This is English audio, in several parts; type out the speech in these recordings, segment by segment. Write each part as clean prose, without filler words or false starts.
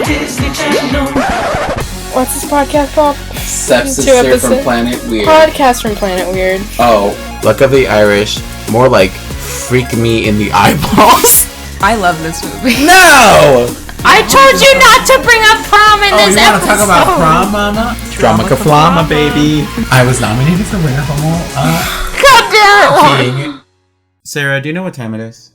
Disney Channel. What's this podcast called? Stepsister from Planet Weird. Podcast from Planet Weird. Oh, Luck of the Irish. More like freak me in the eyeballs. I love this movie. No! I told you not to bring up prom in this episode. Oh, you want to talk about prom, mama? Drama-ka-flama, baby. I was nominated for winner of all. God damn it! Sarah, do you know what time it is?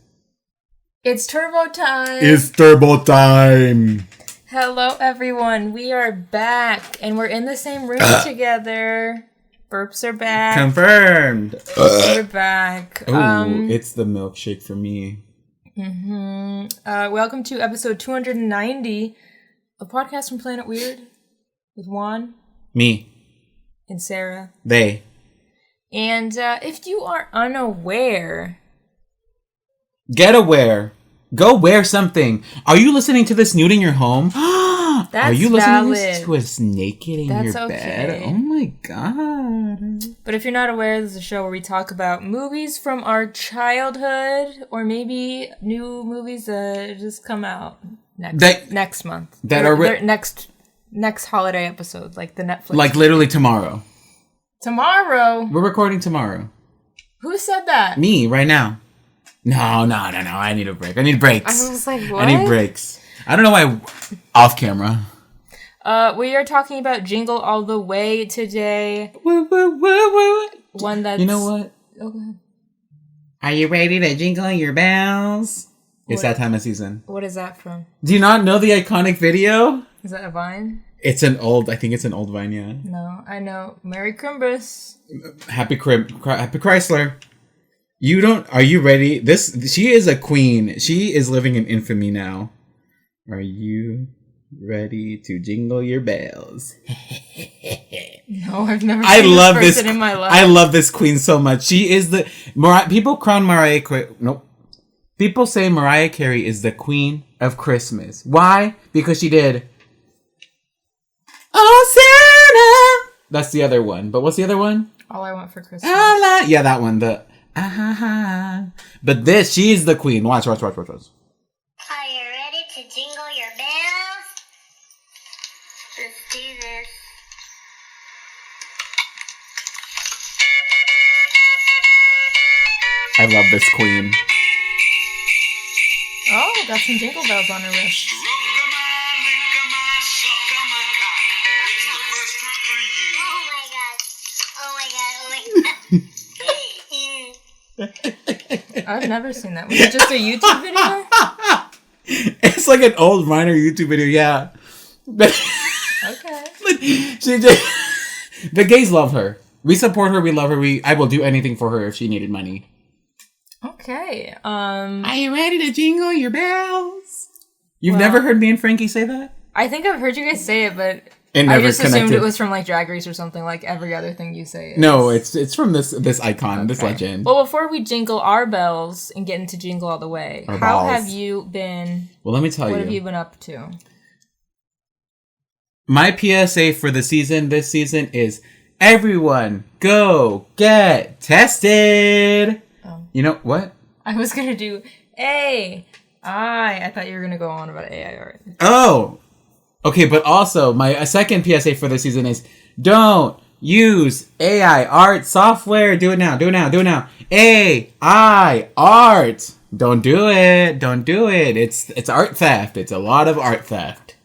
It's turbo time. It's turbo time. Hello, everyone. We are back, and we're in the same room together. Burps are back. Confirmed. We're back. Ooh, it's the milkshake for me. Welcome to episode 290 of Podcast from Planet Weird with Juan. Me. And Sarah. They. And if you are unaware... Get aware. Go wear something. Are you listening to this nude in your home? That's Are you listening valid. to us naked in That's your okay. bed? Oh my god. But if you're not aware, this is a show where we talk about movies from our childhood, or maybe new movies that just come out next month. That are next holiday episode, like the Netflix. Like literally tomorrow. Tomorrow? We're recording tomorrow. Who said that? Me, right now. No. I need a break. I need breaks. I was like, what? I need breaks. I don't know why. Off camera. We are talking about Jingle All the Way today. Woo. One that's... You know what? Oh, go ahead. Are you ready to jingle your bells? It's What? that time of season. What is that from? Do you not know the iconic video? Is that a Vine? I think it's an old Vine, yeah. No, I know. Merry Crimbus. Happy Chrysler. Are you ready? She is a queen. She is living in infamy now. Are you ready to jingle your bells? No, I've never I seen love this person in my life. I love this queen so much. She is people crown Mariah Carey. Nope. People say Mariah Carey is the queen of Christmas. Why? Because she did. Oh, Santa. That's the other one. But what's the other one? All I Want for Christmas. Yeah, that one. But she's the queen. Watch. Are you ready to jingle your bells? Let's do this. I love this queen. Oh, got some jingle bells on her wrist. I've never seen that. Was it just a YouTube video? It's like an old minor YouTube video, yeah. Okay. The gays love her. We support her. We love her. I will do anything for her if she needed money. Okay. Are you ready to jingle your bells? You've never heard me and Frankie say that? I think I've heard you guys say it, but I just assumed it was from like Drag Race or something. Like every other thing you say. No, it's from this icon, this legend. Well, before we jingle our bells and get into Jingle All the Way, how have you been? Well, let me tell you. What have you been up to? My PSA for this season is everyone go get tested. You know what? I was gonna do AI. I thought you were gonna go on about AI art. Oh, okay. But also, my second PSA for this season is don't use AI art software. Do it now. AI art. Don't do it. It's art theft. It's a lot of art theft.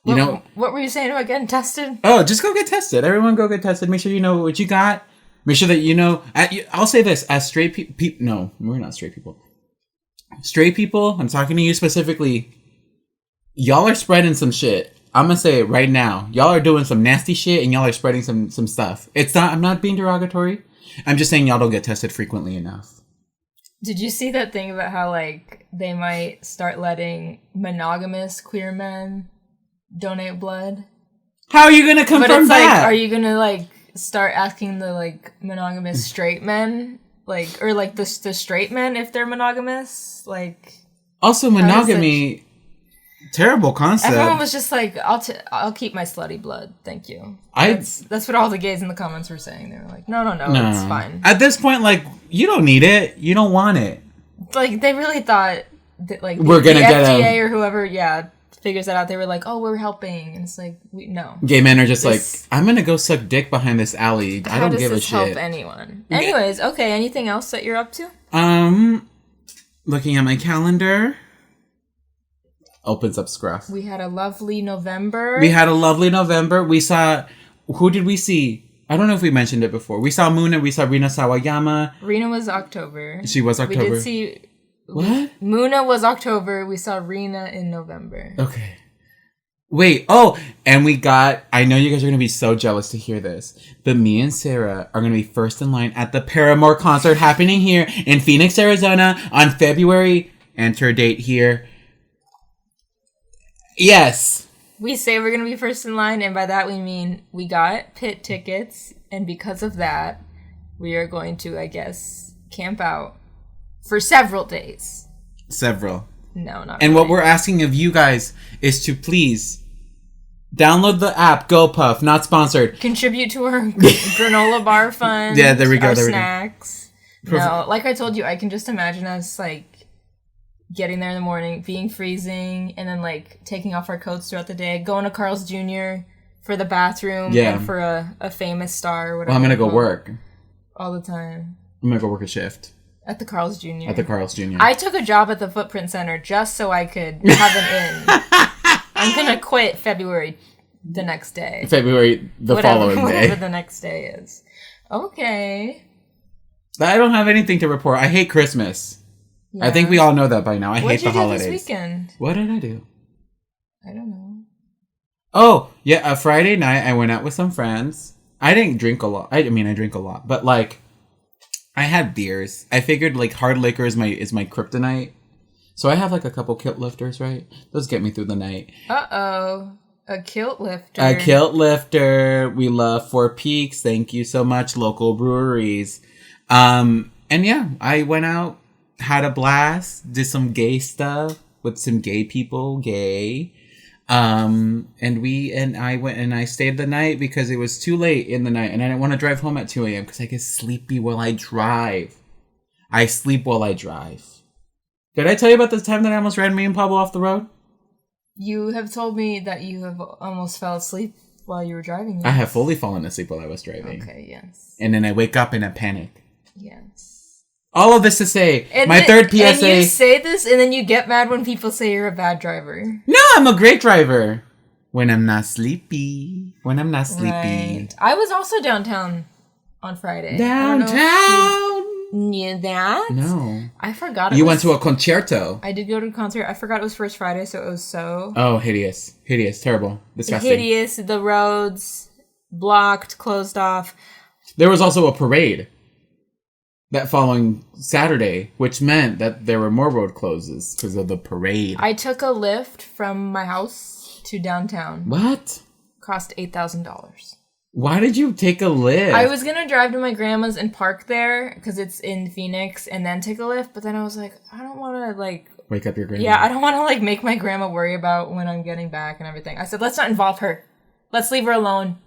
You know what were you saying about getting tested? Oh, just go get tested. Everyone go get tested. Make sure you know what you got. Make sure that you know. I'll say this: as straight people, no, we're not straight people. Straight people, I'm talking to you specifically. Y'all are spreading some shit. I'm gonna say it right now. Y'all are doing some nasty shit, and y'all are spreading some stuff. I'm not being derogatory. I'm just saying y'all don't get tested frequently enough. Did you see that thing about how like they might start letting monogamous queer men donate blood? How are you gonna confirm but it's that? Like, are you gonna like start asking the like monogamous straight men, like, or like the straight men if they're monogamous, like? Also, monogamy, terrible concept. Everyone was just like, "I'll keep my slutty blood, thank you." That's what all the gays in the comments were saying. They were like, "No, it's fine." At this point, like, you don't need it. You don't want it. Like they really thought that, like, we're gonna get FDA or whoever, figures that out, they were like, "Oh, we're helping," and it's like, no. Gay men are just like, I'm gonna go suck dick behind this alley. I don't give a shit. How does this help anyone? Anyways, okay. Anything else that you're up to? Looking at my calendar. Opens up Scruff. We had a lovely November. We saw... Who did we see? I don't know if we mentioned it before. We saw Muna. We saw Rina Sawayama. Rina was October. She was October. We did see... What? Muna was October. We saw Rina in November. Okay. Wait. Oh, and we got... I know you guys are going to be so jealous to hear this, but me and Sarah are going to be first in line at the Paramore concert happening here in Phoenix, Arizona on February... Enter date here. Yes. We say we're going to be first in line, and by that we mean we got pit tickets, and because of that, we are going to, I guess, camp out for several days. Several. No, not And really. what we're asking of you guys is to please download the app GoPuff, not sponsored. Contribute to our granola bar fund. Yeah, there we go. Our There we go. snacks. No, like I told you, I can just imagine us, like, getting there in the morning, being freezing, and then, like, taking off our coats throughout the day, going to Carl's Jr. for the bathroom and for a famous star or whatever. Well, I'm going to go work. All the time. I'm going to go work a shift. At the Carl's Jr. At the Carl's Jr. I took a job at the Footprint Center just so I could have an in. I'm going to quit February the next day. February the following day. Whatever the next day is. Okay. I don't have anything to report. I hate Christmas. Yeah. I think we all know that by now. I hate the holidays. What did you do this weekend? What did I do? I don't know. Oh, yeah, Friday night I went out with some friends. I didn't drink a lot. I mean, I drink a lot, but like, I had beers. I figured like hard liquor is my kryptonite. So I have like a couple kilt lifters, right? Those get me through the night. Uh-oh. A kilt lifter. A kilt lifter. We love Four Peaks. Thank you so much, local breweries. And yeah, I went out. Had a blast, did some gay stuff with some gay people, and I went and I stayed the night because it was too late in the night and I didn't want to drive home at 2 a.m. because I get sleepy while I drive. I sleep while I drive. Did I tell you about the time that I almost ran me and Pablo off the road? You have told me that you have almost fell asleep while you were driving. Yes. I have fully fallen asleep while I was driving. Okay, yes. And then I wake up in a panic. Yes. All of this to say, third PSA... And you say this, and then you get mad when people say you're a bad driver. No, I'm a great driver. When I'm not sleepy. Right. I was also downtown on Friday. Downtown? Knew that? No. I forgot You went to a concerto. I did go to a concert. I forgot it was First Friday, so it was so... Oh, hideous. Hideous. Terrible. Disgusting. Hideous. The roads blocked, closed off. There was also a parade that following Saturday, which meant that there were more road closes because of the parade. I took a lift from my house to downtown. What? Cost $8,000. Why did you take a lift? I was going to drive to my grandma's and park there because it's in Phoenix and then take a lift, but then I was like, I don't want to like... Wake up your grandma. Yeah, I don't want to like make my grandma worry about when I'm getting back and everything. I said, let's not involve her. Let's leave her alone.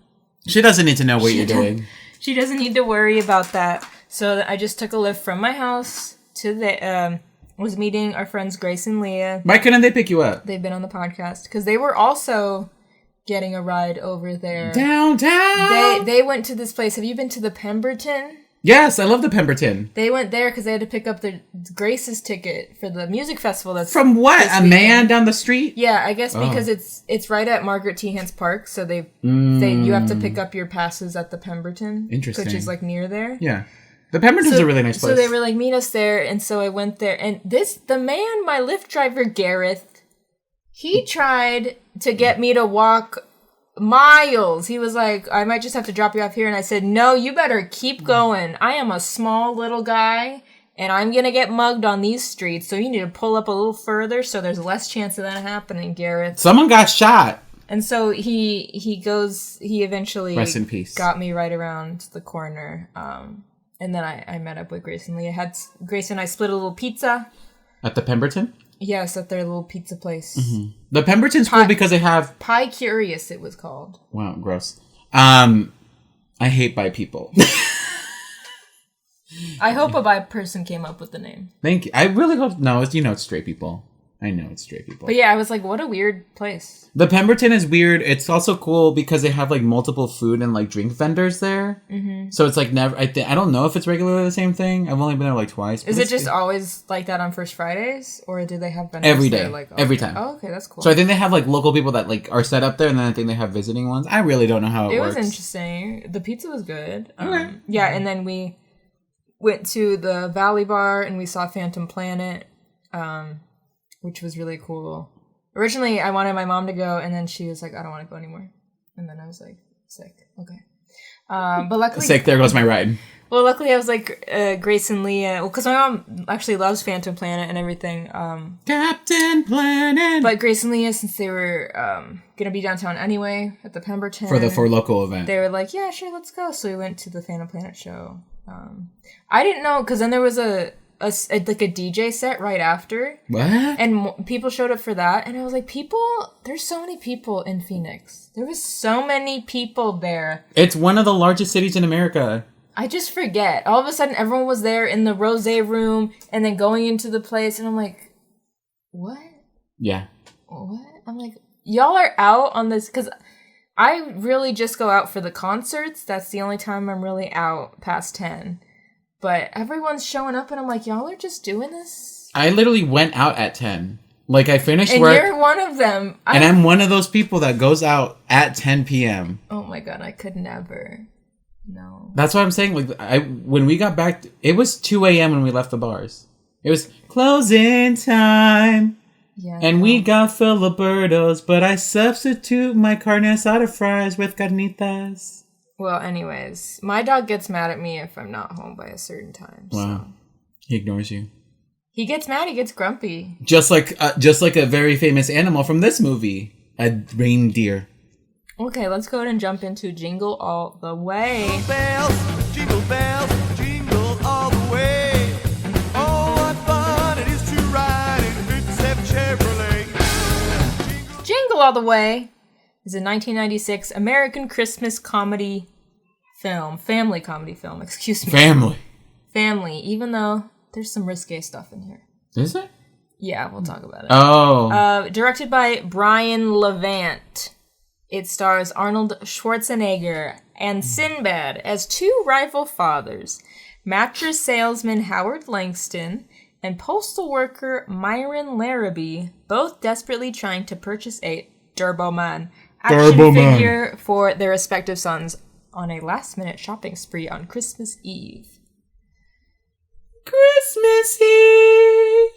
She doesn't need to know what you're doing. She doesn't need to worry about that. So I just took a lift from my house to the... was meeting our friends Grace and Leah. Why couldn't they pick you up? They've been on the podcast because they were also getting a ride over there. Downtown! They went to this place. Have you been to the Pemberton? Yes, I love the Pemberton. They went there because they had to pick up their Grace's ticket for the music festival. That's from what? A man down the street? Yeah, I guess because it's right at Margaret T. Hance Park, so you have to pick up your passes at the Pemberton. Interesting. Which is like near there. Yeah. The Pemberton's a really nice place. So they were like, meet us there, and so I went there. And the man, my Lyft driver, Gareth, he tried to get me to walk miles. He was like, I might just have to drop you off here. And I said, no, you better keep going. I am a small little guy, and I'm going to get mugged on these streets, so you need to pull up a little further so there's less chance of that happening, Gareth. Someone got shot. And so he eventually rest in peace. Got me right around the corner. And then I met up with Grace and Leah. Grace and I split a little pizza. At the Pemberton? Yes, at their little pizza place. Mm-hmm. The Pemberton's cool because they have... Pie Curious, it was called. Wow, gross. I hate bi people. I hope a bi person came up with the name. Thank you. I really hope... No, it's straight people. I know it's straight people. But yeah, I was like, what a weird place. The Pemberton is weird. It's also cool because they have like multiple food and like drink vendors there. Mm-hmm. So it's like never. I don't know if it's regularly the same thing. I've only been there like twice. Is it just always like that on First Fridays, or do they have vendors every day? there, like every time. Oh, okay, that's cool. So I think they have like local people that like are set up there, and then I think they have visiting ones. I really don't know how it works. It was interesting. The pizza was good. Okay. Yeah, and then we went to the Valley Bar and we saw Phantom Planet. Which was really cool. Originally, I wanted my mom to go, and then she was like, I don't want to go anymore. And then I was like, sick. Okay. But luckily... Sick, there goes my ride. Well, luckily I was like, Grace and Leah... Well, because my mom actually loves Phantom Planet and everything. Captain Planet! But Grace and Leah, since they were going to be downtown anyway at the Pemberton... For the For Local event. They were like, yeah, sure, let's go. So we went to the Phantom Planet show. I didn't know, because then there was a DJ set right after. What? And people showed up for that. And I was like, there's so many people in Phoenix. There was so many people there. It's one of the largest cities in America. I just forget. All of a sudden, everyone was there in the rosé room and then going into the place. And I'm like, what? Yeah. What? I'm like, y'all are out on this. Because I really just go out for the concerts. That's the only time I'm really out past 10. But everyone's showing up, and I'm like, y'all are just doing this? I literally went out at 10. Like, I finished and work. And you're one of them. And I'm one of those people that goes out at 10 p.m. Oh, my God. I could never. No. That's what I'm saying. Like, when we got back, it was 2 a.m. when we left the bars. It was closing time. Yeah. And we got Filibertos, but I substitute my carne asada fries with carnitas. Well, anyways, my dog gets mad at me if I'm not home by a certain time. Wow. So. He ignores you. He gets mad. He gets grumpy. Just like a very famous animal from this movie. A reindeer. Okay, let's go ahead and jump into Jingle All the Way. Jingle bells, jingle all the way. Oh, what fun it is to ride in a 57 Chevrolet. Jingle All the Way is a 1996 American Christmas family comedy film, excuse me. Family, even though there's some risque stuff in here. Is it? Yeah, we'll talk about it. Oh. Directed by Brian Levant. It stars Arnold Schwarzenegger and Sinbad as two rival fathers, mattress salesman Howard Langston and postal worker Myron Larrabee, both desperately trying to purchase a Turboman action figure for their respective sons on a last-minute shopping spree on Christmas Eve. Christmas Eve!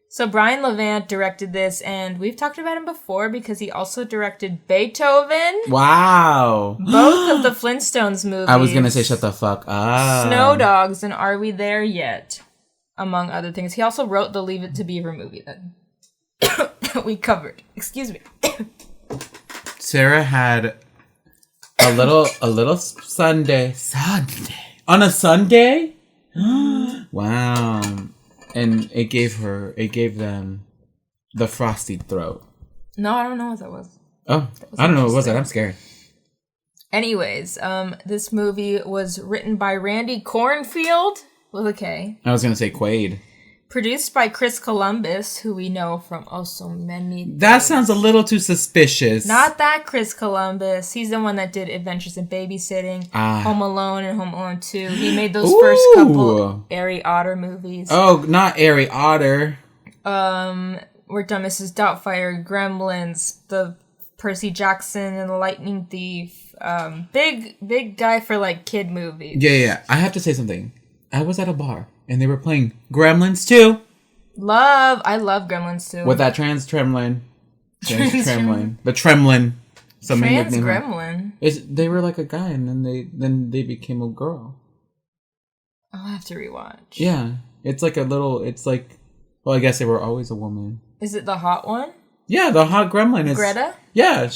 So Brian Levant directed this, and we've talked about him before because he also directed Beethoven. Wow. Both of the Flintstones movies. I was going to say shut the fuck up. Snow Dogs and Are We There Yet? Among other things. He also wrote the Leave It to Beaver movie that we covered. Excuse me. Sarah had a little Sunday. On a Sunday? Wow. And it gave them the frosty throat. No, I don't know what that was. Oh, I don't know what was that. I'm scared. Anyways, this movie was written by Randy Cornfield with a K. I was going to say Quaid. Produced by Chris Columbus, who we know from so many things. That sounds a little too suspicious. Not that Chris Columbus. He's the one that did Adventures in Babysitting, Home Alone, and Home Alone 2. He made those first couple Ari Otter movies. Oh, not Ari Otter. Worked on Mrs. Doubtfire, Gremlins, the Percy Jackson and the Lightning Thief. Big guy for like kid movies. Yeah. I have to say something. I was at a bar. And they were playing Gremlins 2. I love Gremlins 2. With that trans-tremlin. The Tremlin. Trans-gremlin? They were like a guy and then they became a girl. I'll have to rewatch. Yeah. It's like I guess they were always a woman. Is it the hot one? Yeah, the hot gremlin is... Greta? Yeah,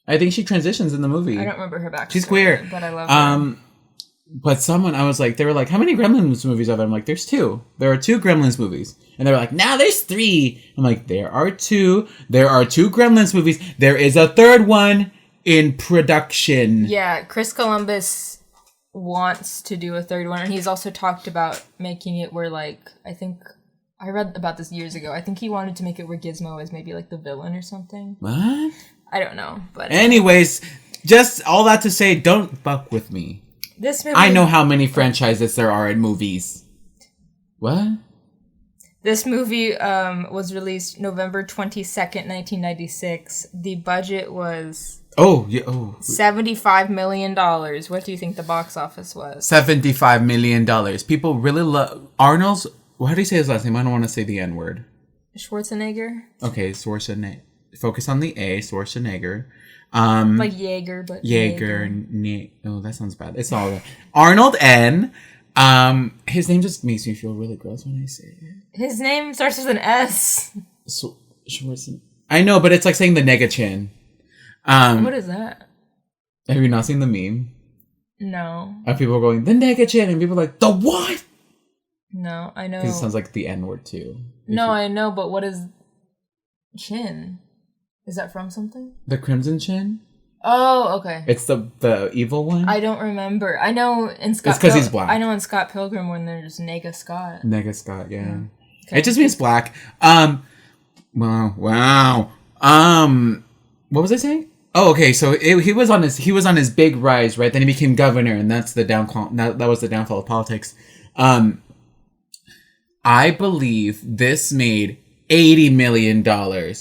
I think she transitions in the movie. I don't remember her backstory. She's queer. But I love her. But they were like, how many Gremlins movies are there? I'm like, there's 2. There are 2 Gremlins movies. And they were like, now there's 3. I'm like, there are 2. There are 2 Gremlins movies. There is a 3rd one in production. Yeah, Chris Columbus wants to do a 3rd one. And he's also talked about making it where, like, I think I read about this years ago. I think he wanted to make it where Gizmo is maybe like the villain or something. What? I don't know, but Anyways, just all that to say, don't fuck with me. this movie. I know how many franchises there are in movies. What? This movie was released November 22nd, 1996. The budget was Oh, yeah. Oh. $75 million. What do you think the box office was? $75 million. People really love Arnold's. How do you say his last name? I don't want to say the N word. Schwarzenegger? Okay, Schwarzenegger. Focus on the A, Schwarzenegger. Like Jaeger, but Jaeger. Oh, that sounds bad. It's all right. Arnold N. His name just makes me feel really gross when I say it. His name starts with an S. Schwarzenegger. I know, but it's like saying the nega chin. What is that? Have you not seen the meme? No. Of people going, the nega chin, and people are like, the what? No, I know. Because it sounds like the N word too. No, I know, but what is chin? Is that from something? The Crimson Chin? Oh, okay. It's the evil one? I don't remember. I know in Scott. It's 'cause he's black. I know in Scott Pilgrim when there's Nega Scott. Nega Scott, yeah. Okay. It just means black. Wow. What was I saying? Oh, okay. So he was on his big rise, right? Then he became governor, and that's the downfall. That was the downfall of politics. I believe this made $80 million.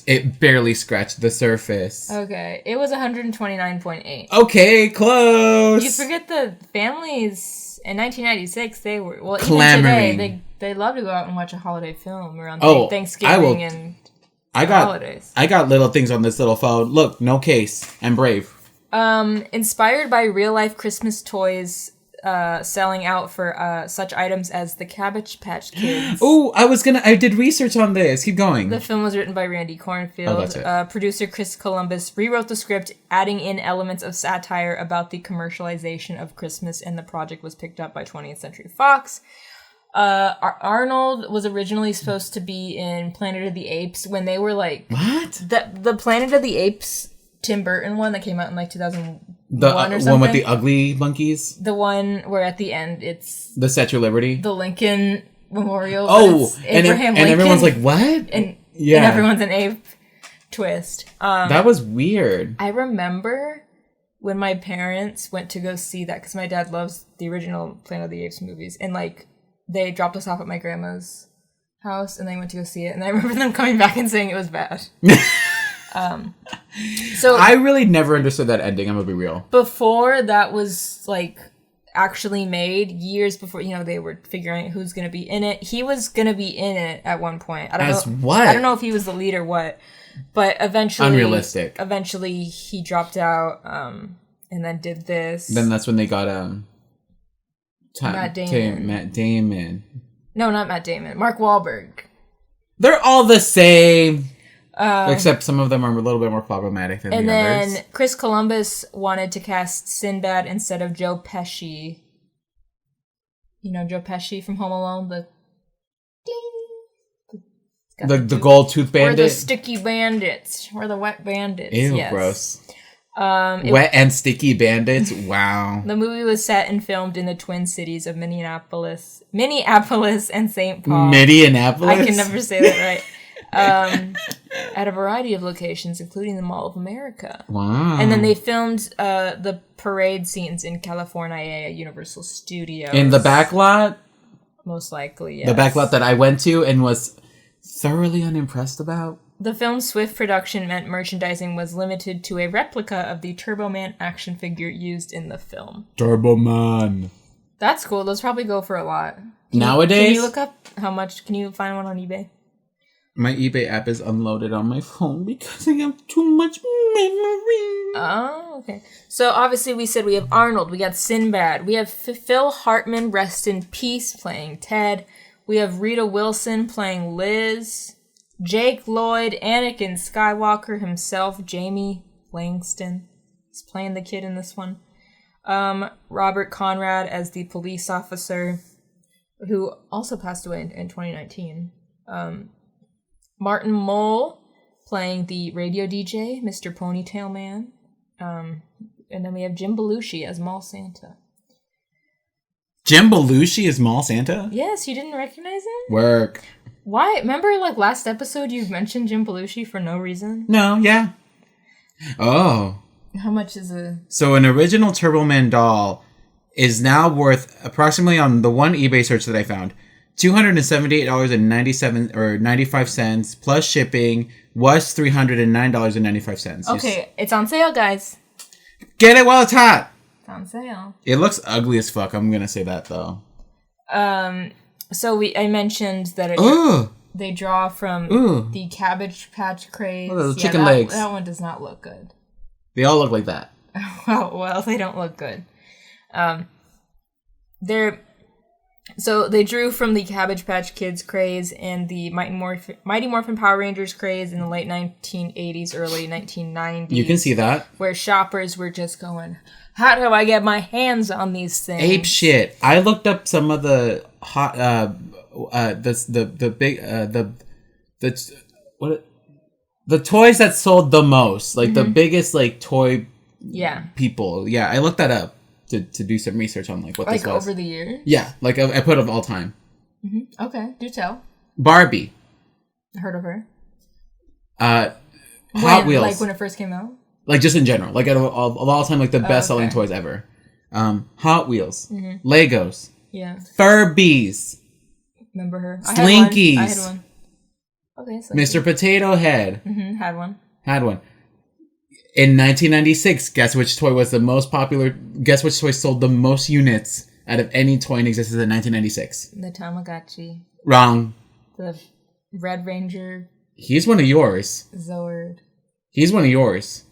It barely scratched the surface. Okay, it was 129.8. Okay, close. You forget the families in 1996. They were Clamoring. Even today. They love to go out and watch a holiday film around Thanksgiving and holidays. I got little things on this little phone. Look, no case. I'm brave. Inspired by real life Christmas toys. Selling out for such items as the Cabbage Patch Kids. Oh, I did research on this. Keep going. The film was written by Randy Cornfield. Oh, that's it. Producer Chris Columbus rewrote the script, adding in elements of satire about the commercialization of Christmas, and the project was picked up by 20th Century Fox. Arnold was originally supposed to be in Planet of the Apes when they were like... What? The Planet of the Apes Tim Burton one that came out in like 2001 The or something. one with the ugly monkeys? The one where at the end it's... The Statue of Liberty? The Lincoln Memorial. Oh! Abraham and Lincoln. everyone's like, what? And everyone's an ape twist. That was weird. I remember when my parents went to go see that because my dad loves the original Planet of the Apes movies. And like, they dropped us off at my grandma's house and they went to go see it. And I remember them coming back and saying it was bad. So I really never understood that ending, I'm gonna be real. Before that was like actually made, years before, they were figuring out who's gonna be in it. He was gonna be in it at one point. I don't know if he was the lead or what, but eventually unrealistic. Eventually he dropped out, and then did this. Then that's when they got Matt Damon. Matt Damon. No, not Matt Damon. Mark Wahlberg. They're all the same. Except some of them are a little bit more problematic than the others. And then Chris Columbus wanted to cast Sinbad instead of Joe Pesci. You know Joe Pesci from Home Alone? The ding! The gold tooth bandit? Or the sticky bandits. Or the wet bandits. Ew, yes. gross. Wet and sticky bandits? Wow. The movie was set and filmed in the twin cities of Minneapolis and St. Paul. Minneapolis? I can never say that right. At a variety of locations, including the Mall of America. Wow. And then they filmed the parade scenes in California at Universal Studios. In the back lot? Most likely, yes. The back lot that I went to and was thoroughly unimpressed about? The film's swift production meant merchandising was limited to a replica of the Turbo Man action figure used in the film. Turbo Man. That's cool. Those probably go for a lot. Nowadays? Can you look up how much? Can you find one on eBay? My eBay app is unloaded on my phone because I have too much memory. Oh, okay. So obviously we said we have Arnold, we got Sinbad, we have Phil Hartman, rest in peace, playing Ted. We have Rita Wilson playing Liz. Jake Lloyd, Anakin Skywalker himself, Jamie Langston. He's playing the kid in this one. Robert Conrad as the police officer, who also passed away in 2019. Martin Mull playing the radio DJ, Mr. Ponytail Man. And then we have Jim Belushi as Mall Santa. Jim Belushi is Mall Santa? Yes, you didn't recognize him? Work. Why? Remember, like, last episode you mentioned Jim Belushi for no reason? No, yeah. Oh. How much is a... So an original Turbo Man doll is now worth approximately, on the one eBay search that I found, $278.97 or 95 cents plus shipping was $309.95. Okay, it's on sale, guys. Get it while it's hot. It's on sale. It looks ugly as fuck. I'm gonna say that though. So I mentioned that Ooh. they draw from Ooh. the Cabbage Patch craze. Look at the chicken legs. That one does not look good. They all look like that. well, they don't look good. So they drew from the Cabbage Patch Kids craze and the Mighty Morphin Power Rangers craze in the late 1980s, early 1990s. You can see that. Where shoppers were just going, how do I get my hands on these things? Ape shit. I looked up some of the hot the toys that sold the most, like the biggest like toy people. Yeah, I looked that up to do some research on like what this was. Like over the years? Yeah, like I put of all time. Mm-hmm. Okay, do tell. Barbie. Heard of her? Hot Wheels. Like when it first came out? Like just in general, like of all time, like the best selling toys ever. Hot Wheels, Legos, Furbies, remember her? Slinkies. I had one. Okay, Slinky. Mr. Potato Head. Had one. In 1996, guess which toy was the most popular? Guess which toy sold the most units out of any toy in existence in 1996? The Tamagotchi. Wrong. The Red Ranger. He's one of yours. Zord. He's one of yours.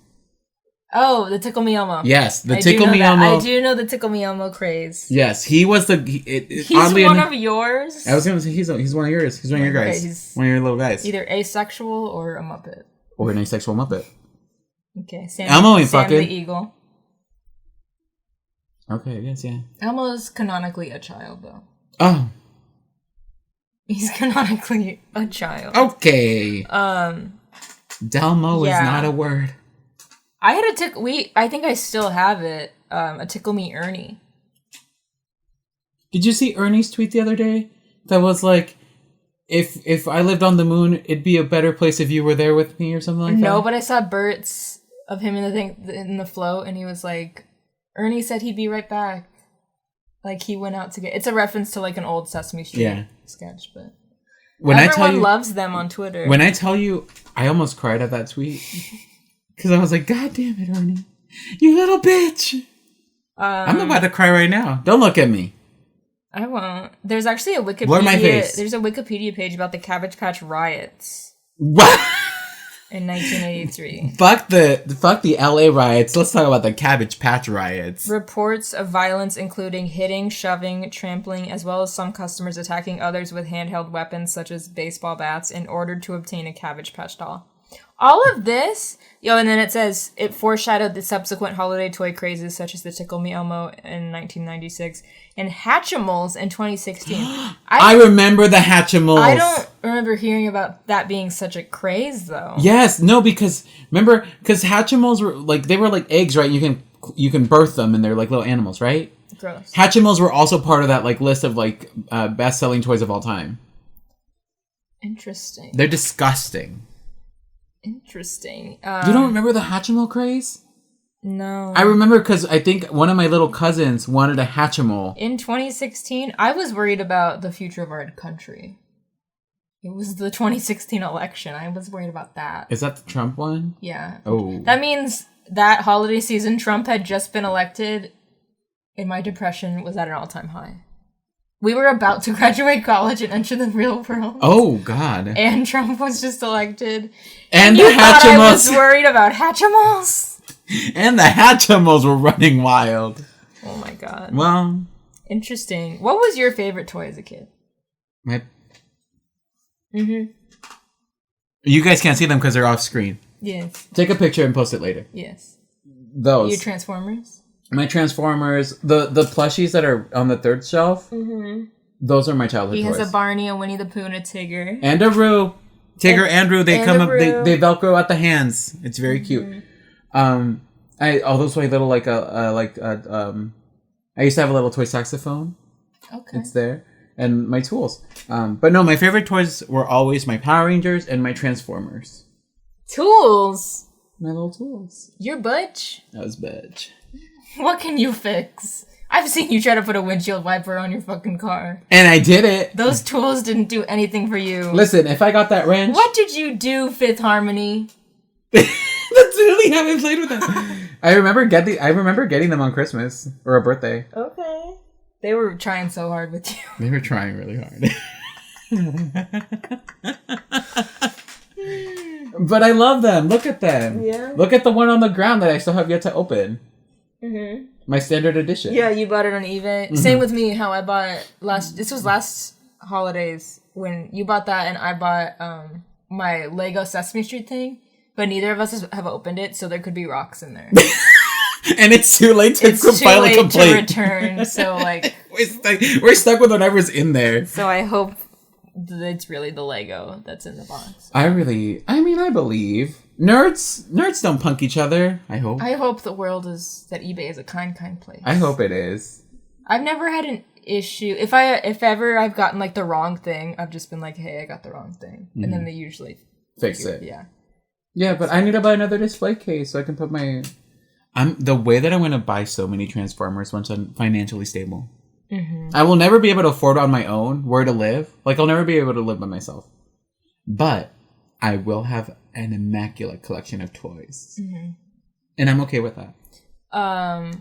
Oh, the Tickle Me Elmo. Yes, the Tickle Me Elmo. I do know the Tickle Me Elmo craze. Yes, he was the. He's one of yours. I was gonna say he's one of yours. He's one of your guys. He's one of your little guys. Either asexual or a Muppet. Or an asexual Muppet. Okay, Sam. Elmo ain't Sam fucking. the Eagle. Okay, I guess yeah. Elmo's canonically a child, though. Oh. He's canonically a child. Okay. Delmo is not a word. I had I think I still have it. A Tickle Me Ernie. Did you see Ernie's tweet the other day? That was like, if I lived on the moon, it'd be a better place if you were there with me or something like that. No, but I saw Bert's of him in the thing in the float, and he was like, Ernie said he'd be right back. Like he went out to get. It's a reference to like an old Sesame Street sketch, but everyone loves them on Twitter. When I tell you, I almost cried at that tweet because I was like, "God damn it, Ernie, you little bitch!" I'm about to cry right now. Don't look at me. I won't. There's actually a Wikipedia. Blur my face. There's a Wikipedia page about the Cabbage Patch riots. What? In 1983. Fuck the LA riots. Let's talk about the Cabbage Patch riots. Reports of violence including hitting, shoving, trampling, as well as some customers attacking others with handheld weapons such as baseball bats in order to obtain a Cabbage Patch doll. All of this, and then it says it foreshadowed the subsequent holiday toy crazes such as the Tickle Me Elmo in 1996 and Hatchimals in 2016. I remember the Hatchimals. I don't remember hearing about that being such a craze though. Yes, no, because Hatchimals were like eggs, right? You can birth them and they're like little animals, right? Gross. Hatchimals were also part of that like list of like best selling toys of all time. Interesting. They're disgusting. Interesting. You don't remember the Hatchimal craze? No. I remember because I think one of my little cousins wanted a Hatchimal. In 2016, I was worried about the future of our country. It was the 2016 election. I was worried about that. Is that the Trump one? Yeah. Oh. That means that holiday season, Trump had just been elected, and my depression was at an all-time high. We were about to graduate college and enter the real world. Oh, God. And Trump was just elected. And you the thought Hatchimals. I was worried about Hatchimals? And the Hatchimals were running wild. Oh, my God. Well. Interesting. What was your favorite toy as a kid? You guys can't see them because they're off screen. Yes. Take a picture and post it later. Yes. Those. Your Transformers? My Transformers, the plushies that are on the third shelf, those are my childhood toys. He has a Barney, a Winnie the Pooh, and a Tigger. And a Roo. Tigger and Roo, they come up, Roo. they Velcro at the hands. It's very cute. Those my little I used to have a little toy saxophone. Okay. It's there. and my tools. But no, my favorite toys were always my Power Rangers and my Transformers. Tools? My little tools. You're butch. That was bitch. What can you fix? I've seen you try to put a windshield wiper on your fucking car. And I did it. Those tools didn't do anything for you. Listen, if I got that wrench... What did you do, Fifth Harmony? That's really how I played with them. I remember getting them on Christmas or a birthday. Okay. They were trying so hard with you. They were trying really hard. But I love them. Look at them. Yeah. Look at the one on the ground that I still have yet to open. Mm-hmm. My standard edition. Yeah, you bought it on eBay. Mm-hmm. Same with me, how I bought this was last holidays when you bought that and I bought my Lego Sesame Street thing, but neither of us have opened it, so there could be rocks in there. And it's too late to file a complaint. To return, so like... we're stuck with whatever's in there. So I hope that it's really the Lego that's in the box. I believe. Nerds don't punk each other, I hope. I hope that eBay is a kind place. I hope it is. I've never had an issue. If ever I've gotten like the wrong thing, I've just been like, hey, I got the wrong thing. Mm-hmm. And then they usually fix it. Yeah. Yeah, but I need to buy another display case so I can put my... the way that I'm going to buy so many Transformers once I'm financially stable. Mm-hmm. I will never be able to afford on my own where to live. Like, I'll never be able to live by myself. But I will have an immaculate collection of toys. Mm-hmm. And I'm okay with that.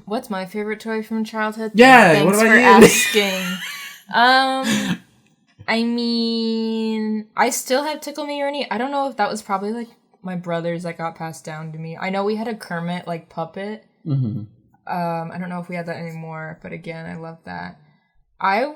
What's my favorite toy from childhood? Yeah, Thanks what about for you? Asking. I mean, I still have Tickle Me Ernie. I don't know if that was probably like my brother's that got passed down to me. I know we had a Kermit like puppet. Mm-hmm. I don't know if we have that anymore, but again, I love that. I'm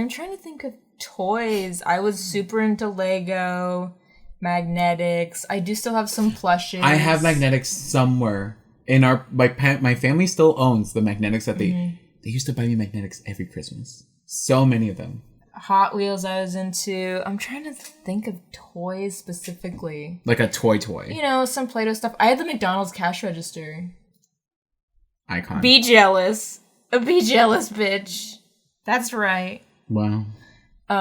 trying to think of toys. I was super into Lego, magnetics. I do still have some plushes. I have magnetics somewhere. In my family still owns the magnetics that they used to buy me magnetics every Christmas. So many of them. Hot Wheels I was into. I'm trying to think of toys specifically. Like a toy. You know, some Play-Doh stuff. I had the McDonald's cash register. Icon. Be jealous. Be jealous, bitch. That's right. Wow. You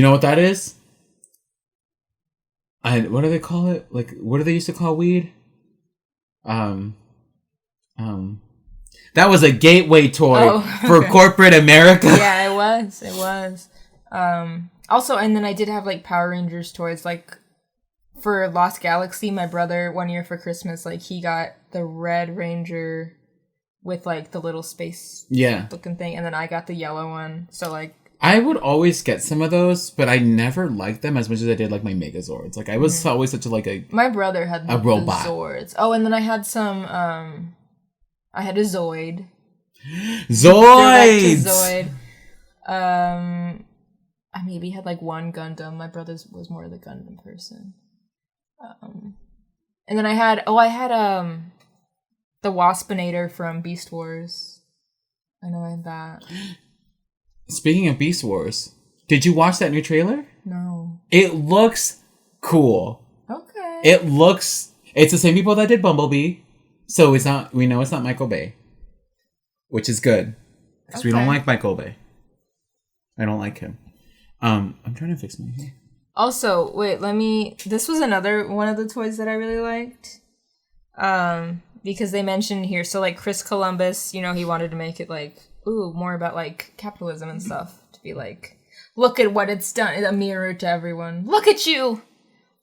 know what that is? What do they call it? Like, what do they used to call weed? That was a gateway toy for corporate America. Yeah, it was. Also, and then I did have like Power Rangers toys, like for Lost Galaxy. My brother, one year for Christmas, like he got the Red Ranger with like the little space looking thing, and then I got the yellow one. So like I would always get some of those, but I never liked them as much as I did like my Megazords. Like I was always such a my brother had a robot. The Zords. Oh, and then I had some I had a Zoid. Zoid. I maybe had like one Gundam. My brother was more the Gundam person. And then I had the Waspinator from Beast Wars. I know I had that. Speaking of Beast Wars, did you watch that new trailer? No. It looks cool. Okay. It's the same people that did Bumblebee, so we know it's not Michael Bay. Which is good. Because we don't like Michael Bay. I don't like him. I'm trying to fix my hair. Also, wait, this was another one of the toys that I really liked. Because they mentioned here, so like Chris Columbus, you know, he wanted to make it like, more about like capitalism and stuff. To be like, look at what it's done. A mirror to everyone. Look at you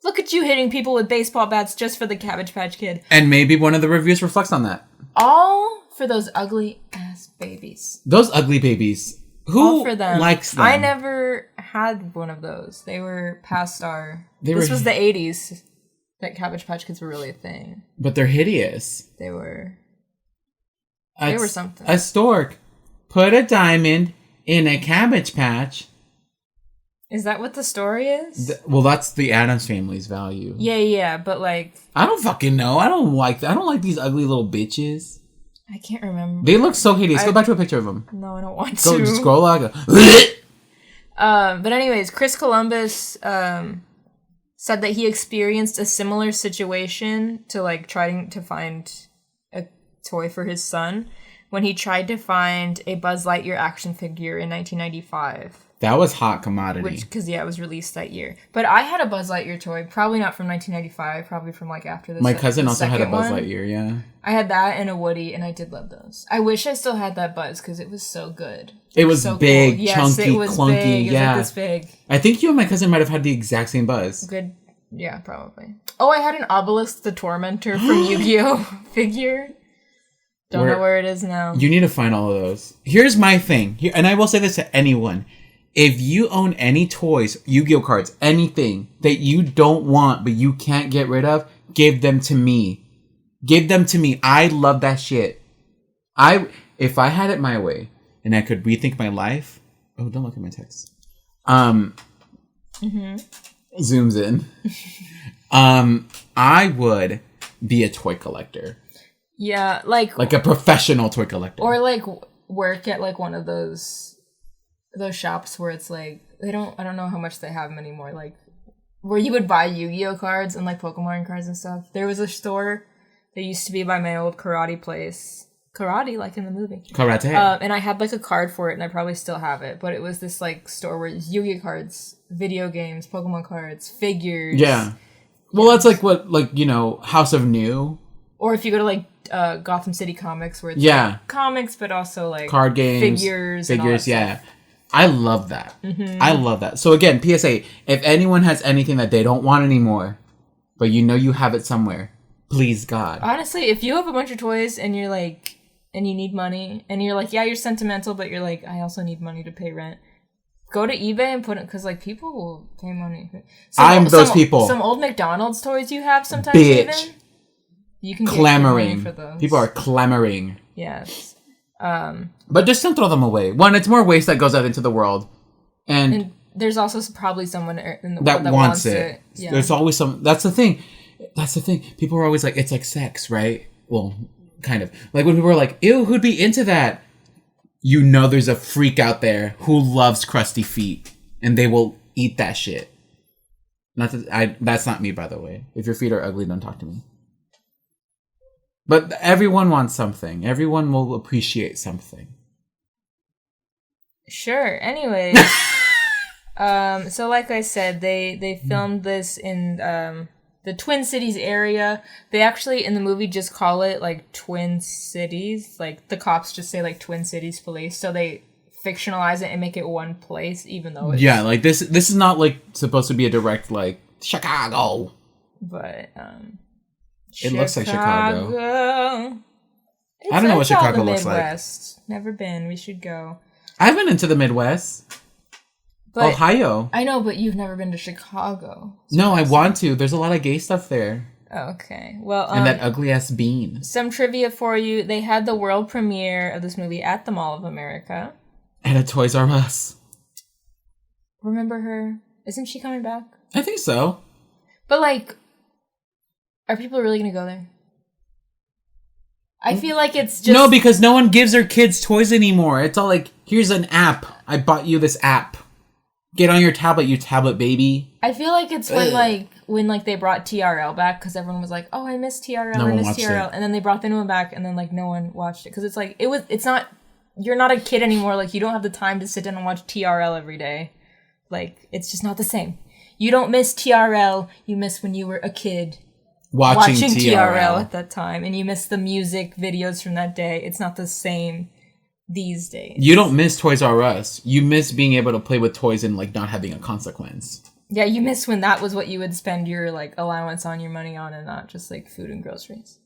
hitting people with baseball bats just for the Cabbage Patch Kid. And maybe one of the reviews reflects on that. All for those ugly ass babies. Those ugly babies. Who likes them? I never had one of those. They were past our... This was the 80s that Cabbage Patch Kids were really a thing. But they're hideous. They were something. A stork put a diamond in a Cabbage Patch. Is that what the story is? Well, that's the Addams Family's value. Yeah, but like... I don't fucking know. I don't like these ugly little bitches. I can't remember. They look so hideous. Go back to a picture of them. No, I don't want to. Just scroll out. But anyways, Chris Columbus said that he experienced a similar situation to like trying to find a toy for his son, when he tried to find a Buzz Lightyear action figure in 1995. That was hot commodity. Because, it was released that year. But I had a Buzz Lightyear toy, probably not from 1995, probably from, like, after this. My cousin the also had a second Buzz one. Lightyear, yeah. I had that and a Woody, and I did love those. I wish I still had that Buzz, because it was so good. It was so big, cool. chunky, Yes, it was clunky, big. It was yeah. like this big. I think you and my cousin might have had the exact same Buzz. Good. Yeah, probably. Oh, I had an Obelisk the Tormentor from Yu-Gi-Oh! Figure. Don't know where it is now. You need to find all of those. Here's my thing, and I will say this to anyone. If you own any toys, Yu-Gi-Oh cards, anything that you don't want but you can't get rid of, give them to me. Give them to me. I love that shit. If I had it my way and I could rethink my life. Oh, don't look at my text. Zooms in. I would be a toy collector. Yeah, like a professional toy collector. Or like work at like one of those shops where it's like I don't know how much they have them anymore, like where you would buy Yu-Gi-Oh cards and like Pokemon cards and stuff. There was a store that used to be by my old karate place. Karate, like in the movie. Karate. And I had like a card for it, and I probably still have it. But it was this like store where it's Yu-Gi-Oh cards, video games, Pokemon cards, figures. Yeah. Well, that's like what, like, you know, House of New. Or if you go to like Gotham City Comics, where it's like comics, but also like card games, figures, and all that yeah. stuff. I love that. Mm-hmm. I love that. So again, PSA: if anyone has anything that they don't want anymore, but you know you have it somewhere, please God. Honestly, if you have a bunch of toys and you're like, and you need money, and you're like, yeah, you're sentimental, but you're like, I also need money to pay rent. Go to eBay and put it, because like people will pay money. I'm those people. Some old McDonald's toys you have sometimes, bitch. even you can clamoring get for those. People are clamoring. Yes. But just don't throw them away. One, it's more waste that goes out into the world, and there's also probably someone in the world that wants it. Yeah. There's always some. That's the thing. People are always like, it's like sex, right? Well, kind of. Like when people are like, ew, who'd be into that? You know there's a freak out there who loves crusty feet, and they will eat that shit. That's not me, by the way. If your feet are ugly, don't talk to me. But everyone wants something. Everyone will appreciate something. Sure. Anyways, so like I said, they filmed this in the Twin Cities area. They actually in the movie just call it like Twin Cities. Like the cops just say like Twin Cities Police, so they fictionalize it and make it one place, even though it's like this is not like supposed to be a direct like Chicago. But it looks like Chicago. I don't know what It's all Chicago the looks like. Midwest. Never been. We should go. I've been into the Midwest. But Ohio. I know, but you've never been to Chicago. No, I want to. There's a lot of gay stuff there. Okay. Well, and that ugly ass bean. Some trivia for you. They had the world premiere of this movie at the Mall of America. And at Toys R Us. Remember her? Isn't she coming back? I think so. But like, are people really going to go there? I feel like it's just... No, because no one gives their kids toys anymore. It's all like, here's an app. I bought you this app. Get on your tablet, you tablet baby. I feel like it's when they brought TRL back, because everyone was like, oh, I miss TRL, No I one miss watched TRL. it. And then they brought the new one back, and then like no one watched it. Because it's like, it's not... You're not a kid anymore. Like, you don't have the time to sit down and watch TRL every day. Like, it's just not the same. You don't miss TRL. You miss when you were a kid watching TRL at that time. And you miss the music videos from that day. It's not the same these days. You don't miss Toys R Us. You miss being able to play with toys and like not having a consequence. Yeah, you miss when that was what you would spend your like allowance on your money on, and not just like food and groceries.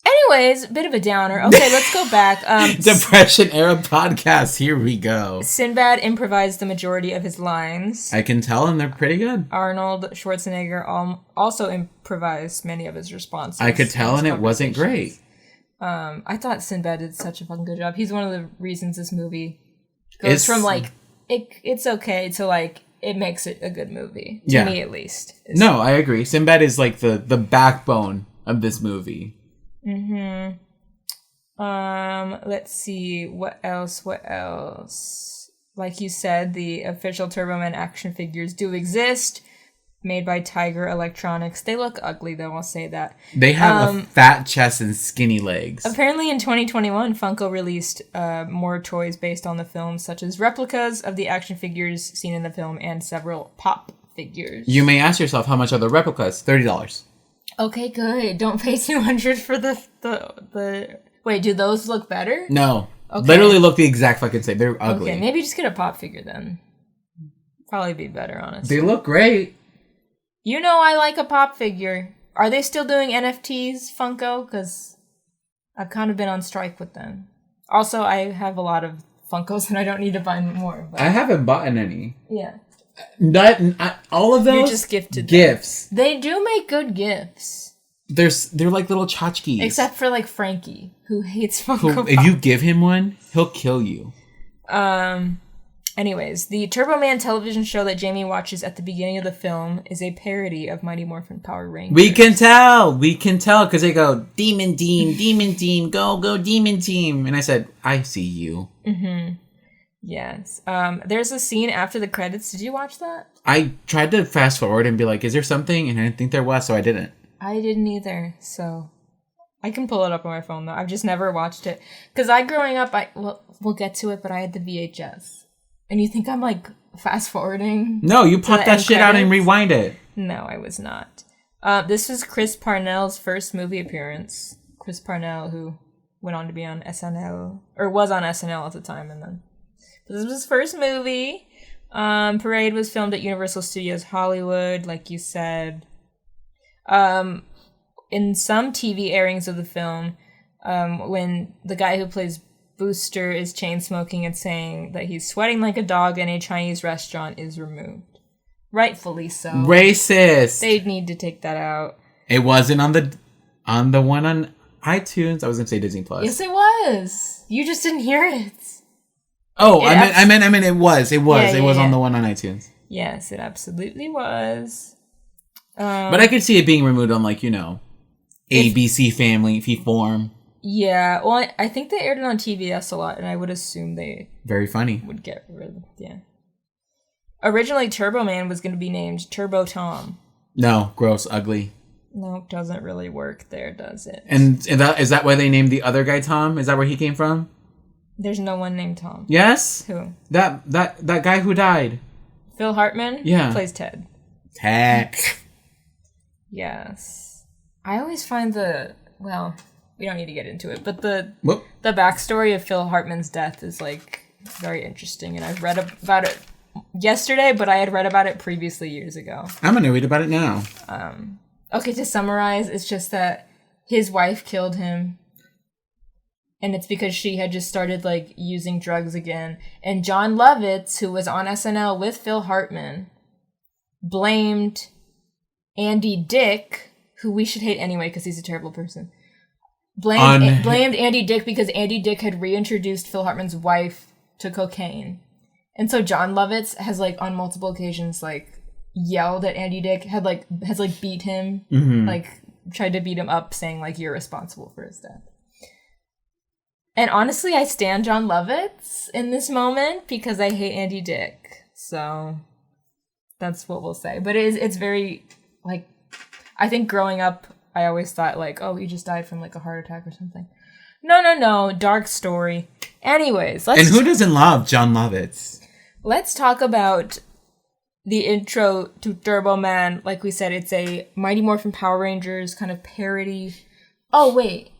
Anyways, bit of a downer. Okay, let's go back. Depression era podcast. Here we go. Sinbad improvised the majority of his lines. I can tell, and they're pretty good. Arnold Schwarzenegger also improvised many of his responses. I could tell, and it wasn't great. I thought Sinbad did such a fucking good job. He's one of the reasons this movie goes from like it's okay to like it makes it a good movie. To me, at least. No, I agree. Sinbad is like the backbone of this movie. Mm-hmm. Let's see. What else? Like you said, the official Turboman action figures do exist. made by Tiger Electronics. They look ugly, though, I'll say that. They have a fat chest and skinny legs. Apparently in 2021, Funko released more toys based on the film, such as replicas of the action figures seen in the film and several pop figures. You may ask yourself, how much are the replicas? $30. Okay, good. Don't pay $200 for the... Wait, do those look better? No. Okay. Literally look the exact fucking same. They're ugly. Okay, maybe just get a pop figure then. Probably be better, honestly. They look great. You know I like a pop figure. Are they still doing NFTs, Funko? Because I've kind of been on strike with them. Also, I have a lot of Funkos and I don't need to buy more. But... I haven't bought any. Yeah. All of those. You just gifted gifts. Them. They do make good gifts. They're like little tchotchkes. Except for like Frankie, who hates Funko Pop. If you give him one, he'll kill you. Anyways, the Turbo Man television show that Jamie watches at the beginning of the film is a parody of Mighty Morphin Power Rangers. We can tell, because they go, Demon Team, go Demon Team. And I said, I see you. Mm-hmm. Yes. There's a scene after the credits. Did you watch that? I tried to fast forward and be like, is there something? And I didn't think there was, so I didn't. I didn't either, so... I can pull it up on my phone, though. I've just never watched it. Because growing up, we'll get to it, but I had the VHS. And you think I'm, like, fast-forwarding? No, you pop that shit out and rewind it. No, I was not. This was Chris Parnell's first movie appearance. Chris Parnell, who went on to be on SNL, or was on SNL at the time, and then... This was his first movie. Parade was filmed at Universal Studios Hollywood, like you said. In some TV airings of the film, when the guy who plays Booster is chain smoking and saying that he's sweating like a dog in a Chinese restaurant is removed. Rightfully so. Racist. They'd need to take that out. It wasn't on the one on iTunes. I was gonna say Disney Plus. Yes, it was. You just didn't hear it. Oh, I meant it was. It was. Yeah, it was yeah. on the one on iTunes. Yes, it absolutely was. But I could see it being removed on, like, ABC Family, Freeform. Yeah, well, I think they aired it on TBS a lot, and I would assume they Very funny. would get rid of it. Yeah. Originally, Turbo Man was going to be named Turbo Tom. No, gross, ugly. No, it doesn't really work there, does it? And is that why they named the other guy Tom? Is that where he came from? There's no one named Tom. Yes? Who? That guy who died. Phil Hartman? Yeah. Plays Ted. Ted. Yes. I always find we don't need to get into it, but the Whoop. backstory of Phil Hartman's death is, like, very interesting, and I've read about it yesterday, but I had read about it previously years ago. I'm gonna read about it now. Okay, to summarize, it's just that his wife killed him, and it's because she had just started, like, using drugs again, and John Lovitz, who was on SNL with Phil Hartman, blamed Andy Dick, who we should hate anyway because he's a terrible person, blamed Andy Dick because Andy Dick had reintroduced Phil Hartman's wife to cocaine. And so John Lovitz has, like, on multiple occasions, like, yelled at Andy Dick, has beat him, like, tried to beat him up, saying, like, you're responsible for his death. And honestly, I stand John Lovitz in this moment because I hate Andy Dick. So that's what we'll say. But it's very, like, I think growing up, I always thought, like, oh, he just died from, like, a heart attack or something. No. Dark story. Anyways, And who doesn't love John Lovitz? Let's talk about the intro to Turbo Man. Like we said, it's a Mighty Morphin Power Rangers kind of parody. Oh, wait.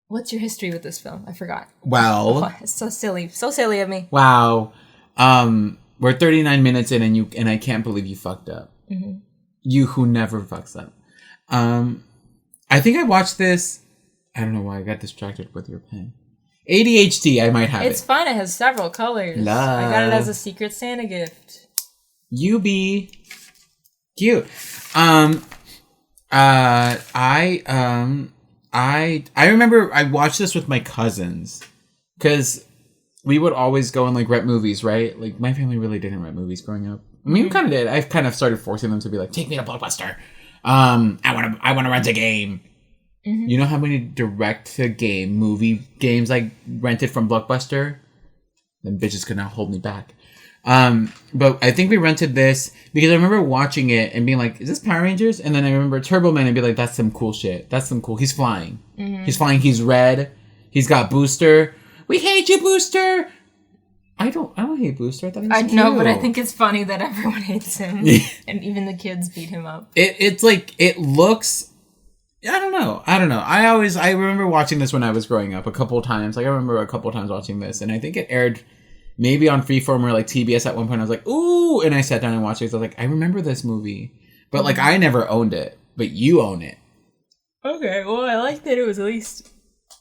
What's your history with this film? I forgot. Well. Oh, it's so silly. So silly of me. Wow. We're 39 minutes in and I can't believe you fucked up. Mm-hmm. You who never fucks up. I think I watched this. I don't know why I got distracted with your pen. ADHD, I might have It's fun. It has several colors. Love. I got it as a Secret Santa gift. You be cute. I remember I watched this with my cousins because we would always go and, like, rent movies, right? Like, my family really didn't rent movies growing up. I mean, we kind of did. I've kind of started forcing them to be like, take me to Blockbuster. I want to rent a game. Mm-hmm. You know how many direct-to-game movie games I rented from Blockbuster? Them bitches could not hold me back. But I think we rented this because I remember watching it and being like, is this Power Rangers? And then I remember Turbo Man and be like, that's some cool shit. That's some cool. He's flying. Mm-hmm. He's flying. He's red. He's got Booster. We hate you, Booster. I don't hate Booster. I know, but I think it's funny that everyone hates him. And even the kids beat him up. It's like, it looks... I don't know. I remember watching this when I was growing up a couple of times. Like, I remember a couple of times watching this. And I think it aired maybe on Freeform or like TBS at one point. I was like, ooh! And I sat down and watched it. So I was like, I remember this movie. But like, I never owned it. But you own it. Okay, well, I like that it was at least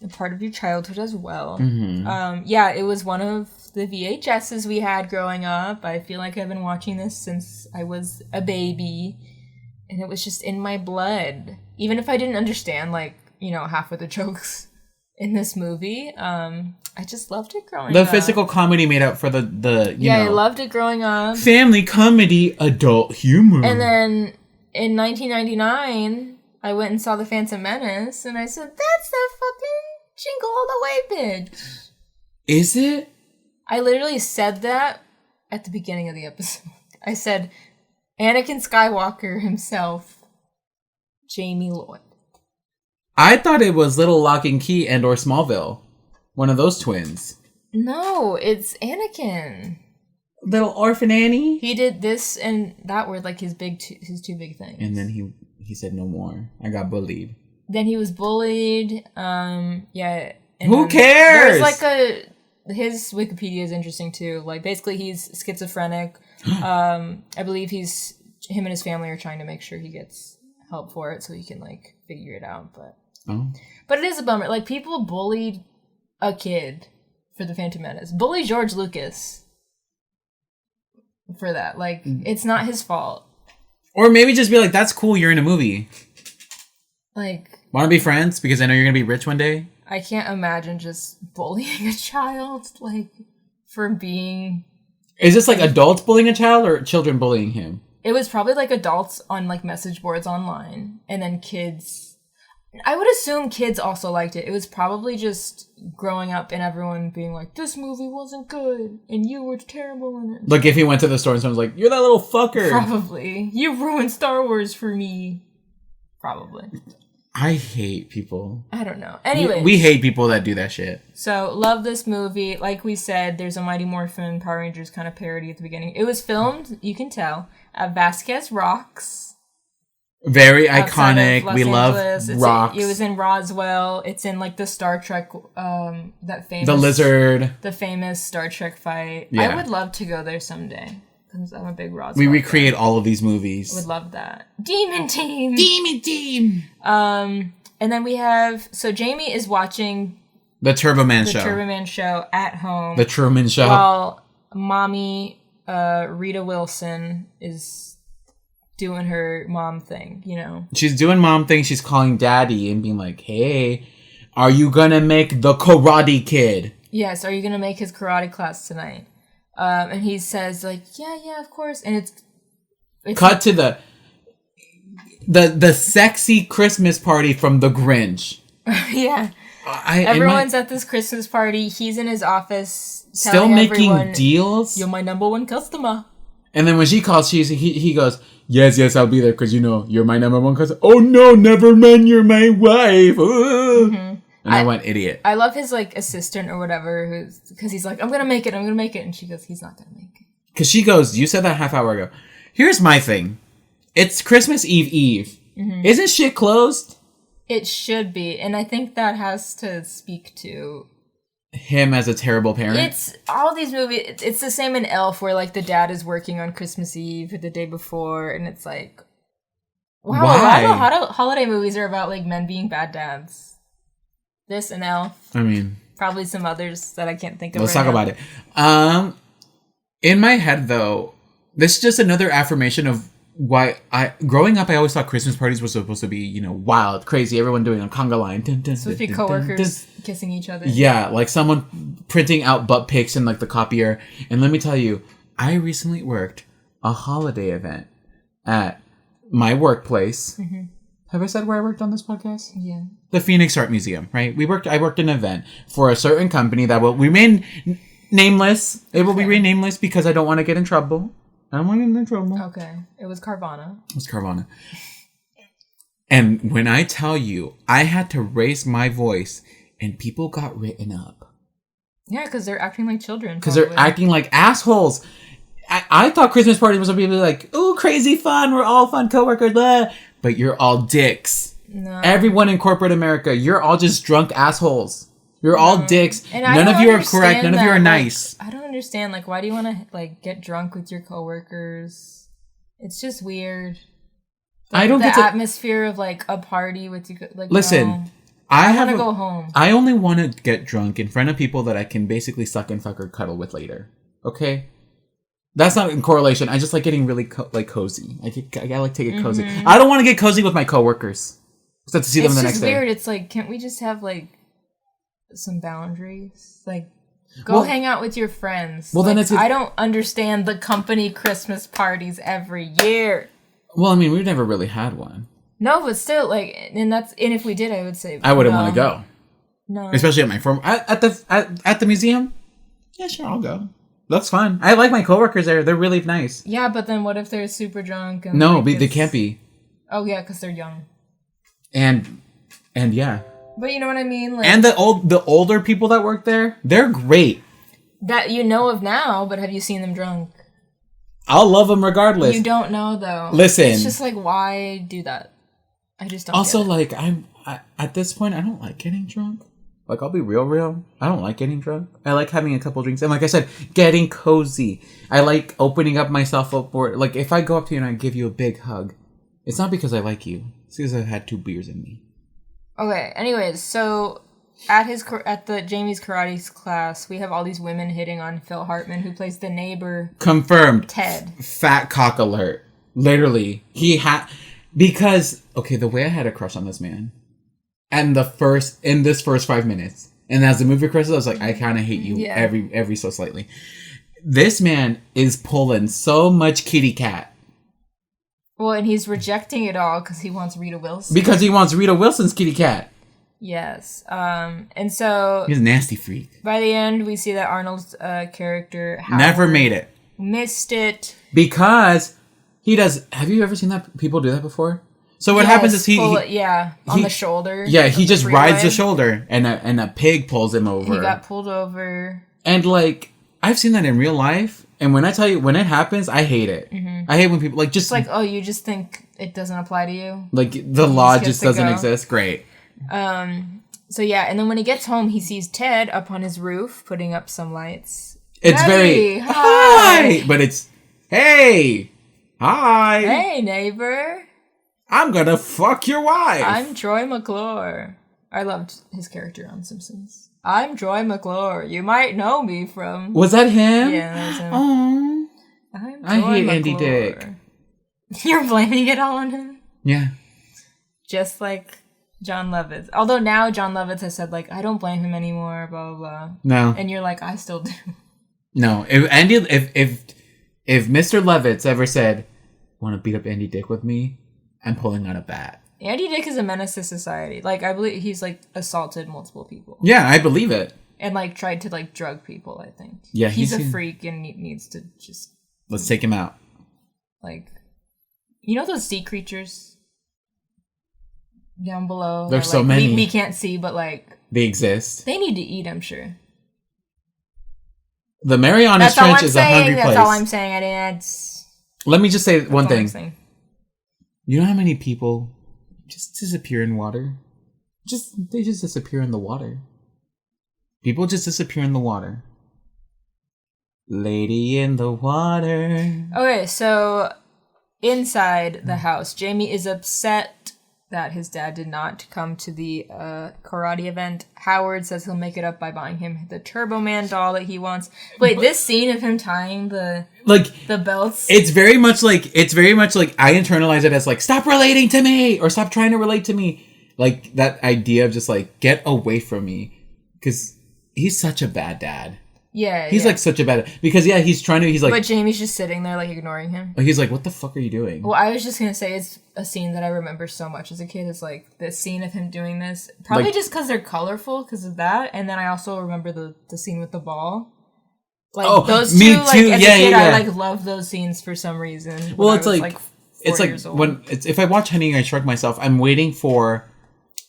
a part of your childhood as well. Mm-hmm. Yeah, it was one of the VHSs we had growing up. I feel like I've been watching this since I was a baby. And it was just in my blood. Even if I didn't understand, like, you know, half of the jokes in this movie, I just loved it growing up. The physical comedy made up for the you know. I loved it growing up. Family comedy, adult humor. And then in 1999, I went and saw The Phantom Menace, and I said, that's the fucking Jingle All the Way, bitch. Is it? I literally said that at the beginning of the episode. I said, Anakin Skywalker himself, Jamie Lloyd. I thought it was Little Lock and Key and or Smallville. One of those twins. No, it's Anakin. Little Orphan Annie? He did this and that were like his two big things. And then he said no more. I got bullied. Then he was bullied. Yeah. Who cares? There's like his Wikipedia is interesting too. Like basically he's schizophrenic. I believe him and his family are trying to make sure he gets help for it so he can like figure it out. But it is a bummer. Like people bullied a kid for The Phantom Menace. Bully George Lucas for that. Like it's not his fault. Or maybe just be like, that's cool, you're in a movie. Like, want to be friends because I know you're gonna be rich one day? I can't imagine just bullying a child like for being... Is this like adults bullying a child or children bullying him? It was probably like adults on like message boards online, and then kids. I would assume kids also liked it. It was probably just growing up and everyone being like, this movie wasn't good and you were terrible in it. Like if he went to the store and someone's like, you're that little fucker. Probably. You ruined Star Wars for me. Probably. I hate people. I don't know. Anyway. We hate people that do that shit. So, love this movie. Like we said, there's a Mighty Morphin Power Rangers kind of parody at the beginning. It was filmed, you can tell, at Vasquez Rocks. Very iconic. We love rocks. It was in Roswell. It's in like the Star Trek, that famous... The lizard. The famous Star Trek fight. Yeah. I would love to go there someday. Because I'm a big Roswell We recreate fan. all of these movies. Would love that. Demon Team! Demon Team! And then we have... So Jamie is watching... The Turbo Man Show. The Turbo Man Show at home. The Truman Show. While mommy, Rita Wilson, is doing her mom thing, you know? She's doing mom thing. She's calling daddy and being like, hey, are you gonna make the Karate Kid? Yes, are you gonna make his karate class tonight? And he says, like, yeah, of course. And it's cut to the sexy Christmas party from The Grinch. Yeah. Everyone's at this Christmas party. He's in his office. Still making everyone, deals? You're my number one customer. And then when she calls, he goes, yes, I'll be there because, you know, you're my number one customer. Oh, no, never mind, you're my wife. Mm-hmm. And I went, idiot. I love his, like, assistant or whatever, because he's like, I'm going to make it. And she goes, he's not going to make it. Because she goes, you said that half hour ago. Here's my thing. It's Christmas Eve. Mm-hmm. Isn't shit closed? It should be. And I think that has to speak to... him as a terrible parent? It's all these movies. It's the same in Elf where, like, the dad is working on Christmas Eve or the day before. And it's like... Wow, why? A lot of holiday movies are about, like, men being bad dads. This and Elf. I mean... Probably some others that I can't think of Let's right talk now. about it. In my head, though, this is just another affirmation of why growing up, I always thought Christmas parties were supposed to be, you know, wild, crazy, everyone doing a conga line. So with your coworkers kissing each other. Yeah, like someone printing out butt pics in like the copier. And let me tell you, I recently worked a holiday event at my workplace. Mm-hmm. Have I said where I worked on this podcast? Yeah. The Phoenix Art Museum, right? I worked an event for a certain company that will remain nameless. It will be nameless because I don't want to get in trouble. I don't want to get in trouble. Okay. It was Carvana. It was Carvana. And when I tell you, I had to raise my voice and people got written up. Yeah, because they're acting like children. Because they're acting like assholes. I thought Christmas parties was supposed to be like, ooh, crazy fun. We're all fun coworkers. Blah. But you're all dicks. No. Everyone in corporate America, you're all just drunk assholes. You're all dicks. And None of you are correct. None of you are nice. I don't understand. Like, why do you want to like get drunk with your coworkers? It's just weird. I don't get the to... atmosphere of like a party with you. Like, listen, no. I want to go home. I only want to get drunk in front of people that I can basically suck and fuck or cuddle with later. Okay. That's not in correlation. I just like getting really cozy. I like to get cozy. I don't want to get cozy with my coworkers. Except to see them the next day. It's just weird. It's like, can't we just have like some boundaries? Like, go hang out with your friends. Well, like, then it's... I don't understand the company Christmas parties every year. Well, I mean, we've never really had one. No, but still, like, and if we did, I would say I wouldn't want to go. No, especially at my firm at the museum. Yeah, sure, I'll go. That's fun. I like my coworkers there. They're really nice. Yeah, but then what if they're super drunk? And no, like, they can't be. Oh yeah, because they're young. And yeah. But you know what I mean? Like, and the older people that work there, they're great. That you know of now, but have you seen them drunk? I'll love them regardless. You don't know though. Listen, it's just like, why do that? I just don't. Also, get it. like at this point, I don't like getting drunk. Like, I'll be real. I don't like getting drunk. I like having a couple drinks. And like I said, getting cozy. I like opening up myself up for... Like, if I go up to you and I give you a big hug, it's not because I like you. It's because I've had 2 beers in me. Okay, anyways, so at the Jamie's karate class, we have all these women hitting on Phil Hartman, who plays the neighbor. Confirmed. Ted. Fat cock alert. Literally. He had... Because, okay, the way I had a crush on this man... And in this first 5 minutes, and as the movie progresses, I was like, I kind of hate you every so slightly. This man is pulling so much kitty cat. Well, and he's rejecting it all because he wants Rita Wilson. Because he wants Rita Wilson's kitty cat. Yes. And so... He's a nasty freak. By the end, we see that Arnold's character... Howard, never made it. Missed it. Because he does... Have you ever seen that people do that before? So what happens is on the shoulder. Yeah, he just rides the shoulder, and a pig pulls him over. He got pulled over. And like, I've seen that in real life, and when I tell you, when it happens, I hate it. Mm-hmm. I hate when people like just... It's like, oh, you just think it doesn't apply to you? Like, the law just doesn't exist? Great. So yeah, and then when he gets home, he sees Ted up on his roof, putting up some lights. It's very... Hi! But it's, hey! Hi! Hey, neighbor! I'm gonna fuck your wife. I'm Troy McClure. I loved his character on Simpsons. I'm Troy McClure. You might know me from... Was that him? Yeah, that was him. Oh, I hate McClure. Andy Dick. You're blaming it all on him? Yeah. Just like John Lovitz. Although now John Lovitz has said, like, I don't blame him anymore, blah, blah, blah. No. And you're like, I still do. No. If Mr. Lovitz ever said, want to beat up Andy Dick with me? I'm pulling out a bat. Andy Dick is a menace to society. Like, I believe he's, like, assaulted multiple people. Yeah, I believe it. And, like, tried to, like, drug people, I think. Yeah, he's a freak and needs to just... Let's take him out. Like, you know those sea creatures down below? There's so many. We can't see, but, like... They exist. They need to eat, I'm sure. The Marianas Trench is a hungry place. That's all I'm saying. I didn't... Let me just say one thing. You know how many people just disappear in water? They just disappear in the water. People just disappear in the water. Lady in the water. Okay, so inside the house, Jamie is upset that his dad did not come to the karate event. Howard says he'll make it up by buying him the Turbo Man doll that he wants. Wait, this scene of him tying the belts. It's very much like I internalize it as like, stop relating to me or stop trying to relate to me. Like that idea of just like, get away from me, because he's such a bad dad. Yeah, he's like such a bad... Because, yeah, he's like... But Jamie's just sitting there, like, ignoring him. He's like, what the fuck are you doing? Well, I was just gonna say, it's a scene that I remember so much as a kid. It's like, the scene of him doing this. Probably just because they're colorful, because of that. And then I also remember the scene with the ball. Like those me two, like too. as Yeah, a kid, yeah, I yeah. like love those scenes for some reason. when Well, I it's was, like 4 it's like years old. when if I watch Honey I Shrunk Myself, I'm waiting for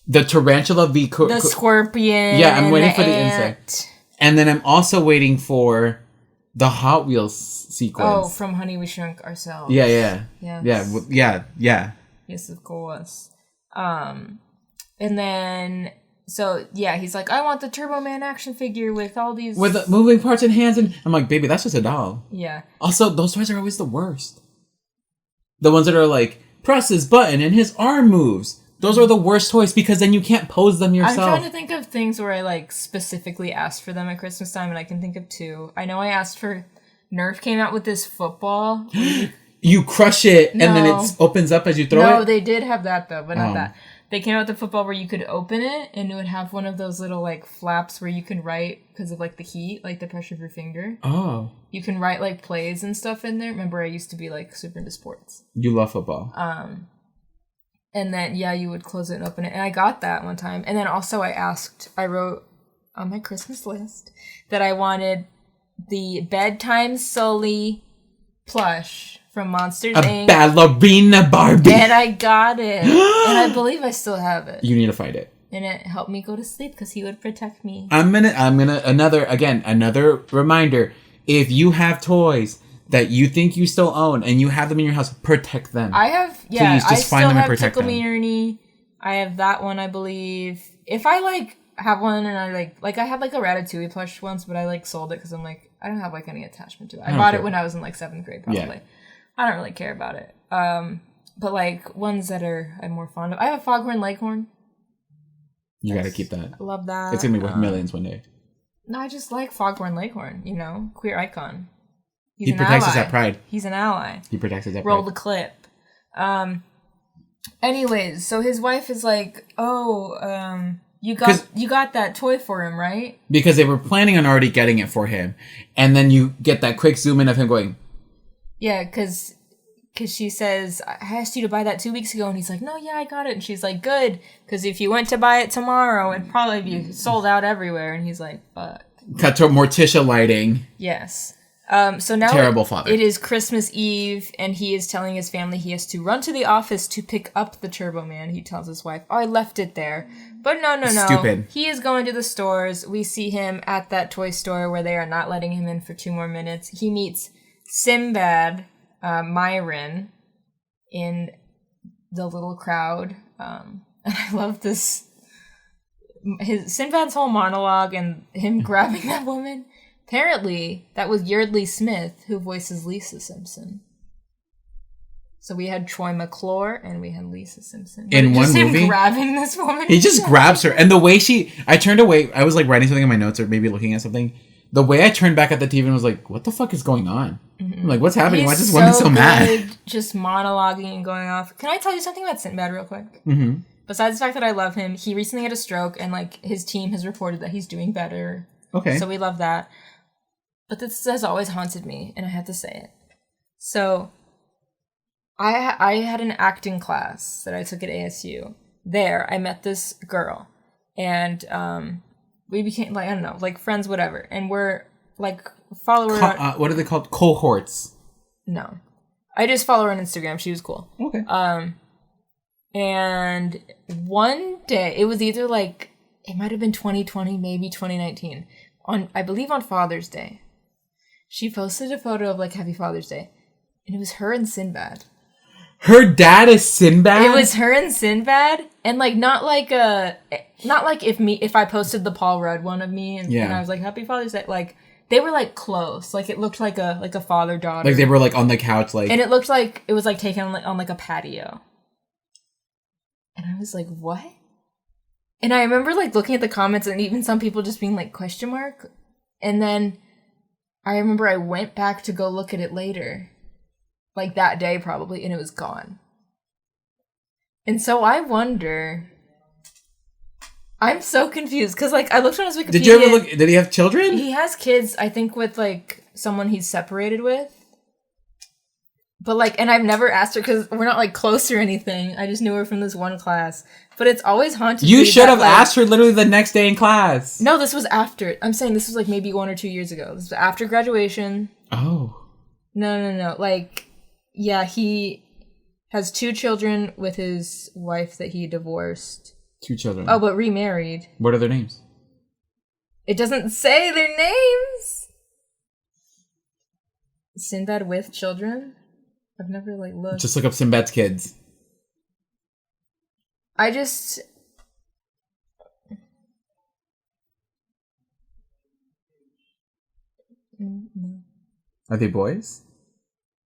the tarantula v. the scorpion. Yeah, I'm and waiting the for the ant. insect, and then I'm also waiting for the Hot Wheels sequence. Oh, from Honey We Shrunk Ourselves. Yeah. Yes. Yeah. Yes, of course. And then so yeah, he's like, I want the Turbo Man action figure with all these With moving parts and hands, and I'm like, baby, that's just a doll. Yeah. Also, those toys are always the worst. The ones that are like, press his button and his arm moves. Those are the worst toys because then you can't pose them yourself. I'm trying to think of things where I like specifically asked for them at Christmas time, and I can think of 2. I know I asked for Nerf came out with this football. You crush it and then No. it opens up as you throw No, it? they did have that though, but not Oh. that. They came out with the football where you could open it and it would have one of those little like flaps where you can write because of like the heat, like the pressure of your finger. Oh. You can write like plays and stuff in there. Remember, I used to be like super into sports. You love football. And then yeah, you would close it and open it. And I got that one time. And then also I wrote on my Christmas list that I wanted the Bedtime Sully plush from Monsters A Inc. ballerina Barbie. And I got it. And I believe I still have it. You need to fight it. And it helped me go to sleep because he would protect me. I'm gonna another reminder. If you have toys that you think you still own and you have them in your house, protect them. I have, yeah, Please, just I find still them and have protect Tickle them. Me Ernie. I have that one, I believe. If I like have one and I like I had like a Ratatouille plush once, but I like sold it because I'm like, I don't have like any attachment to it. I don't bought care. it when I was in like 7th grade, probably. Yeah. I don't really care about it. But like ones that I'm more fond of. I have a Foghorn Leghorn. You gotta keep that. I love that. It's gonna be worth millions one day. No, I just like Foghorn Leghorn, you know, queer icon. He's He an protects us ally. at Pride. He's an ally. He protects us at Roll Pride. the clip. Anyways, so his wife is like, "Oh, you got that toy for him, right?" Because they were planning on already getting it for him, and then you get that quick zoom in of him going, Yeah, because she says, "I asked you to buy that 2 weeks ago," and he's like, "No, yeah, I got it." And she's like, "Good, because if you went to buy it tomorrow, it'd probably be sold out everywhere." And he's like, "Fuck." cut to Morticia lighting. Yes. So now Terrible father. It is Christmas Eve, and he is telling his family he has to run to the office to pick up the Turbo Man. He tells his wife, "Oh, I left it there." But no. Stupid. He is going to the stores. We see him at that toy store where they are not letting him in for 2 more minutes. He meets Sinbad, Myron, in the little crowd. And I love this. Sinbad's whole monologue and him grabbing that woman. Apparently, that was Yeardley Smith who voices Lisa Simpson. So we had Troy McClure and we had Lisa Simpson. In But one just movie? him grabbing this woman. He just grabs her, and the way I turned away. I was like writing something in my notes or maybe looking at something. The way I turned back at the TV and was like, "What the fuck is going on? I'm like, what's happening? Why is this woman so mad?" good, just monologuing and going off. Can I tell you something about Sinbad real quick? Mm-hmm. Besides the fact that I love him, he recently had a stroke and like his team has reported that he's doing better. Okay. So we love that. But this has always haunted me, and I have to say it. So, I had an acting class that I took at ASU. There, I met this girl, and we became like, I don't know, like friends, whatever. And we're like follow her. What are they called? Cohorts. No, I just follow her on Instagram. She was cool. Okay. And one day, it was either like it might have been 2020, maybe 2019. I believe on Father's Day. She posted a photo of like Happy Father's Day, and it was her and Sinbad. Her dad is Sinbad? It was her and Sinbad, and like not like if I posted the Paul Rudd one of me and I was like Happy Father's Day, like they were like close, like it looked like a father daughter, like they were like on the couch, like, and it looked like it was like taken on like a patio, and I was like, what? And I remember like looking at the comments and even some people just being like question mark, and then I remember I went back to go look at it later. Like that day probably, and it was gone. And so I wonder, I'm so confused because like I looked on his Wikipedia. Did you ever look? Did he have children? He has kids, I think, with like someone he's separated with. But like, and I've never asked her because we're not like close or anything. I just knew her from this one class. But it's always haunted me. You should have like, asked her literally the next day in class. No, this was after. I'm saying this was like maybe 1 or 2 years ago. This was after graduation. Oh. No. Like, yeah, he has 2 children with his wife that he divorced. 2 children. Oh, but remarried. What are their names? It doesn't say their names. Sinbad with children? I've never like looked. Just look up Sinbad's kids. I just... No. Are they boys?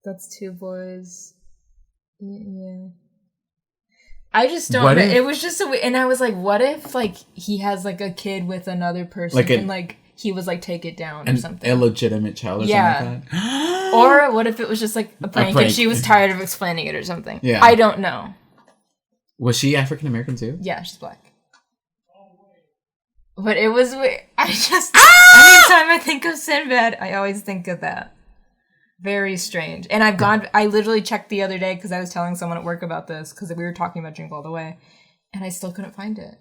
That's 2 boys. Yeah. I just don't What know. if- It was just and I was like, what if like he has like a kid with another person Like and like he was like take it down or An something. illegitimate child or Yeah. something like that? Or what if it was just like a prank and prank. she was tired of explaining it or something? Yeah. I don't know. Was she African American too? Yeah, she's black. But it was weird. I just anytime I think of Sinbad, I always think of that. Very strange. And I literally checked the other day because I was telling someone at work about this because we were talking about Jingle All the Way, and I still couldn't find it.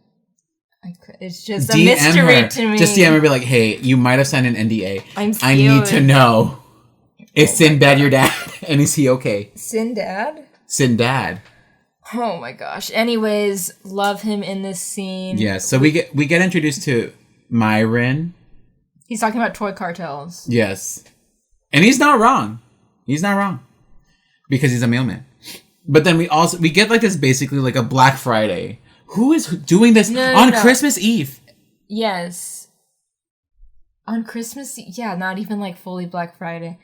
It's just a DM mystery her. to me. Just DM her and be like, hey, you might have signed an NDA. I'm I need to scared. know. Is Sinbad your dad? And is he okay? Sinbad? Sinbad. Oh my gosh. Anyways, love him in this scene. Yeah, so we get introduced to Myron. He's talking about toy cartels. Yes. And he's not wrong. He's not wrong. Because he's a mailman. But then we get like this basically like a Black Friday. Who is doing this on Christmas Eve? Yes. On Christmas Eve. Yeah, not even like fully Black Friday.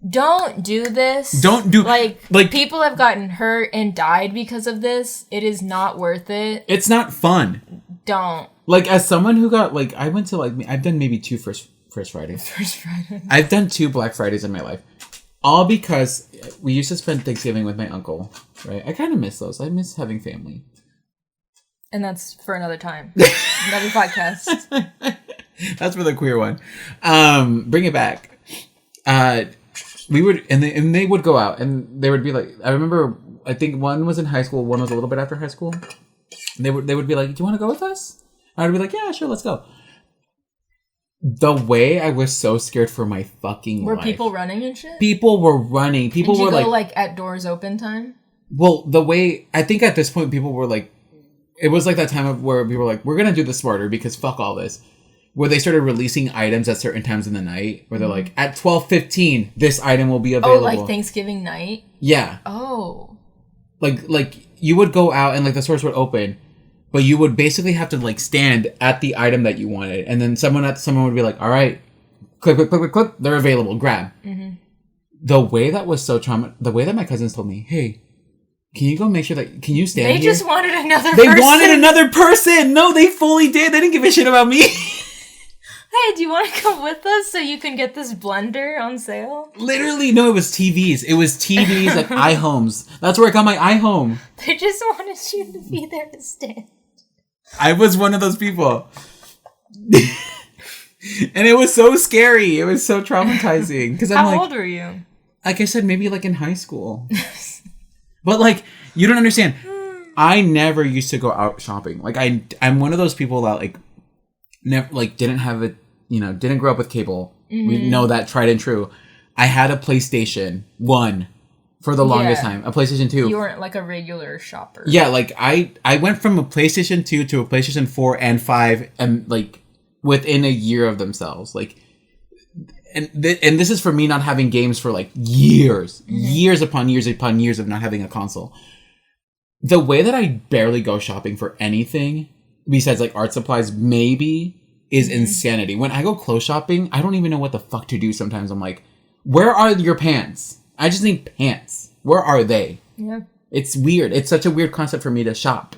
Don't do this. Don't do like like people have gotten hurt and died because of this. It is not worth it. it's not fun. Don't. Like as someone who got like I went to like I've done maybe 2 First Fridays. First Friday. I've done 2 Black Fridays in my life. All because we used to spend Thanksgiving with my uncle, right? I kind of miss those. I miss having family. And that's for another time. Another podcast. That's for the queer one. Bring it back. We would and they would go out and they would be like I remember I think one was in high school, one was a little bit after high school. And they would be like, "Do you want to go with us?" And I'd be like, "Yeah, sure, let's go." The way I was so scared for my fucking Were life. people running and shit? People were running. People Did you were go like at doors open time? well, the way I think at this point people were like it was like that time of where we were like, we're gonna do this smarter because fuck all this. Where they started releasing items at certain times in the night, where they're like, at 12:15, this item will be available. Oh, like Thanksgiving night? Yeah. Oh. Like you would go out and like the stores would open, but you would basically have to like stand at the item that you wanted, and then someone would be like, all right, click, they're available, grab. Mm-hmm. The way that was so the way that my cousins told me, hey, can you go make sure that, can you stand They here? just wanted another They person. wanted another person! No, they fully did! They didn't give a shit about me! Hey, do you want to come with us so you can get this blender on sale? Literally, no, it was TVs. It was TVs at iHomes. That's where I got my iHome. They just wanted you to be there to stand. I was one of those people. And it was so scary. It was so traumatizing. Because I'm How like, old were you? like I said, maybe like in high school. But like, you don't understand. I never used to go out shopping. Like I'm one of those people that like never like didn't have it, didn't grow up with cable. Mm-hmm. We know that tried and true. I had a PlayStation 1 for the longest time. A PlayStation 2. You weren't like a regular shopper. Yeah, like I went from a PlayStation 2 to a PlayStation 4 and 5 and like within a year of themselves. Like and this is for me not having games for like years. Mm-hmm. Years upon years of not having a console. The way that I barely go shopping for anything besides like art supplies maybe is insanity. When I go clothes shopping, I don't even know what the fuck to do sometimes. I'm like, where are your pants? I just need pants. Where are they? Yeah. It's weird. It's such a weird concept for me to shop.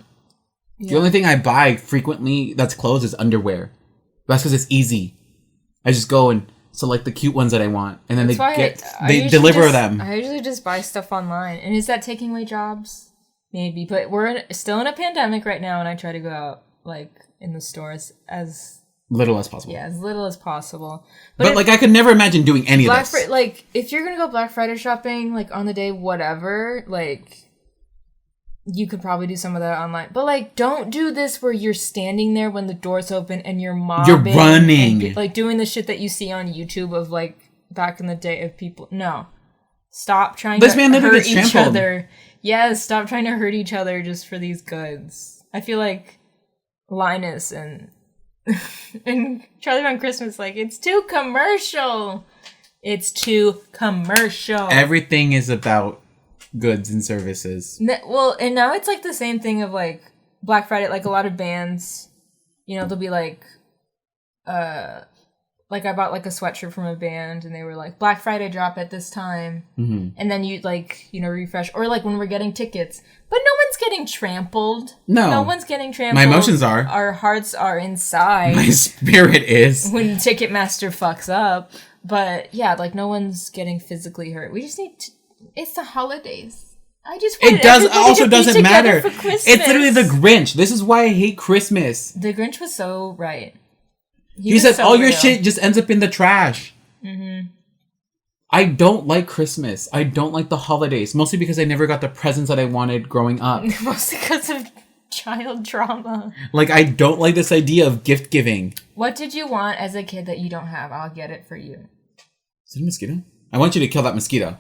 Yeah. The only thing I buy frequently that's clothes is underwear. That's because it's easy. I just go and select the cute ones that I want, and then they deliver them. I usually just buy stuff online. And is that taking away jobs? Maybe, but we're still in a pandemic right now, and I try to go out like in the stores as Little as possible. Yeah, as little as possible. But like, I could never imagine doing any of this. Like, if you're gonna go Black Friday shopping, like, on the day, whatever, like, you could probably do some of that online. But, like, don't do this where you're standing there when the doors open and you're mobbing. You're running. And, like, doing the shit that you see on YouTube of, like, back in the day of people. No. Stop trying to hurt each other. Yes, stop trying to hurt each other just for these goods. I feel like Linus and Charlie Brown Christmas, like, it's too commercial. It's too commercial. Everything is about goods and services. Well, and now it's like the same thing of like Black Friday, like a lot of bands, you know, they'll be like I bought like a sweatshirt from a band and they were like, Black Friday drop at this time. Mm-hmm. And then you like, you know, refresh. Or like when we're getting tickets. But no one's getting trampled. No one's getting trampled. My emotions are. Our hearts are inside. My spirit is. When Ticketmaster fucks up. But yeah, like no one's getting physically hurt. We just need to, it's the holidays. I just want it doesn't matter. It's literally the Grinch. This is why I hate Christmas. The Grinch was so right. He said all your shit just ends up in the trash. Mm-hmm. I don't like Christmas. I don't like the holidays. Mostly because I never got the presents that I wanted growing up. Mostly because of child trauma. Like, I don't like this idea of gift giving. What did you want as a kid that you don't have? I'll get it for you. Is it a mosquito? I want you to kill that mosquito.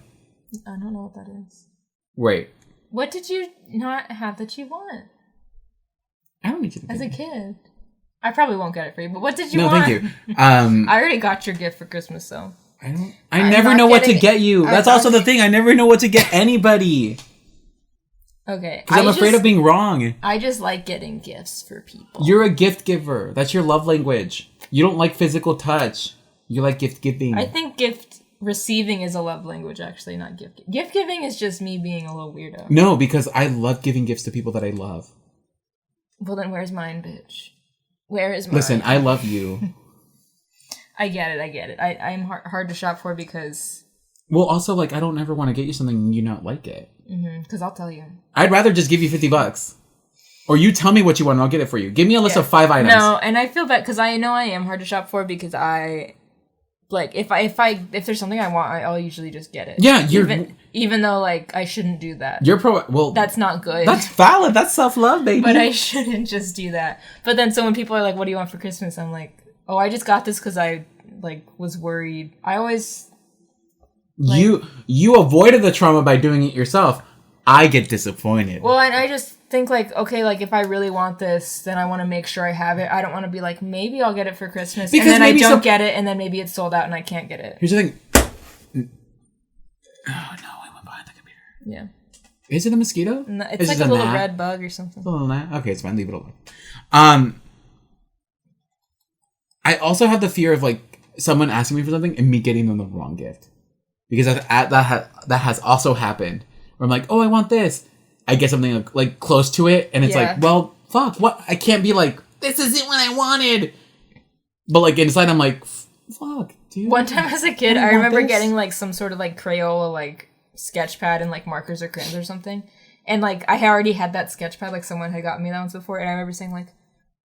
I don't know what that is. Wait. What did you not have that you want? I don't need you to as a kid. I probably won't get it for you, but what did you want? No, thank you. I already got your gift for Christmas, so. I never know what to get you. That's also the thing. I never know what to get anybody. Okay. Because I'm afraid of being wrong. I just like getting gifts for people. You're a gift giver. That's your love language. You don't like physical touch. You like gift giving. I think gift receiving is a love language, actually, not gift. Gift giving is just me being a little weirdo. No, because I love giving gifts to people that I love. Well, then where's mine, bitch? Where is mine? Listen, I love you. I get it. I'm hard to shop for because... Well, also, like, I don't ever want to get you something and you not like it. Because I'll tell you. I'd rather just give you $50. Or you tell me what you want and I'll get it for you. Give me a list of 5 items. No, and I feel bad because I know I am hard to shop for because I... Like, if there's something I want, I'll usually just get it. Yeah, even though, like, I shouldn't do that. Well... That's not good. That's valid. That's self-love, baby. But I shouldn't just do that. But then so when people are like, what do you want for Christmas? I'm like, oh, I just got this because I, like, was worried. I always... Like, you avoided the trauma by doing it yourself. I get disappointed. Well, and I just think, like, okay, like, if I really want this, then I want to make sure I have it. I don't want to be like, maybe I'll get it for Christmas. Because and then I don't get it, and then maybe it's sold out and I can't get it. Here's the thing. Oh, no, I went behind the computer. Yeah. Is it a mosquito? No, it's like a little red bug or something. A little gnat? Okay, it's fine. Leave it alone. I also have the fear of, like, someone asking me for something and me getting them the wrong gift. Because that has also happened. Where I'm like, oh, I want this. I get something like close to it, and it's like, well, fuck, what? I can't be like, this isn't what I wanted. But like inside, I'm like, fuck, dude. One time as a kid, I remember getting like some sort of like Crayola like sketch pad and like markers or crayons or something, and like I already had that sketch pad, like someone had gotten me that once before, and I remember saying like,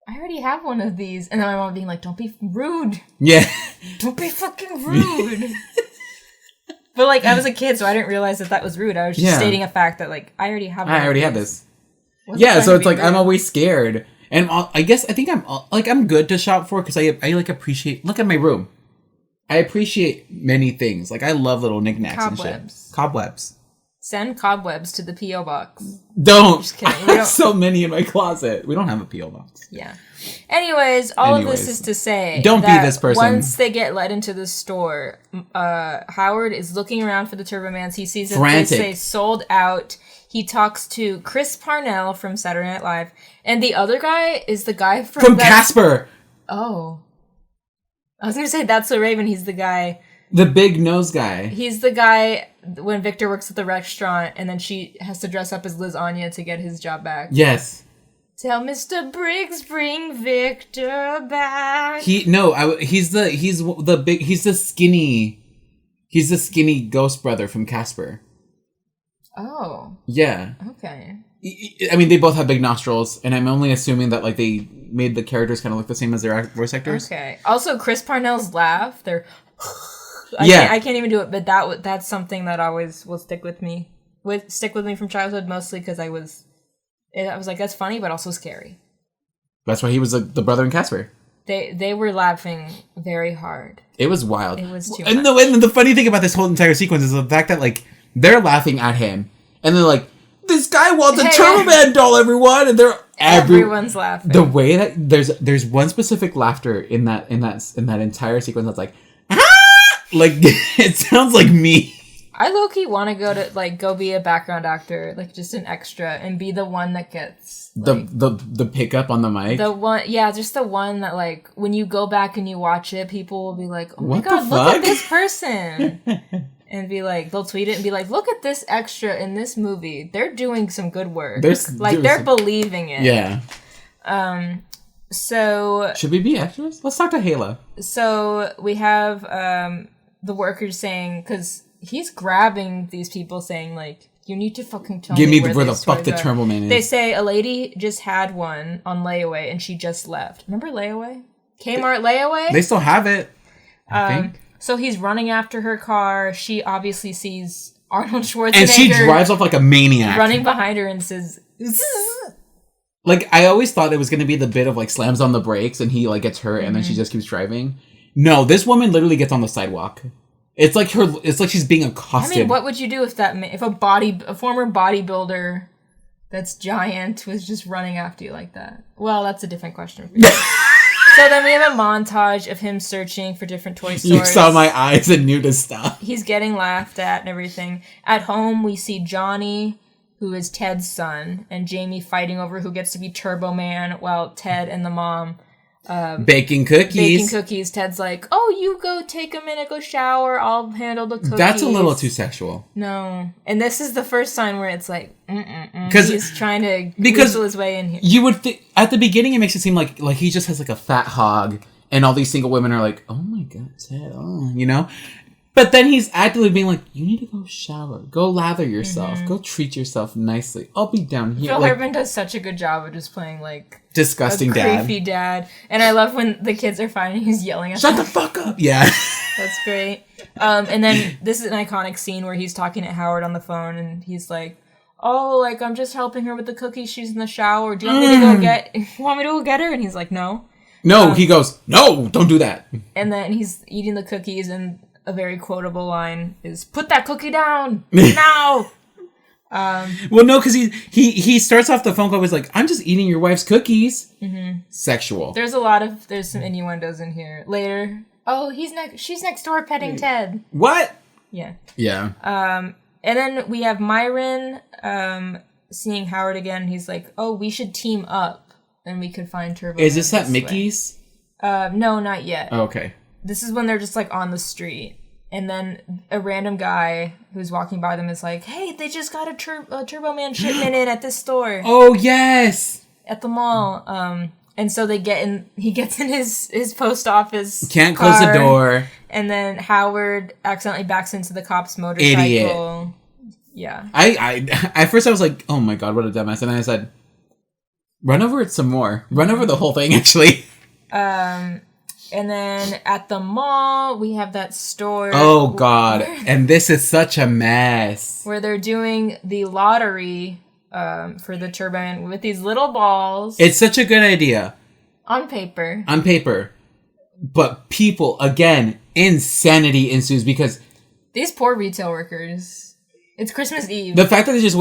I already have one of these, and then my mom being like, don't be rude. Yeah. Don't be fucking rude. But, like, I was a kid, so I didn't realize that was rude. I was just stating a fact that, like, I already have one. I already have this. Yeah, so it's like, rude? I'm always scared. And I think I'm good to shop for because I like, appreciate... Look at my room. I appreciate many things. Like, I love little knickknacks and shit. Cobwebs. Send cobwebs to the P.O. Box. Don't! Just kidding. I have so many in my closet. We don't have a P.O. Box. Yeah. Anyways, all of this is to say don't be this person. Once they get led into the store, Howard is looking around for the Turbomans. He sees that they say sold out. He talks to Chris Parnell from Saturday Night Live. And the other guy is the guy from Casper! Oh. I was going to say That's So Raven. He's the guy... The big nose guy. He's the guy when Victor works at the restaurant and then she has to dress up as Liz Anya to get his job back. Yes. Tell Mr. Briggs bring Victor back. He's the skinny ghost brother from Casper. Oh. Yeah. Okay. I mean, they both have big nostrils, and I'm only assuming that like they made the characters kind of look the same as their voice actors. Okay. Also, Chris Parnell's laugh. They're. Yeah. I can't even do it, but that's something that always will stick with me. From childhood, mostly because I was like, that's funny, but also scary. That's why he was the brother in Casper. They were laughing very hard. It was wild. It was too and much. and the funny thing about this whole entire sequence is the fact that like they're laughing at him, and they're like, "This guy wants a Turbo Man doll, everyone!" And everyone's laughing. The way that there's one specific laughter in that entire sequence that's like, ah! Like it sounds like me. I low-key want to go be a background actor, like just an extra, and be the one that gets like, the pickup on the mic. the one, yeah, just the one that like when you go back and you watch it, people will be like, "Oh my What the god, look at fuck?" this person," and be like, they'll tweet it and be like, "Look at this extra in this movie. They're doing some good work. They're believing it." Yeah. So Should we be extras? Let's talk to Hayla. So we have the workers saying, because he's grabbing these people saying like, you need to fucking tell Give me where where the these fuck toys the are. Turbo Man is. They say a lady just had one on layaway and she just left. Remember layaway? Kmart layaway? They still have it. I think. So he's running after her car. She obviously sees Arnold Schwarzenegger. And she drives off like a maniac. running behind her and says, "Zzz." Like, I always thought it was going to be the bit of, like, slams on the brakes and he, like, gets hurt and then she just keeps driving. No, this woman literally gets on the sidewalk. It's like she's being accosted. I mean, what would you do if a former bodybuilder that's giant was just running after you like that? Well, that's a different question for you. So then we have a montage of him searching for different toy stores. You saw my eyes and knew to stop. He's getting laughed at and everything. At home, we see Johnny, who is Ted's son, and Jamie fighting over who gets to be Turbo Man, while Ted and the mom Baking cookies. Ted's like, "Oh, you go take a minute, go shower, I'll handle the cookies." That's a little too sexual. No. And this is the first sign where it's like, Because he's trying to weasel his way in here. You would think, at the beginning it makes it seem like he just has like a fat hog and all these single women are like, "Oh my god, Ted," you know? But then he's actively being like, "You need to go shower. Go lather yourself. Go treat yourself nicely. I'll be down here." Phil like, Hartman does such a good job of just playing like disgusting a dad. creepy dad. And I love when the kids are fighting, he's yelling at Shut them. the fuck up. Yeah. That's great. And then this is an iconic scene where he's talking to Howard on the phone and he's like, "Oh, like I'm just helping her with the cookies. She's in the shower. Do you want me to go get her?" And he's like, "No." No, he goes, "No, don't do that." And then he's eating the cookies and a very quotable line is, "Put that cookie down now." Well, no, because he starts off the phone call with like, "I'm just eating your wife's cookies." Mm-hmm. Sexual. There's some innuendos in here. Later, "Oh, she's next door petting Ted." What? Yeah. Yeah. And then we have Myron seeing Howard again. He's like, "Oh, we should team up and we could find Turbo." Is this at way." Mickey's? No, not yet. Oh, okay. This is when they're just like on the street. And then a random guy who's walking by them is like, "Hey, they just got a Turbo Man shipment in at this store." Oh, yes. At the mall. And so he gets in his post office. Can't close the door. And then Howard accidentally backs into the cop's motorcycle. Idiot. Yeah. I at first I was like, "Oh my god, what a dumbass." And then I said, "Run over it some more. Run over the whole thing, actually." And then at the mall, we have that store. Oh god. And this is such a mess. Where they're doing the lottery for the Turbo Man with these little balls. It's such a good idea. On paper. But people, again, insanity ensues because These poor retail workers. It's Christmas Eve. the fact that they just,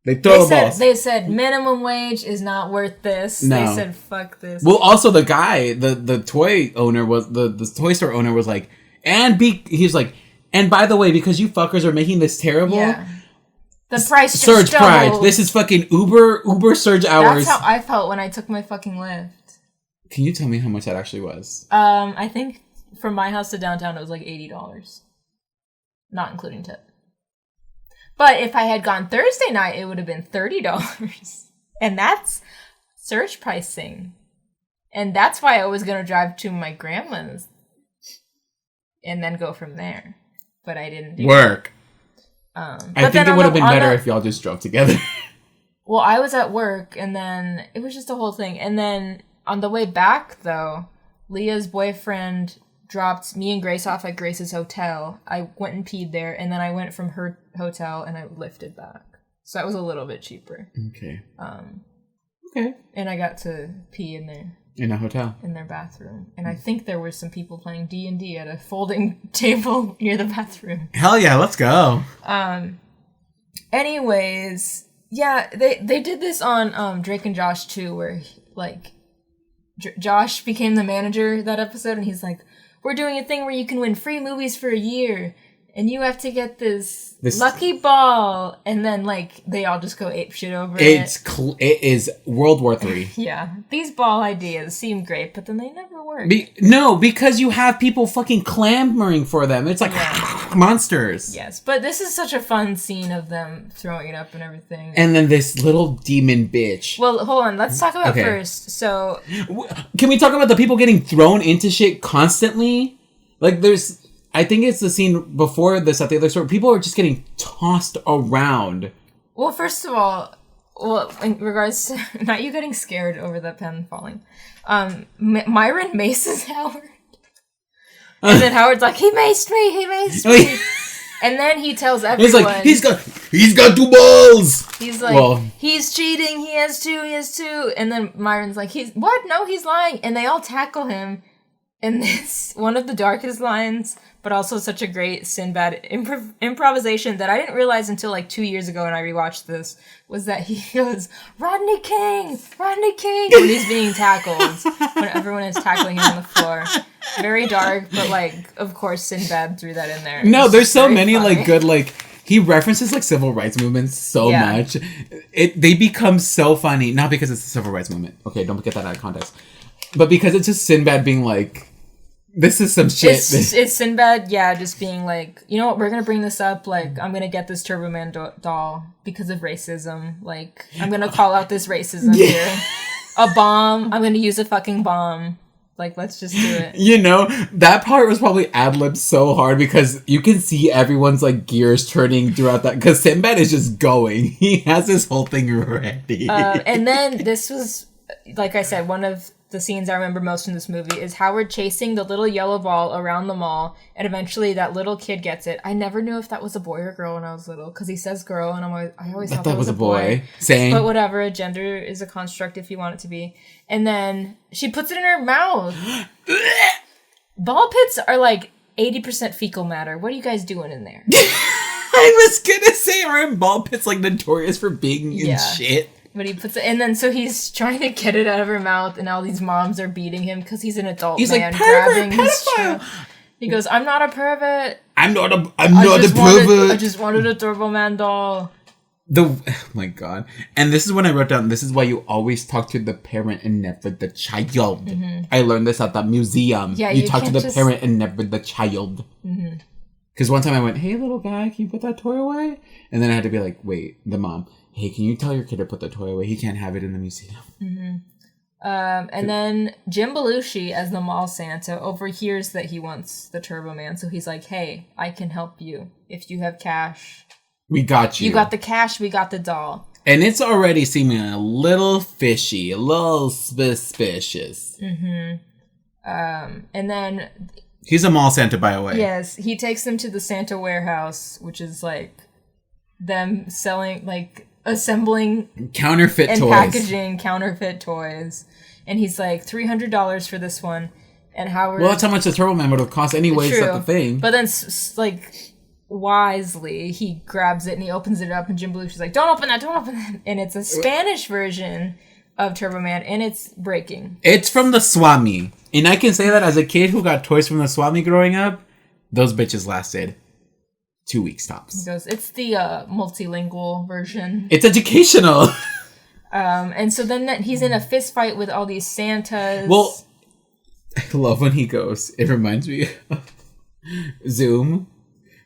they throw the balls. They said minimum wage is not worth this. No. They said fuck this. Well, also the guy, the toy owner was, the toy store owner was like, he's like, "And by the way, because you fuckers are making this terrible, yeah. The price just surge price. doubled." This is fucking Uber surge hours." That's how I felt when I took my fucking Lyft. Can you tell me how much that actually was? I think from my house to downtown it was like $80. Not including tip. But if I had gone Thursday night, it would have been $30. And that's surge pricing. And that's why I was going to drive to my grandma's and then go from there. But I didn't do Work. that. I think it would have been better if y'all just drove together. well, I was at work, and then it was just a whole thing. And then on the way back, though, Leah's boyfriend dropped me and Grace off at Grace's hotel. I went and peed there, and then I went from her hotel and I lifted back. So that was a little bit cheaper. Okay. Okay. And I got to pee in there. In a hotel. In their bathroom. And I think there were some people playing D&D at a folding table near the bathroom. Hell yeah, let's go. Anyways, yeah, they did this on Drake and Josh too, where like Josh became the manager that episode, and he's like, we're doing a thing where you can win free movies for a year, and you have to get this lucky ball, and then like they all just go ape shit over it. It is World War III. Yeah, these ball ideas seem great, but then they never work. No, because you have people fucking clamoring for them. It's like monsters. Yes, but this is such a fun scene of them throwing it up and everything. And then this little demon bitch. Well, hold on. Let's talk about first. So, can we talk about the people getting thrown into shit constantly? Like, I think it's the scene before this at the other store. People are just getting tossed around. Well, first of all, in regards to not you getting scared over the pen falling, Myron maces Howard. And then Howard's like, he maced me. And then he tells everyone. He's like, he's got 2 balls. He's like, he's cheating. He has 2. And then Myron's like, what? No, he's lying. And they all tackle him. And this, one of the darkest lines, but also such a great Sinbad improvisation that I didn't realize until like 2 years ago when I rewatched this, was that he goes, Rodney King, when he's being tackled, when everyone is tackling him on the floor. Very dark, but like, of course, Sinbad threw that in there. No, there's so many funny. Like good, like, he references like civil rights movements so much. They become so funny, not because it's a civil rights movement. Okay, don't get that out of context. But because it's just Sinbad being like, this is some shit. It's Sinbad, just being like, you know what, we're gonna bring this up, like, I'm gonna get this Turbo Man doll because of racism. Like, I'm gonna call out this racism here. A bomb, I'm gonna use a fucking bomb. Like, let's just do it. You know, that part was probably ad-libbed so hard because you can see everyone's, like, gears turning throughout that. Because Sinbad is just going. He has this whole thing ready. And then this was, like I said, one of the scenes I remember most in this movie is Howard chasing the little yellow ball around the mall, and eventually that little kid gets it. I never knew if that was a boy or a girl when I was little, because he says girl, and I always thought that was a boy. Same. But whatever, gender is a construct if you want it to be. And then she puts it in her mouth. Ball pits are like 80% fecal matter. What are you guys doing in there? I was gonna say, aren't ball pits like notorious for being in shit? But he puts it, and then so he's trying to get it out of her mouth, and all these moms are beating him because he's an adult man. Like, pervert, grabbing his child. He goes, I'm not a pervert. I'm not a pervert. I just wanted a Turbo Man doll. Oh my god. And this is when I wrote down, this is why you always talk to the parent and never the child. Mm-hmm. I learned this at the museum. Yeah, you talk to the parent and never the child. Because one time I went, hey little guy, can you put that toy away? And then I had to be like, wait, the mom, hey, can you tell your kid to put the toy away? He can't have it in the museum. And then Jim Belushi, as the mall Santa, overhears that he wants the Turbo Man. So he's like, hey, I can help you. If you have cash. We got you. You got the cash, we got the doll. And it's already seeming a little fishy, a little suspicious. And then... He's a mall Santa, by the way. Yes, he takes them to the Santa warehouse, which is like them selling, like, assembling counterfeit and toys. Packaging counterfeit toys. And he's like, $300 for this one. And Howard... Well, that's how much the Turbo Man would have cost anyway. It's not the thing. But then, like, wisely, he grabs it and he opens it up, and Jim Belushi's like, don't open that. And it's a Spanish version of Turbo Man, and it's breaking. It's from the Swami. And I can say that as a kid who got toys from the Swami growing up, those bitches lasted 2 weeks tops. He goes, it's the multilingual version. It's educational. And so then he's in a fist fight with all these Santas. Well, I love when he goes, it reminds me of Zoom,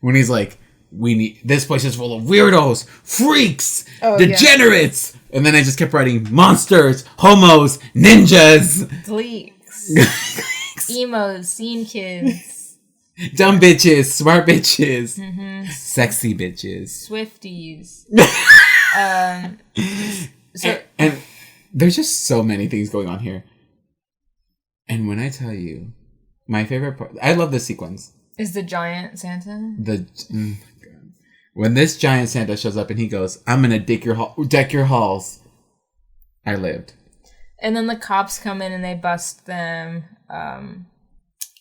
when he's like, this place is full of weirdos, freaks, degenerates. Yeah. And then I just kept writing monsters, homos, ninjas. Gleeks. Emos, scene kids. Dumb bitches, smart bitches. Sexy bitches. Swifties. So and there's just so many things going on here. And when I tell you, my favorite part, I love this sequence. is the giant Santa? Oh my God. When this giant Santa shows up and he goes, I'm gonna deck your halls. I lived. And then the cops come in and they bust them. And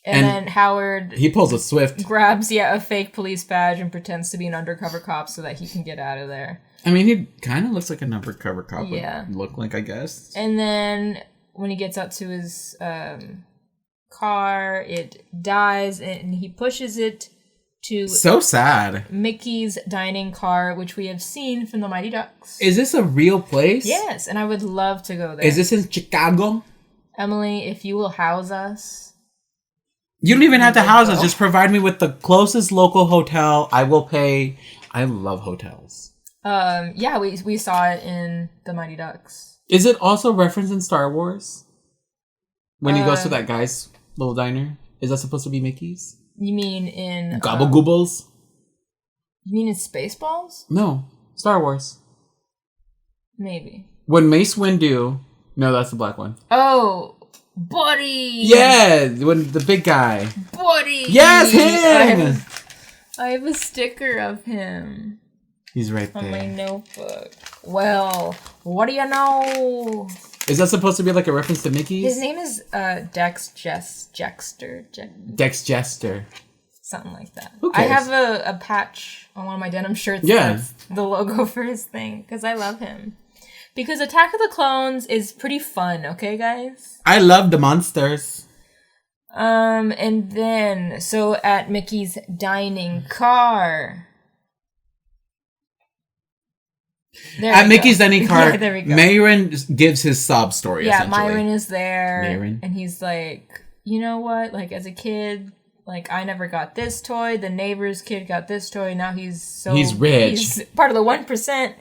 then Howard He pulls a swift. grabs a fake police badge and pretends to be an undercover cop so that he can get out of there. I mean, he kind of looks like an undercover cop Yeah. would look like, I guess. And then when he gets out to his car, it dies and he pushes it to So sad. Mickey's dining car, which we have seen from the Mighty Ducks. Is this a real place? Yes, and I would love to go there. Is this in Chicago? Emily, if you will house us. You don't even have to house us. Just provide me with the closest local hotel. I will pay. I love hotels. Yeah, we saw it in the Mighty Ducks. Is it also referenced in Star Wars? When he goes to that guy's little diner? Is that supposed to be Mickey's? You mean in Gobble Goobles? You mean in Spaceballs? No. Star Wars. Maybe. When Mace Windu... No, that's the black one. Oh, Buddy! Yeah! When the big guy. Buddy! Yes, him! I have a sticker of him He's right on my there. notebook. Well, what do you know? Is that supposed to be like a reference to Mickey's? His name is Dex Jester. Dex Jester. Something like that. Who I cares? have a patch on one of my denim shirts. Yeah. That's the logo for his thing because I love him. Because Attack of the Clones is pretty fun, okay, guys? I love the monsters. And then, so at Mickey's dining car. At Mickey's dining car, Yeah, there we go. Myron gives his sob story, Yeah, essentially. Myron is there. Myron. And he's like, you know what? Like, as a kid, like, I never got this toy. The neighbor's kid got this toy. Now he's rich. He's part of the 1%.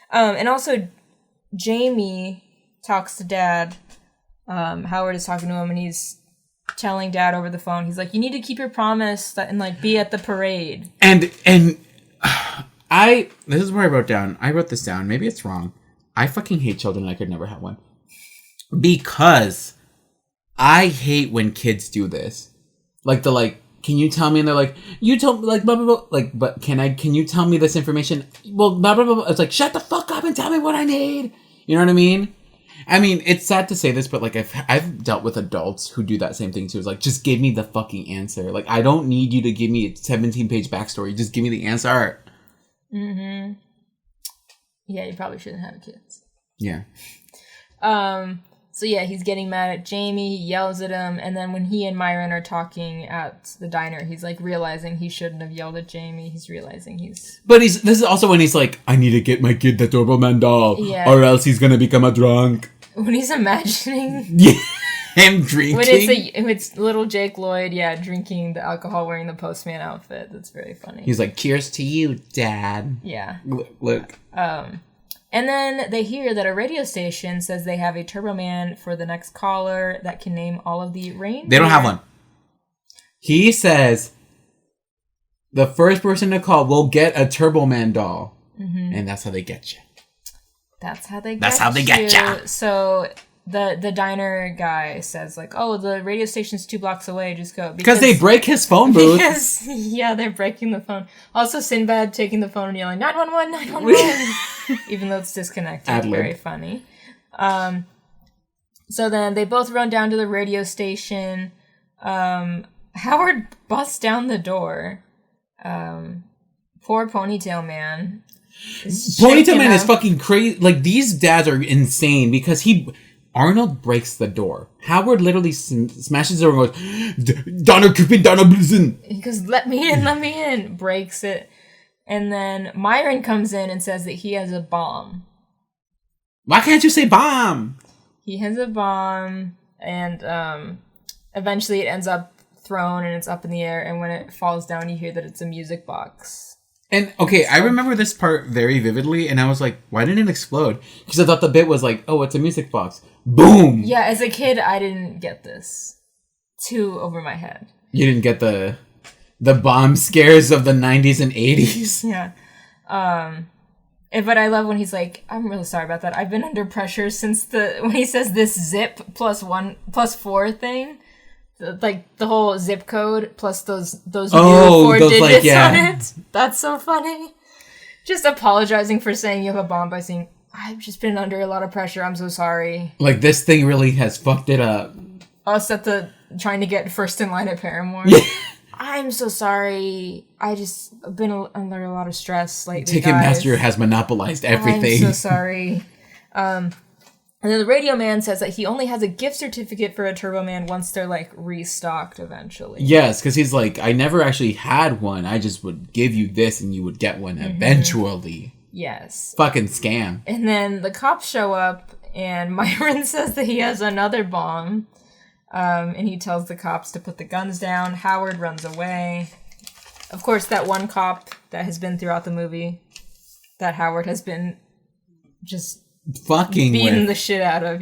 And also, Jamie talks to Dad. Howard is talking to him, and he's telling Dad over the phone. He's like, you need to keep your promise and, like, be at the parade. And this is where I wrote down. I wrote this down. Maybe it's wrong. I fucking hate children. I could never have one. Because I hate when kids do this. Like, can you tell me? And they're like, you told me, like, blah, blah, blah. Like, but can you tell me this information? Well, blah, blah, blah, blah. It's like, shut the fuck up and tell me what I need. You know what I mean? I mean, it's sad to say this, but, like, I've dealt with adults who do that same thing, too. It's like, just give me the fucking answer. Like, I don't need you to give me a 17-page backstory. Just give me the answer. Mm-hmm. Yeah, you probably shouldn't have kids. Yeah. So yeah, he's getting mad at Jamie, he yells at him, and then when he and Myron are talking at the diner, he's like realizing he shouldn't have yelled at Jamie. He's realizing he's... But this is also when he's like, I need to get my kid the Doberman doll, Yeah. or else he's gonna become a drunk. When he's imagining... Yeah, him drinking. When it's little Jake Lloyd, drinking the alcohol, wearing the postman outfit. That's very funny. He's like, cheers to you, Dad. Yeah. Look. And then they hear that a radio station says they have a Turbo Man for the next caller that can name all of the reindeer. They don't have one. He says, the first person to call will get a Turbo Man doll. Mm-hmm. And that's how they get you. That's how they get ya. So the diner guy says, like, oh, the radio station's 2 blocks away, just go. Because they break his phone booth. Because, they're breaking the phone. Also, Sinbad taking the phone and yelling, 911, 911. Even though it's disconnected. Ad-lib. Very funny. So then they both run down to the radio station. Howard busts down the door. Poor Ponytail Man. Ponytail Man is fucking crazy. Like, these dads are insane because Arnold breaks the door. Howard literally smashes the door and goes, Donner Cupid, Donner Blitzen. He goes, let me in. Breaks it. And then Myron comes in and says that he has a bomb. Why can't you say bomb? He has a bomb, and eventually it ends up thrown and it's up in the air, and when it falls down, you hear that it's a music box. And, okay, I remember this part very vividly, and I was like, why didn't it explode? Because I thought the bit was like, oh, it's a music box. Boom! Yeah, as a kid, I didn't get this. Too over my head. You didn't get the bomb scares of the 90s and 80s? Yeah. But I love when he's like, I'm really sorry about that. I've been under pressure since when he says this zip +4 thing. Like the whole zip code plus those new 4 digits on it. That's so funny. Just apologizing for saying you have a bomb by saying, I've just been under a lot of pressure. I'm so sorry. Like, this thing really has fucked it up. Us trying to get first in line at Paramore. I'm so sorry. I just been under a lot of stress lately. Ticketmaster has monopolized everything. I'm so sorry. And then the radio man says that he only has a gift certificate for a Turbo Man once they're, like, restocked eventually. Yes, because he's like, I never actually had one. I just would give you this and you would get one eventually. Yes. Fucking scam. And then the cops show up and Myron says that he has another bomb. And he tells the cops to put the guns down. Howard runs away. Of course, that one cop that has been throughout the movie that Howard has been just beating the shit out of,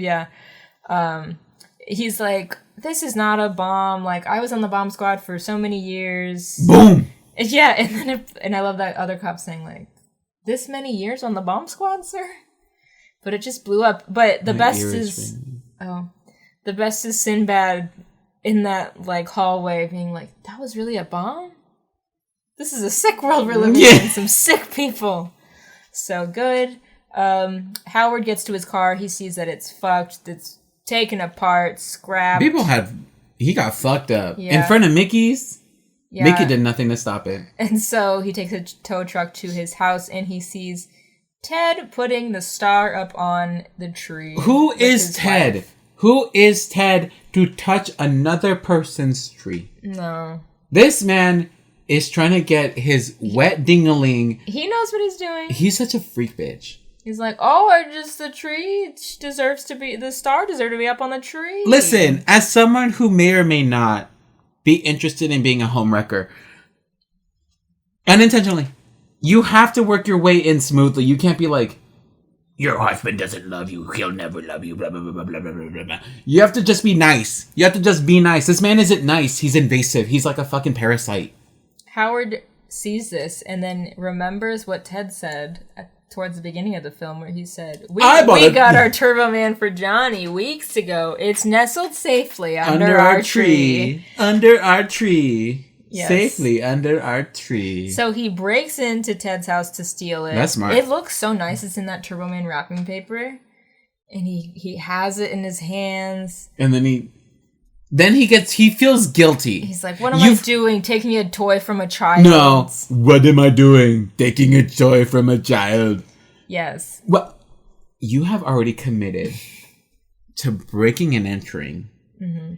he's like, this is not a bomb. Like, I was on the bomb squad for so many years. Boom! Yeah, and then and I love that other cop saying, like, this many years on the bomb squad, sir? But it just blew up. But the best is... The best is Sinbad in that, like, hallway being like, that was really a bomb? This is a sick world we're living in. Some sick people. So good. Howard gets to his car. He sees that it's fucked. It's taken apart, scrapped. He got fucked up. In front of Mickey's. Yeah. Mickey did nothing to stop it. And so he takes a tow truck to his house and he sees Ted putting the star up on the tree. Who is Ted? Wife. Who is Ted to touch another person's tree? No. This man is trying to get his wet ding-a-ling. He knows what he's doing. He's such a freak bitch. He's like, the star deserves to be up on the tree. Listen, as someone who may or may not be interested in being a homewrecker, unintentionally, you have to work your way in smoothly. You can't be like, your husband doesn't love you. He'll never love you. Blah, blah, blah, blah, blah, blah, blah. You have to just be nice. This man isn't nice. He's invasive. He's like a fucking parasite. Howard sees this and then remembers what Ted said towards the beginning of the film where he said, we got our Turbo Man for Johnny weeks ago. It's nestled safely under our tree. Under our tree. Yes. Safely under our tree. So he breaks into Ted's house to steal it. That's smart. It looks so nice. It's in that Turbo Man wrapping paper. And he has it in his hands. And then he feels guilty. He's like, what am I doing? Taking a toy from a child? No. What am I doing? Taking a toy from a child. Yes. Well, you have already committed to breaking and entering. Mm-hmm.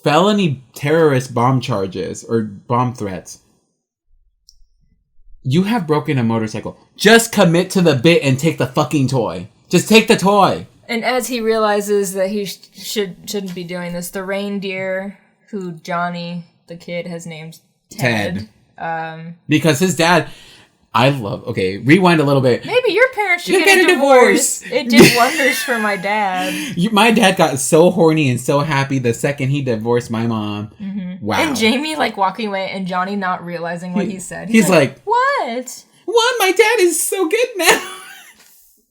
Felony terrorist bomb charges or bomb threats. You have broken a motorcycle. Just commit to the bit and take the fucking toy. Just take the toy. And as he realizes that he shouldn't be doing this, the reindeer, who Johnny, the kid, has named Ted. Because his dad... rewind a little bit. Maybe your parents should get a divorce. It did wonders for my dad. My dad got so horny and so happy the second he divorced my mom. Mm-hmm. Wow. And Jamie, like, walking away and Johnny not realizing what he said. He's like, what? What? My dad is so good now.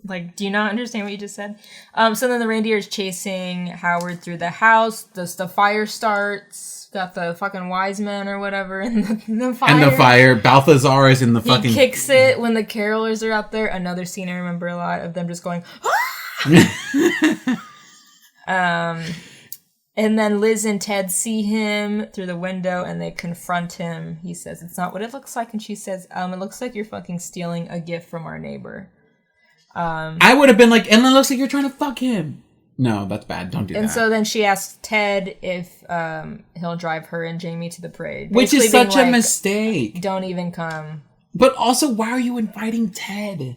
Like, do you not understand what you just said? So then the reindeer is chasing Howard through the house. The fire starts. Got the fucking wise men or whatever in the fire. And the fire. Balthazar is in the fucking... He kicks it when the carolers are out there. Another scene I remember a lot of them just going... And then Liz and Ted see him through the window and they confront him. He says, it's not what it looks like. And she says, it looks like you're fucking stealing a gift from our neighbor. I would have been like, and it looks like you're trying to fuck him. No, that's bad. Don't do that. And so then she asks Ted if he'll drive her and Jamie to the parade. Which is such a mistake. Don't even come. But also, why are you inviting Ted?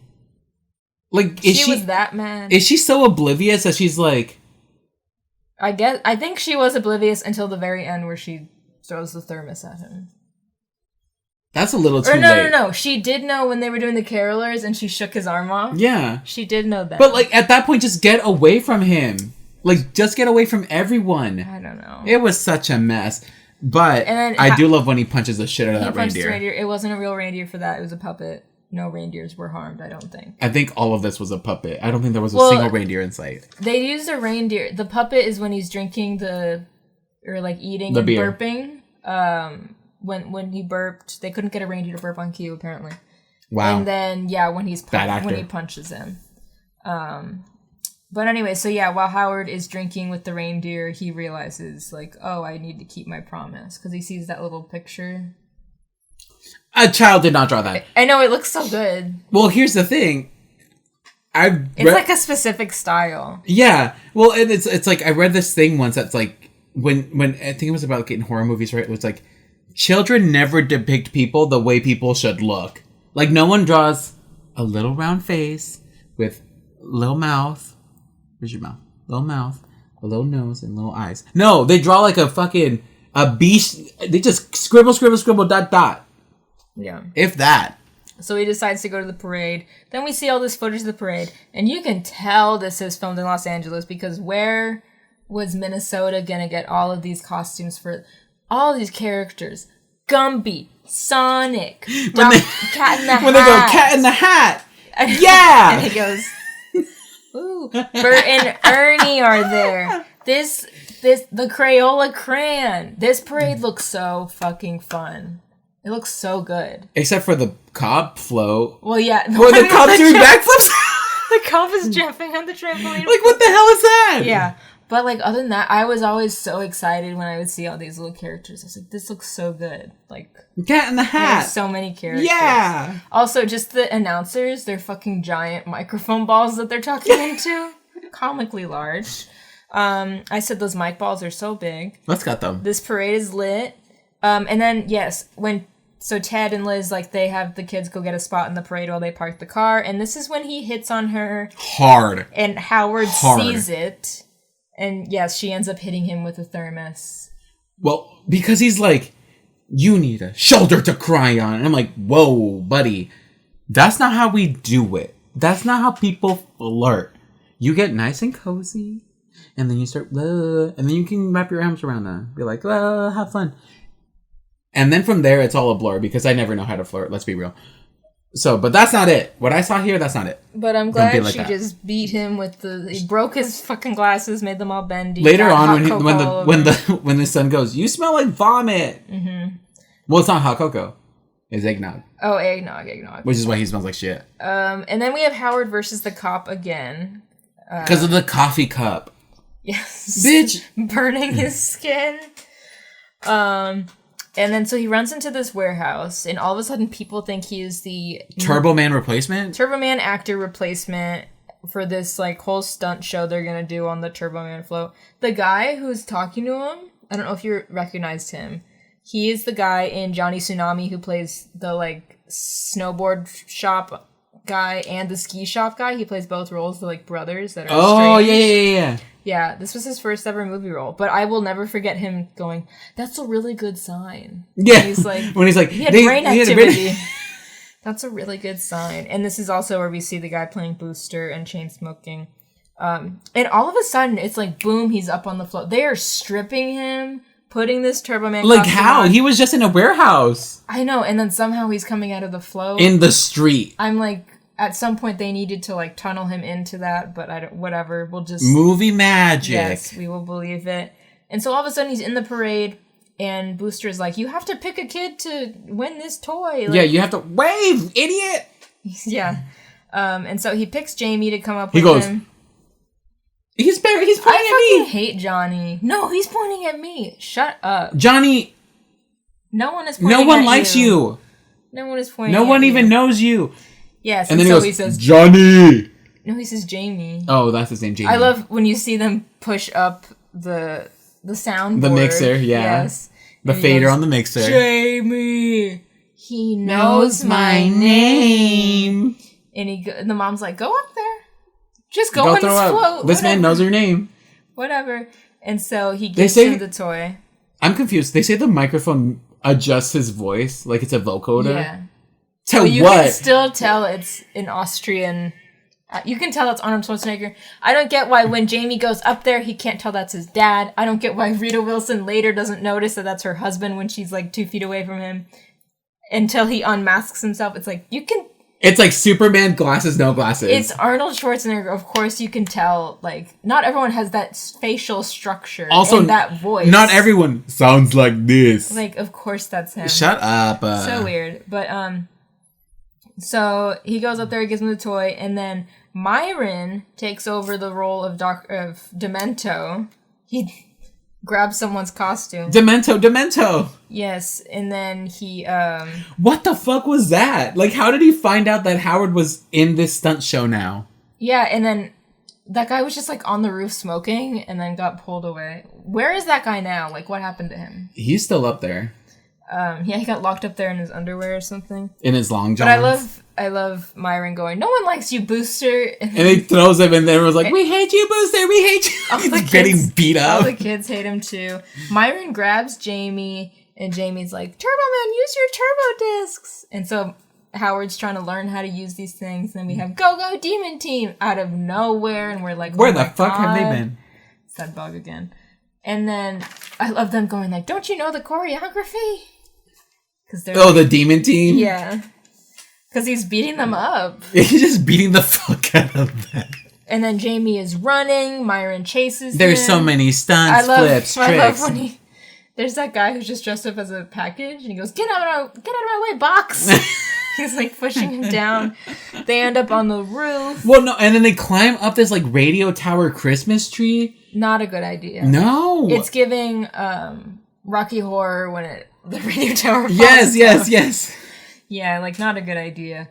Like, she was that mad. Is she so oblivious that she's like... I think she was oblivious until the very end where she throws the thermos at him. That's a little too late. No. She did know when they were doing the carolers and she shook his arm off. Yeah. She did know that. But, like, at that point, just get away from him. Like, just get away from everyone. I don't know. It was such a mess. But I do love when he punches the shit out of that reindeer. It wasn't a real reindeer for that. It was a puppet. no reindeers were harmed, I don't think. I think all of this was a puppet. I don't think there was a Well, single reindeer in sight. They used a reindeer. The puppet is when he's drinking or like eating The and beer. burping. When he burped, they couldn't get a reindeer to burp on cue, apparently. Wow. And then, when he's Bad actor. when he punches him. But anyway, so while Howard is drinking with the reindeer, he realizes, like, oh, I need to keep my promise. Because he sees that little picture. A child did not draw that. I know, it looks so good. Well, here's the thing. It's like a specific style. Yeah. Well, and it's like I read this thing once that's like when I think it was about getting horror movies, right? It was like children never depict people the way people should look. Like no one draws a little round face with little mouth. Where's your mouth? Little mouth, a little nose, and little eyes. No, they draw like a beast. They just scribble, dot. Yeah. If that. So he decides to go to the parade. Then we see all this footage of the parade. And you can tell this is filmed in Los Angeles because where was Minnesota going to get all of these costumes for all these characters? Gumby, Sonic, Cat in the Hat. When they go Cat in the Hat. Yeah! And he goes, ooh, Bert and Ernie are there. The Crayola Crayon. This parade looks so fucking fun. It looks so good. Except for the cop float. Well, yeah. Where the cop's doing backflips. The cop is jumping on the trampoline. Like, what the hell is that? Yeah. But, like, other than that, I was always so excited when I would see all these little characters. I was like, this looks so good. Like, Cat in the Hat. there's so many characters. Yeah. Also, just the announcers, they're fucking giant microphone balls that they're talking into. Comically large. I said those mic balls are so big. Let's got them. This parade is lit. And then, yes, so Ted and Liz, like, they have the kids go get a spot in the parade while they park the car. And this is when he hits on her. Hard. And Howard sees it. And, yes, she ends up hitting him with a thermos. Well, because he's like, you need a shoulder to cry on. And I'm like, whoa, buddy. That's not how we do it. That's not how people flirt. You get nice and cozy. And then you start, and then you can wrap your arms around them. Be like, have fun. And then from there, it's all a blur because I never know how to flirt. Let's be real. So, but that's not it. What I saw here, that's not it. But I'm glad like she that. just beat him with he broke his fucking glasses, made them all bendy. Later got on, hot cocoa when the son goes, you smell like vomit. Mm-hmm. Well, it's not hot cocoa. It's eggnog. Oh, eggnog. Which is why he smells like shit. And then we have Howard versus the cop again. Because of the coffee cup. Yes. Bitch. Burning his skin. And then so he runs into this warehouse, and all of a sudden people think he is the Turbo Man replacement? Turbo Man actor replacement for this like whole stunt show they're gonna do on the Turbo Man float. The guy who's talking to him, I don't know if you recognized him. He is the guy in Johnny Tsunami who plays the like snowboard shop guy and the ski shop guy. He plays both roles, the like brothers that are estranged. Yeah. Yeah, this was his first ever movie role, but I will never forget him going, "That's a really good sign." Yeah. He's like, when he's like, he had brain activity. That's a really good sign. And this is also where we see the guy playing Booster and chain smoking. And all of a sudden, it's like, boom, he's up on the float. They are stripping him, putting this Turbo Man like costume how? on. He was just in a warehouse. I know, and then somehow he's coming out of the float. In the street. I'm like, at some point they needed to like tunnel him into that, but I don't, whatever. We'll just... Movie magic. Yes, we will believe it. And so all of a sudden he's in the parade, and Booster's like, you have to pick a kid to win this toy. Like, yeah, you have to wave, idiot. Yeah. And so he picks Jamie to come up He with goes, him. He's pointing I at fucking me. hate Johnny. No, he's pointing at me. Shut up. Johnny, No one is pointing no one at likes you. No one is pointing No at one you. even knows you. Yes, And then so he goes, says... Johnny. No, he says Jamie. Oh, that's his name, Jamie. I love when you see them push up the soundboard. The mixer, yeah. Yes. the And he fader goes, on the mixer. Jamie. He knows my name. And the mom's like, go up there. Just go on this float. This man whatever. knows your name. Whatever. And so he gives say- him the toy. I'm confused. They say the microphone adjusts his voice like it's a vocoder. Yeah. To But you what? can still tell it's an Austrian... you can tell it's Arnold Schwarzenegger. I don't get why when Jamie goes up there, he can't tell that's his dad. I don't get why Rita Wilson later doesn't notice that that's her husband when she's like 2 feet away from him. Until he unmasks himself. It's like, you can It's like Superman glasses, no glasses. It's Arnold Schwarzenegger. Of course, you can tell. Like, not everyone has that facial structure. Also, and that voice. Not everyone sounds like this. Like, of course, that's him. Shut up. So weird. But so he goes up there, he gives him the toy, and then Myron takes over the role of Demento. He grabs someone's costume. Demento. Yes, and then he What the fuck was that? Like, how did he find out that Howard was in this stunt show now? Yeah, and then that guy was just like on the roof smoking and then got pulled away. Where is that guy now? Like, what happened to him? He's still up there. Yeah, he got locked up there in his underwear or something. In his long johns. But I love Myron going, "No one likes you, Booster." And he throws him and everyone's like, "We hate you, Booster, we hate you." He's getting beat up. All the kids hate him too. Myron grabs Jamie and Jamie's like, "Turbo Man, use your turbo discs." And so Howard's trying to learn how to use these things. And then we have Go Go Demon Team out of nowhere. And we're like, where the fuck have they been? It's that bug again. And then I love them going like, "Don't you know the choreography?" The demon team? Yeah. Because he's beating them up. He's just beating the fuck out of them. And then Jamie is running. Myron chases There's him. so many stunts, flips, tricks. I love when there's that guy who's just dressed up as a package. And he goes, get out of my way, box. He's like pushing him down. They end up on the roof. Well, no, and then they climb up this like radio tower Christmas tree. Not a good idea. No. It's giving Rocky Horror when the radio tower falls Yes. Yeah, like not a good idea.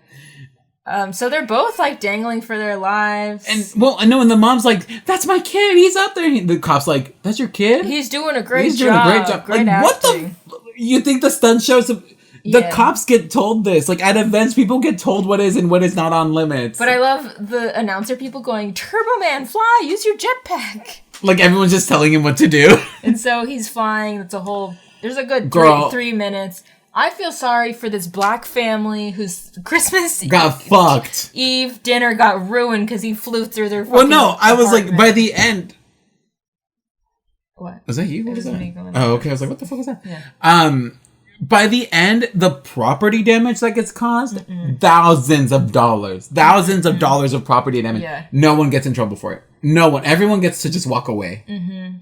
So they're both like dangling for their lives. And well, I know, and the mom's like, "That's my kid. He's up there." The cop's like, "That's your kid? He's doing a great He's job. doing a great job." Great like, acting. what the? You think the stunt shows? The cops get told this. Like at events, people get told what is and what is not on limits. But I love the announcer people going, "Turbo Man, fly! Use your jetpack." Like everyone's just telling him what to do. And so he's flying. It's a whole. There's a good 3 minutes. I feel sorry for this black family whose Christmas got fucked. Eve dinner got ruined because he flew through their. Well, no, I was like, by the end. What was that? You? What was that? Me going oh, okay. I was like, what the fuck was that? Yeah. By the end, the property damage that gets caused, thousands of dollars of property damage. Yeah. No one gets in trouble for it. No one. Everyone gets to just walk away. Mm-hmm.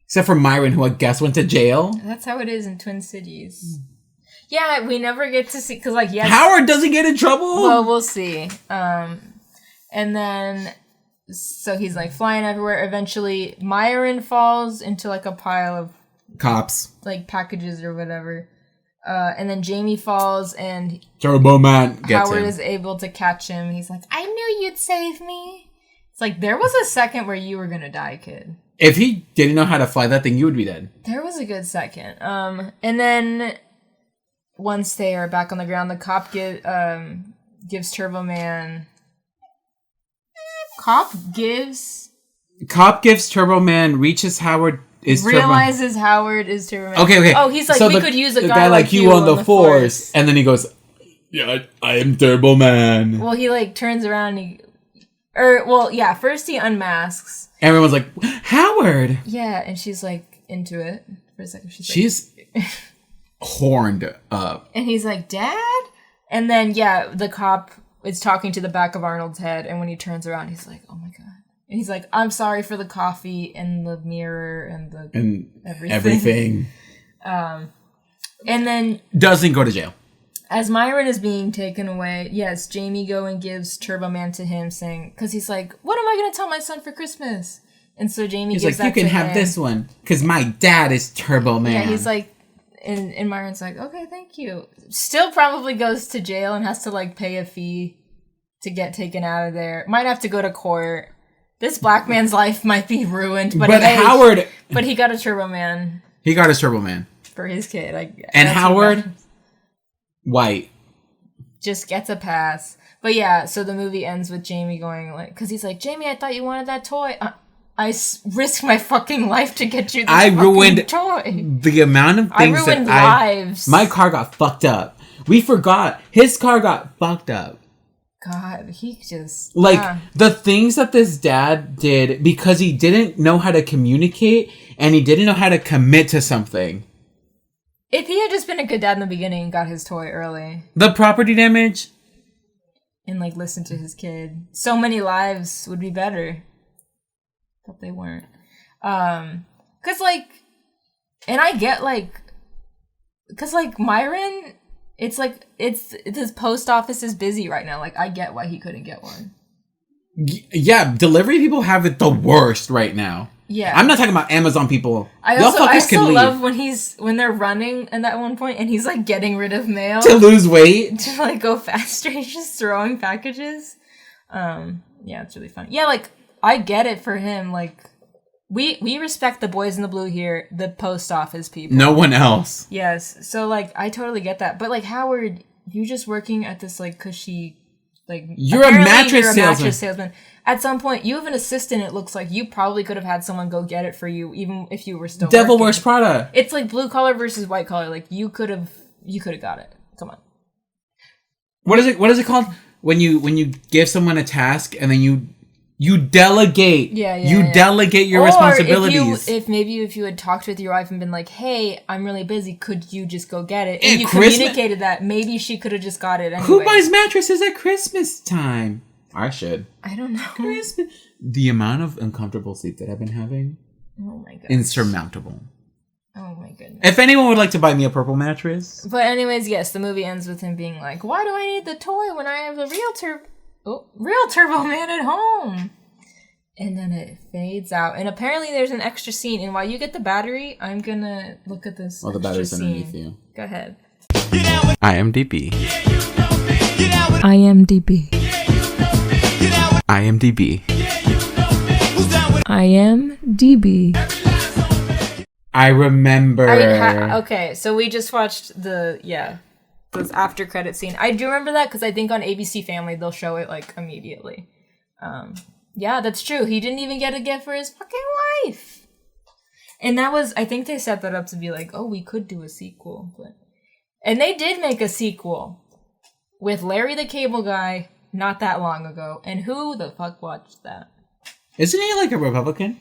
Except for Myron, who I guess went to jail. That's how it is in Twin Cities. Yeah, we never get to see, because like, yes. Howard doesn't get in trouble? Well, we'll see. And then, so he's like flying everywhere. Eventually, Myron falls into like a pile of cops, like packages or whatever. And then Jamie falls and Turbo Man gets Howard him. is able to catch him. He's like, "I knew you'd save me." It's like, there was a second where you were gonna die, kid. If he didn't know how to fly that thing, you would be dead. There was a good second. And then once they are back on the ground, the cop gives Turbo Man. Cop gives Turbo Man, reaches Howard. Realizes Howard is Turbo Man. Okay. Oh, he's like, so we could use a guy like you on the force. And then he goes, "Yeah, I am Turbo Man." Well, he like turns around and first he unmasks. Everyone's like, "Howard!" Yeah, and she's like into it for a second. She's horned up. And he's like, "Dad?" And then, the cop is talking to the back of Arnold's head, and when he turns around, he's like, "Oh my God." And he's like, "I'm sorry for the coffee and the mirror and everything." And then doesn't go to jail. As Myron is being taken away, yes, Jamie gives Turbo Man to him, saying, because he's like, "What am I going to tell my son for Christmas?" And so Jamie gives like, that "You can to have him. This one, because my dad is Turbo Man." Yeah, he's like, and Myron's like, "Okay, thank you." Still probably goes to jail and has to like pay a fee to get taken out of there. Might have to go to court. This black man's life might be ruined, but Howard. But he got a Turbo Man. He got his Turbo Man for his kid. And Howard, white, just gets a pass. But yeah, so the movie ends with Jamie going like, because he's like, "Jamie, I thought you wanted that toy. I risked my fucking life to get you this fucking toy." The amount of things I ruined lives. My car got fucked up. We forgot. His car got fucked up. God, he just... the things that this dad did because he didn't know how to communicate and he didn't know how to commit to something. If he had just been a good dad in the beginning and got his toy early. The property damage... and like listen to his kid. So many lives would be better, but they weren't. Cause like, and I get like, cause like Myron, it's like this post office is busy right now. Like I get why he couldn't get one. Yeah, delivery people have it the worst right now. Yeah, I'm not talking about Amazon people. I also love when they're running and at one point and he's like getting rid of mail to lose weight to like go faster. He's just throwing packages. Yeah, it's really funny. Yeah, like I get it for him. Like we respect the boys in the blue here, the post office people. No one else. Yes, so like I totally get that. But like Howard, you just working at this like cushy. Like you're a mattress salesman. At some point, you have an assistant. It looks like you probably could have had someone go get it for you, even if you were still. Devil working. Wears Prada. It's like blue collar versus white collar. Like you could have got it. Come on. What is it called when you give someone a task and then you delegate? You delegate your responsibilities. If you had talked with your wife and been like, "Hey, I'm really busy. Could you just go get it?" And you communicated that, maybe she could have just got it anyway. Who buys mattresses at Christmas time? I should. I don't know. Christmas. The amount of uncomfortable sleep that I've been having. Oh my god. Insurmountable. Oh my goodness. If anyone would like to buy me a purple mattress. But anyways, yes, the movie ends with him being like, "Why do I need the toy when I have the real Turbo Man at home?" And then it fades out. And apparently there's an extra scene. And while you get the battery, I'm gonna look at this. Oh, the battery's underneath you. Go ahead. IMDb. IMDb. IMDb. IMDb. I remember. Okay, so we just watched those after credit scene. I do remember that because I think on ABC Family they'll show it like immediately. Yeah, that's true. He didn't even get a gift for his fucking wife. And that was, I think they set that up to be like, oh, we could do a sequel. And they did make a sequel with Larry the Cable Guy not that long ago. And who the fuck watched that? Isn't he like a Republican?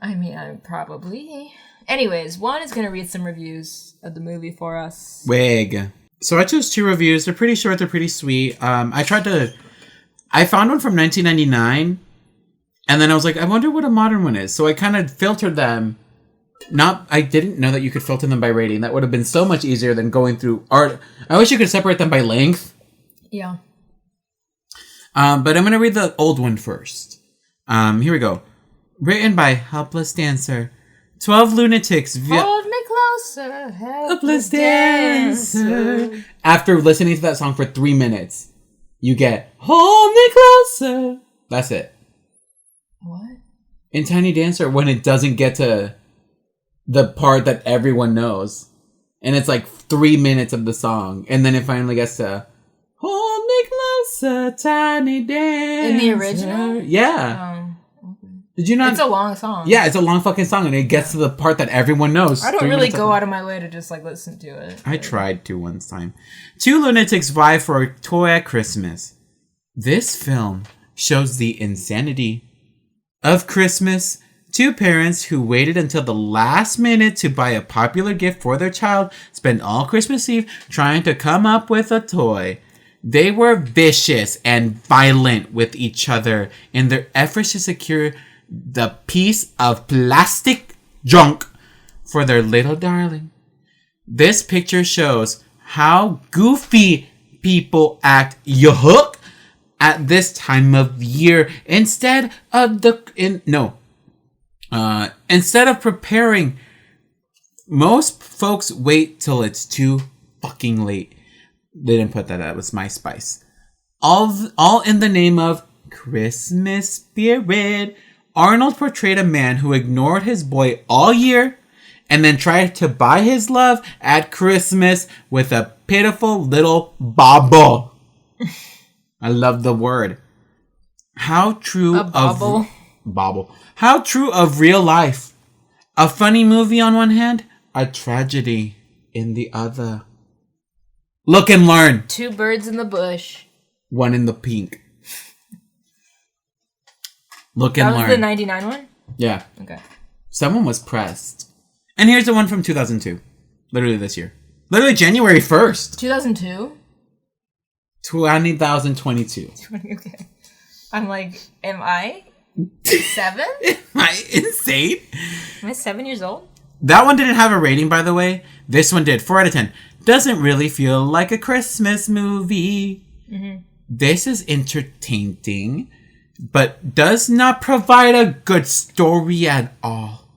I mean, probably. Anyways, Juan is going to read some reviews of the movie for us. Wig. So I chose 2 reviews. They're pretty short. They're pretty sweet. I found one from 1999. And then I was like, I wonder what a modern one is. So I kind of filtered them. I didn't know that you could filter them by rating. That would have been so much easier than going through art. I wish you could separate them by length. Yeah. But I'm going to read the old one first. Here we go. Written by Helpless Dancer. 12 lunatics. Hold me closer, Helpless Dancer. After listening to that song for 3 minutes, you get Hold Me Closer. That's it. What? In Tiny Dancer, when it doesn't get to the part that everyone knows, and it's like 3 minutes of the song, and then it finally gets to Hold Me Closer, Tiny Dancer. In the original? Yeah. Okay. Did you not? It's a long song. Yeah, it's a long fucking song, and it gets to the part that everyone knows. I don't really go out of my way to just like listen to it. I tried to one time. 2 lunatics vie for a toy at Christmas. This film shows the insanity of Christmas. 2 parents who waited until the last minute to buy a popular gift for their child spent all Christmas Eve trying to come up with a toy. They were vicious and violent with each other in their efforts to secure the piece of plastic junk for their little darling. This picture shows how goofy people act at this time of year instead of preparing. Most folks wait till it's too fucking late. They didn't put that was my spice. All in the name of Christmas spirit. Arnold portrayed a man who ignored his boy all year and then tried to buy his love at Christmas with a pitiful little bauble. I love the word. How true of bauble. How true of real life. A funny movie on one hand, a tragedy in the other. Look and learn. 2 birds in the bush. 1 in the pink. Look and learn. That was the 99 one? Yeah. Okay. Someone was pressed. And here's the one from 2002. Literally this year. Literally January 1st. 2002? 2022. Okay. I'm like, am I 7? Am I insane? Am I 7 years old? That one didn't have a rating, by the way. This one did. 4 out of 10. Doesn't really feel like a Christmas movie. Mm-hmm. This is entertaining, but does not provide a good story at all.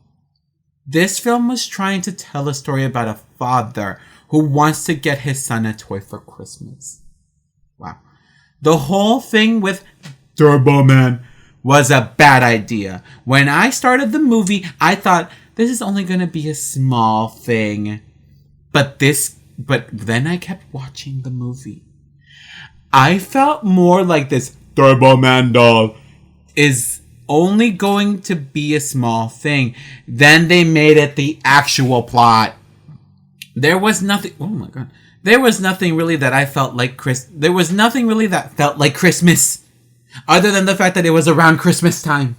This film was trying to tell a story about a father who wants to get his son a toy for Christmas. Wow. The whole thing with Turbo Man was a bad idea. When I started the movie, I thought this is only going to be a small thing. But then I kept watching the movie. I felt more like this Turbo Man doll is only going to be a small thing. Then they made it the actual plot. There was nothing. Oh my god. There was nothing really that I felt like There was nothing really that felt like Christmas, other than the fact that it was around Christmas time.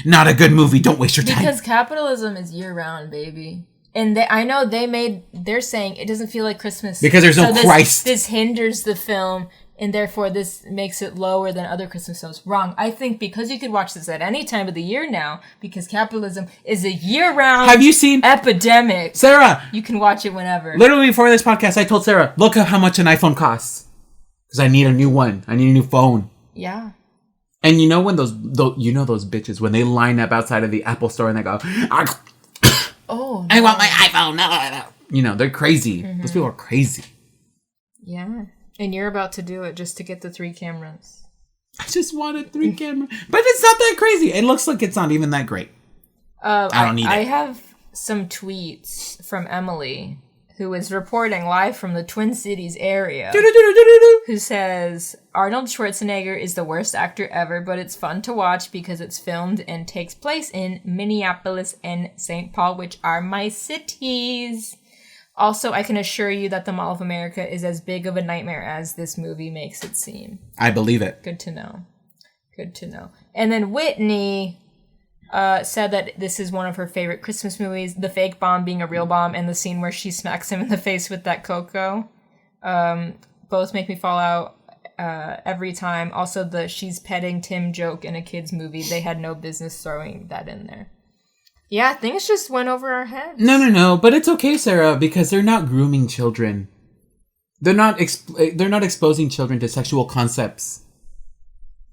Not a good movie. Don't waste your time. Because capitalism is year-round, baby. And I know they're saying it doesn't feel like Christmas. Because there's no Christ. This hinders the film, and therefore this makes it lower than other Christmas films. Wrong. I think because you could watch this at any time of the year now, because capitalism is a year-round Have you seen epidemic. Sarah? You can watch it whenever. Literally before this podcast, I told Sarah, look at how much an iPhone costs. Because I need a new one. I need a new phone. Yeah. And you know when those bitches, when they line up outside of the Apple store and they go, oh, no. I want my iPhone. No. You know, they're crazy. Mm-hmm. Those people are crazy. Yeah. And you're about to do it just to get the 3 cameras. I just wanted 3 cameras. But it's not that crazy. It looks like it's not even that great. I don't need it. I have some tweets from Emily, who is reporting live from the Twin Cities area, who says, Arnold Schwarzenegger is the worst actor ever, but it's fun to watch because it's filmed and takes place in Minneapolis and St. Paul, which are my cities. Also, I can assure you that the Mall of America is as big of a nightmare as this movie makes it seem. I believe it. Good to know. Good to know. And then Whitney said that this is one of her favorite Christmas movies, the fake bomb being a real bomb, and the scene where she smacks him in the face with that cocoa. Both make me fall out every time. Also, the she's petting Tim joke in a kid's movie. They had no business throwing that in there. Yeah, things just went over our heads. No, but it's okay, Sarah, because they're not grooming children. They're not exposing children to sexual concepts.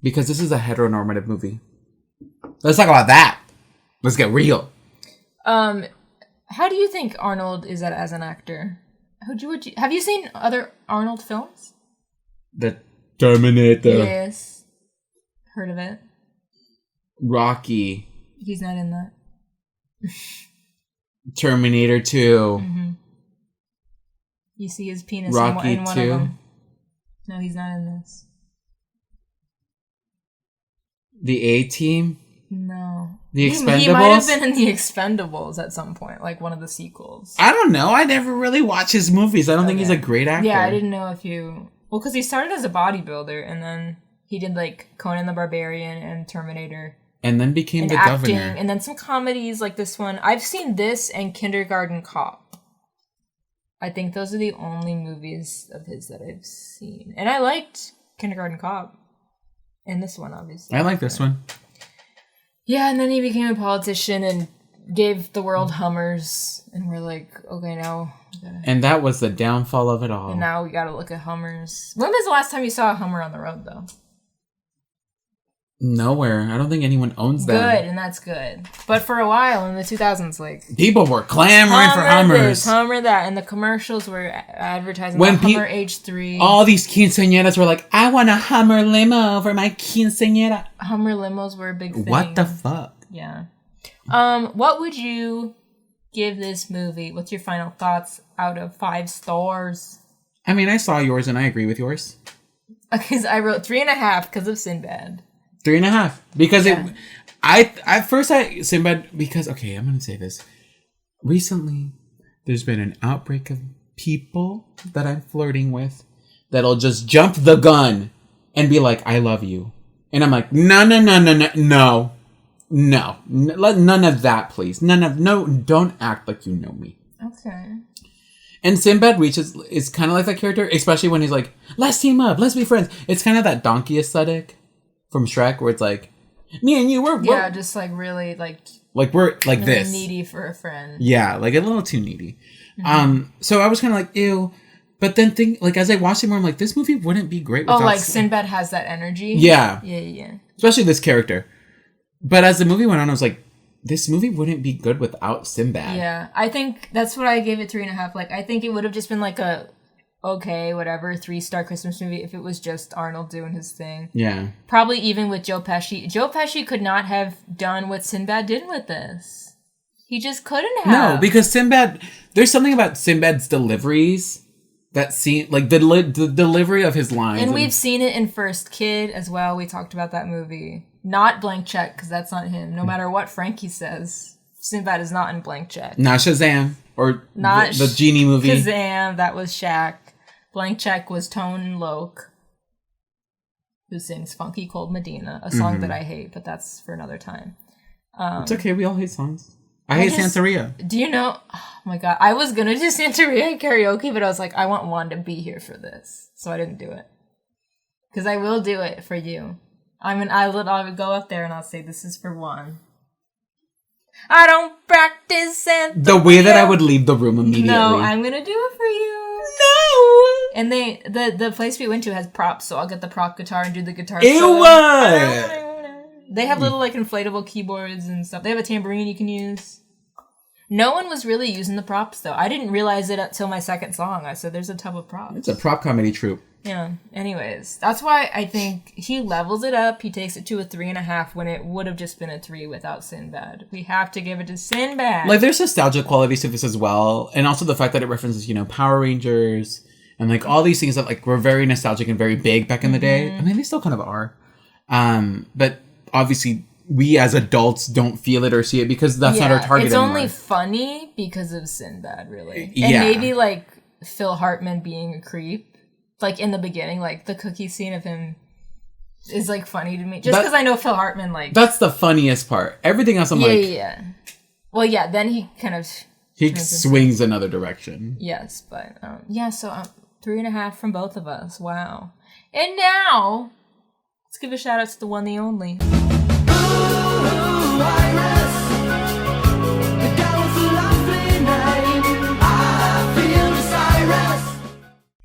Because this is a heteronormative movie. Let's talk about that. Let's get real. How do you think Arnold is as an actor? Have you seen other Arnold films? The Terminator. Yes. Heard of it? Rocky. He's not in that. Terminator 2. Mm-hmm. You see his penis Rocky in one 2. of them. No, he's not in this. The A-Team? No. The Expendables? He might have been in The Expendables at some point, like one of the sequels. I don't know. I never really watch his movies. I don't think he's a great actor. Yeah, I didn't know if you... Well, because he started as a bodybuilder, and then he did, like, Conan the Barbarian and Terminator. And then became the acting, governor. And then some comedies like this one. I've seen this and Kindergarten Cop. I think those are the only movies of his that I've seen. And I liked Kindergarten Cop. And this one, obviously. I like this one. Yeah, and then he became a politician and gave the world Hummers. And we're like, okay, now... And that was the downfall of it all. And now we gotta look at Hummers. When was the last time you saw a Hummer on the road, though? Nowhere. I don't think anyone owns them. Good, and that's good. But for a while in the 2000s, like... People were clamoring for Hummers. This, Hummer that, and the commercials were advertising the Hummer H3. All these quinceañeras were like, I want a Hummer limo for my quinceañera. Hummer limos were a big thing. What the fuck? Yeah. What would you give this movie? What's your final thoughts out of 5 stars? I mean, I saw yours and I agree with yours. Because I wrote 3.5 because of Sinbad. 3.5 because Sinbad because okay, I'm gonna say this. Recently, there's been an outbreak of people that I'm flirting with that'll just jump the gun and be like, "I love you," and I'm like, "No, none of that, please. No, don't act like you know me." Okay. And Sinbad is kind of like that character, especially when he's like, let's team up, let's be friends. It's kind of that donkey aesthetic from Shrek where it's like, me and you, we're just like really like we're like really this. needy for a friend. Yeah, like a little too needy. So I was kind of like, ew. But then as I watched it more, I'm like, this movie wouldn't be great without... Oh, like Sinbad has that energy? Yeah. Yeah. Especially this character. But as the movie went on, I was like, this movie wouldn't be good without Sinbad. Yeah, I think that's what I gave it 3.5. Like, I think it would have just been like a, okay, whatever, 3-star Christmas movie if it was just Arnold doing his thing. Yeah. Probably even with Joe Pesci. Joe Pesci could not have done what Sinbad did with this. He just couldn't have. No, because Sinbad... There's something about Sinbad's deliveries that seem... Like, the delivery of his lines. And we've seen it in First Kid as well. We talked about that movie. Not Blank Check, because that's not him. No matter what Frankie says, Sinbad is not in Blank Check. Not Shazam. Or not the Genie movie. Shazam, that was Shaq. Blank Check was Tone Loc, who sings Funky Cold Medina, a song that I hate, but that's for another time. It's okay, we all hate songs. I hate Santeria. Do you know... Oh my god, I was gonna do Santeria karaoke, but I was like, I want Juan to be here for this. So I didn't do it. Because I will do it for you. I would go up there and I'll say, this is for Juan. I don't practice Santeria. The way that I would leave the room immediately. No, I'm gonna do it for you. No! And the place we went to has props, so I'll get the prop guitar and do the guitar Ew! solo. They have little like inflatable keyboards and stuff. They have a tambourine you can use. No one was really using the props though. I didn't realize it until my second song. I said there's a tub of props. It's a prop comedy troupe. Yeah. Anyways, that's why I think he levels it up. He takes it to a 3.5 when it would have just been a 3 without Sinbad. We have to give it to Sinbad. Like, there's nostalgia qualities to this as well, and also the fact that it references, Power Rangers and like all these things that like were very nostalgic and very big back in the day. I mean, they still kind of are, but obviously we as adults don't feel it or see it because that's not our target It's anymore. only funny because of Sinbad, really, and Yeah. maybe like Phil Hartman being a creep. Like, in the beginning, like, the cookie scene of him is, like, funny to me. Just because I know Phil Hartman, like... That's the funniest part. Everything else, I'm like... Yeah. Well, yeah, then he kind of... He swings another direction. Yes, but, so 3.5 from both of us. Wow. And now, let's give a shout-out to the one, the only.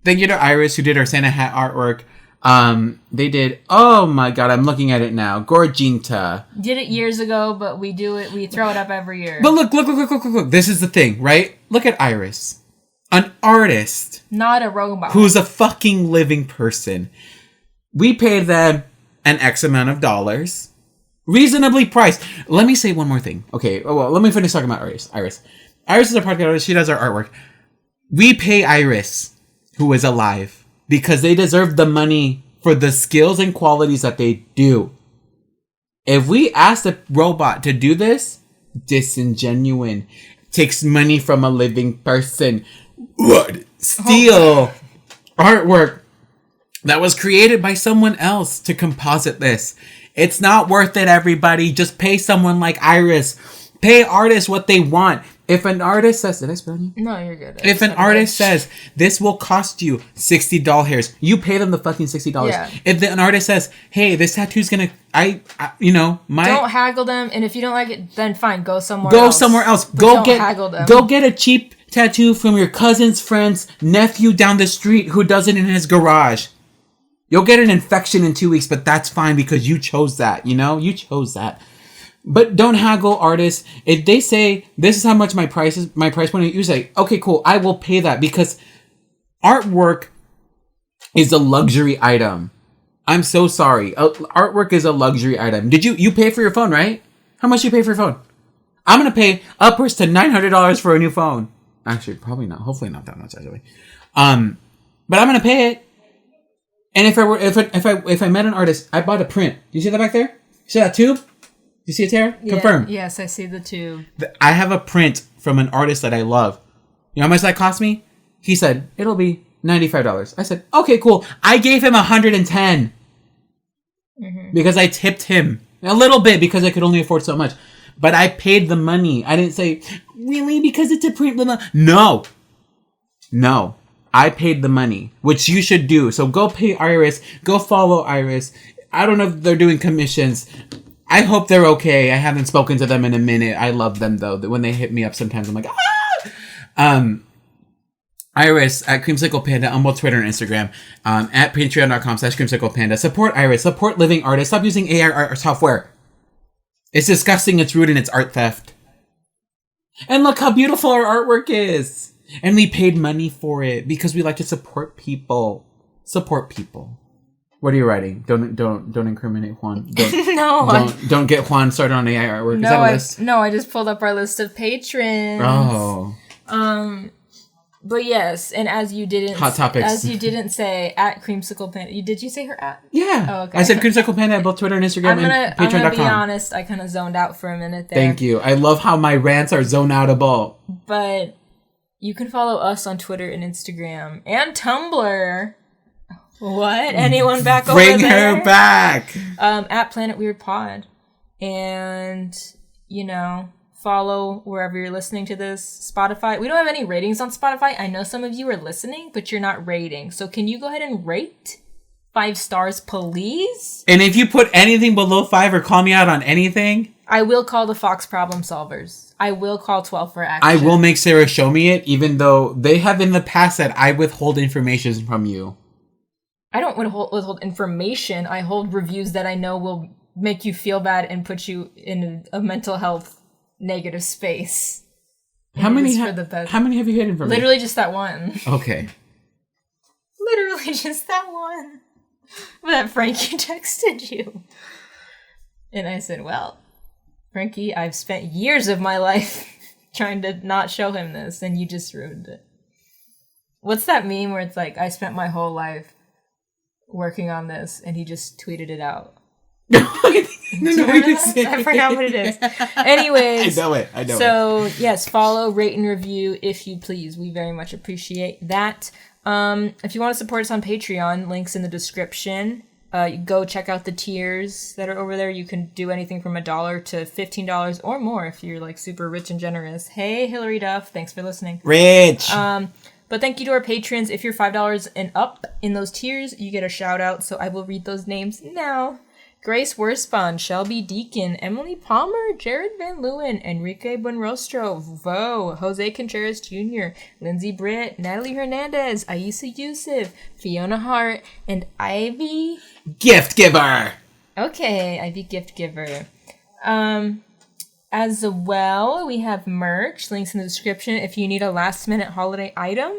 Thank you to Iris, who did our Santa hat artwork. They did, oh my god, I'm looking at it now. Gorginta. Did it years ago, but we throw it up every year. But look. This is the thing, right? Look at Iris. An artist. Not a robot. Who's a fucking living person. We paid them an X amount of dollars. Reasonably priced. Let me say one more thing. Okay, well, let me finish talking about Iris. Iris is a podcast artist. She does our artwork. We pay Iris, who is alive, because they deserve the money for the skills and qualities that they do. If we ask a robot to do this, disingenuine, takes money from a living person, would steal artwork that was created by someone else to composite this. It's not worth it, everybody. Just pay someone like Iris. Pay artists what they want. If an artist says... Did I spell you? No, you're good. If an artist says, this will cost you $60 hairs, you pay them the fucking $60. Yeah. If an artist says, hey, this tattoo's gonna... Don't haggle them, and if you don't like it, then fine, go somewhere else. Go haggle them. Go get a cheap tattoo from your cousin's friend's nephew down the street who does it in his garage. You'll get an infection in 2 weeks, but that's fine because you chose that, You chose that. But don't haggle artists. If they say, this is how much my price point is, you say, okay, cool, I will pay that because artwork is a luxury item. I'm so sorry. Artwork is a luxury item. Did you pay for your phone, right? How much you pay for your phone? I'm going to pay upwards to $900 for a new phone. Actually, probably not. Hopefully not that much, actually. But I'm going to pay it. And if I met an artist, I bought a print. You see that back there? You see that tube? You see it, Tara? Yeah, Confirm. Yes, I see the tube. I have a print from an artist that I love. You know how much that cost me? He said, it'll be $95. I said, okay, cool. I gave him $110 because I tipped him a little bit because I could only afford so much. But I paid the money. I didn't say, really? Because it's a print? Blah, blah. No. No. I paid the money, which you should do. So go pay Iris. Go follow Iris. I don't know if they're doing commissions. I hope they're okay. I haven't spoken to them in a minute. I love them, though. When they hit me up sometimes, I'm like, ah! Iris at Creamsicle Panda on both Twitter and Instagram. At patreon.com/creamsiclepanda. Support Iris. Support living artists. Stop using AI art software. It's disgusting. It's rude and it's art theft. And look how beautiful our artwork is. And we paid money for it because we like to support people. Support people. What are you writing? Don't incriminate Juan. Don't get Juan started on AI artwork. Is that a list? I just pulled up our list of patrons. Oh. But yes, and as you didn't Hot topics. As you didn't say at Creamsicle Panda. Did you say her at? Yeah. Oh, okay. I said Creamsicle Panda at both Twitter and Instagram and Patreon.com. I'm gonna be honest, I kind of zoned out for a minute there. Thank you. I love how my rants are zone-outable. But you can follow us on Twitter and Instagram and Tumblr. What? Anyone back over there? Bring her back! At Planet Weird Pod. And, follow wherever you're listening to this. Spotify. We don't have any ratings on Spotify. I know some of you are listening, but you're not rating. So can you go ahead and rate? 5 stars, please? And if you put anything below 5 or call me out on anything... I will call the Fox Problem Solvers. I will call 12 for action. I will make Sarah show me it, even though they have in the past said I withhold information from you. I don't withhold information. I hold reviews that I know will make you feel bad and put you in a mental health negative space. How many have you hidden from me? Literally just that one. Okay. Literally just that one. That Frankie texted you. And I said, well, Frankie, I've spent years of my life trying to not show him this, and you just ruined it. What's that meme where it's like, I spent my whole life working on this, and he just tweeted it out? I forgot what it is. Anyways. I know it. So, yes, follow, rate, and review if you please. We very much appreciate that. If you want to support us on Patreon, links in the description. Go check out the tiers that are over there. You can do anything from $1 to $15 or more if you're like super rich and generous. Hey, Hillary Duff, thanks for listening. Rich. But thank you to our patrons. If you're $5 and up in those tiers, you get a shout out. So I will read those names now. Grace Worspan, Shelby Deacon, Emily Palmer, Jared Van Leeuwen, Enrique Buenrostro, Vo, Jose Contreras Jr., Lindsay Britt, Natalie Hernandez, Aisa Yusuf, Fiona Hart, and Ivy Gift Giver. Okay, Ivy Gift Giver. As well, we have merch. Links in the description if you need a last-minute holiday item.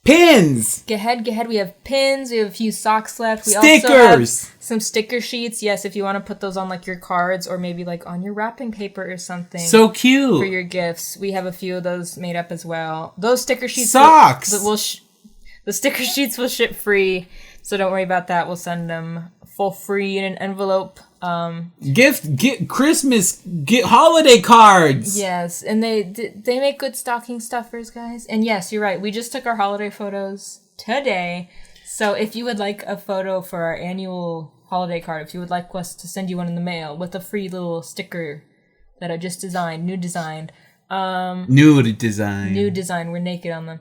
Pins! Get ahead. We have pins. We have a few socks left. We Stickers! also have some sticker sheets. Yes, if you want to put those on like your cards or maybe like on your wrapping paper or something. So cute! For your gifts. We have a few of those made up as well. Those sticker sheets... Socks! The sticker sheets will ship free, so don't worry about that. We'll send them full free in an envelope. Christmas holiday cards. Yes, and they make good stocking stuffers, guys. And yes, you're right. We just took our holiday photos today. So if you would like a photo for our annual holiday card, if you would like us to send you one in the mail with a free little sticker that I just designed, nude design. We're naked on them.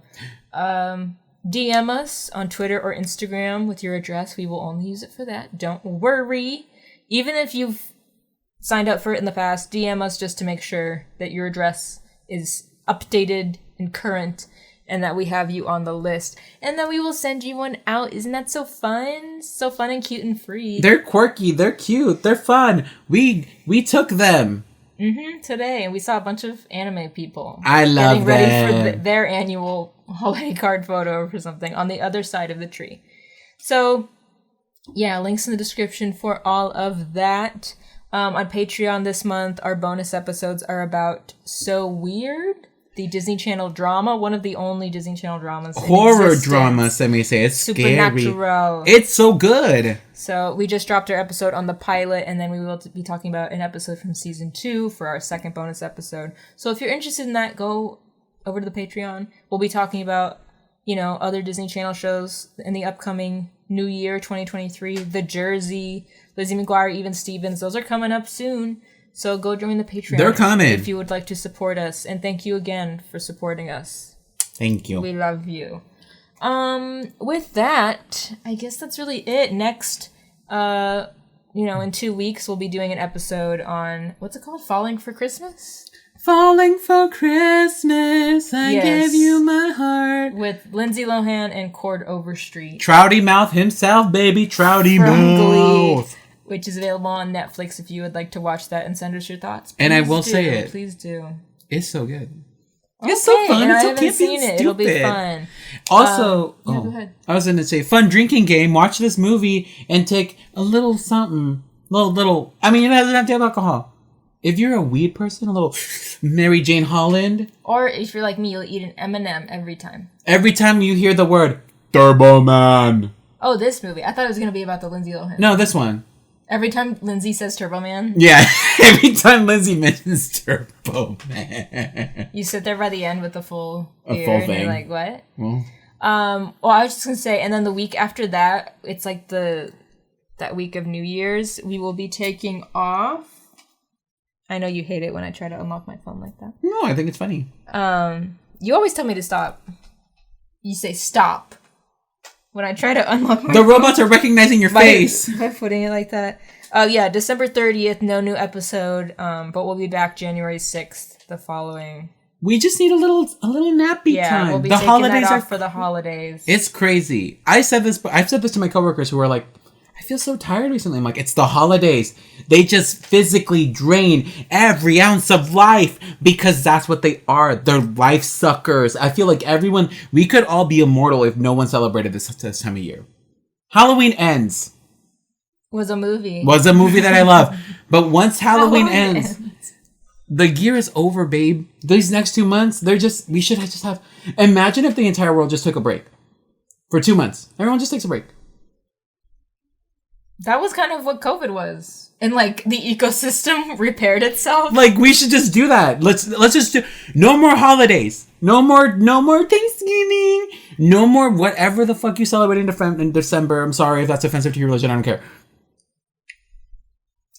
DM us on Twitter or Instagram with your address. We will only use it for that. Don't worry. Even if you've signed up for it in the past, DM us just to make sure that your address is updated and current and that we have you on the list. And then we will send you one out. Isn't that so fun? So fun and cute and free. They're quirky. They're cute. They're fun. We took them. Today. And we saw a bunch of anime people. I love them. Getting ready for their annual holiday card photo or something on the other side of the tree. So... yeah, links in the description for all of that. On Patreon this month, our bonus episodes are about So Weird, the Disney Channel drama, one of the only Disney Channel dramas. Horror drama, some may say. It's supernatural. Scary. It's so good. So we just dropped our episode on the pilot, and then we will be talking about an episode from season 2 for our second bonus episode. So if you're interested in that, go over to the Patreon. We'll be talking about, other Disney Channel shows in the upcoming New Year 2023, The Jersey, Lizzie McGuire, Even Stevens. Those are coming up soon. So go join the Patreon. They're coming. If you would like to support us. And thank you again for supporting us. Thank you. We love you. With that, I guess that's really it. Next, in 2 weeks, we'll be doing an episode on, what's it called? Falling for Christmas? Falling for Christmas, I Yes. gave you my heart. With Lindsay Lohan and Cord Overstreet. Trouty Mouth himself, baby. Trouty From Glee, Mouth. which is available on Netflix if you would like to watch that and send us your thoughts. And I Please will do. say it. Please do. It's so good. Okay, It's so fun. and It's I so haven't campy seen and it. It'll be stupid. fun. Also, go ahead. I was going to say, fun drinking game. Watch this movie and take a little something. Little. I mean, it doesn't have to have alcohol. If you're a weed person, a little Mary Jane Holland. Or if you're like me, you'll eat an M&M every time. Every time you hear the word Turbo Man. Oh, this movie. I thought it was going to be about the Lindsay Lohan. No, this one. Every time Lindsay says Turbo Man, Yeah, every time Lindsay mentions Turbo Man. you sit there by the end with the full A beer full and thing. you're like, what? Well, Well, I was just going to say, and then the week after that, it's like that week of New Year's, we will be taking off. I know you hate it when I try to unlock my phone like that. no, I think it's funny. You always tell me to stop. You say stop when I try to unlock my The robots are recognizing your face. by putting it like that. Oh yeah, December 30th, no new episode. But we'll be back January 6th, the following. We just need a little nappy Yeah, time. we'll be The taking holidays that are off for the holidays. It's crazy. I've said this to my coworkers who are like, I feel so tired recently. I'm like, it's the holidays. They just physically drain every ounce of life because that's what they are. They're life suckers. I feel like we could all be immortal if no one celebrated this time of year. Halloween ends. Was a movie. Was a movie that I love. But once Halloween Halloween ends, the year is over, babe. These next 2 months, we should just have, imagine if the entire world just took a break. For 2 months. Everyone just takes a break. That was kind of what COVID was. And like the ecosystem repaired itself. Like, we should just do that. Let's just do, no more holidays. No more Thanksgiving. No more whatever the fuck you celebrate in December. I'm sorry if that's offensive to your religion. I don't care.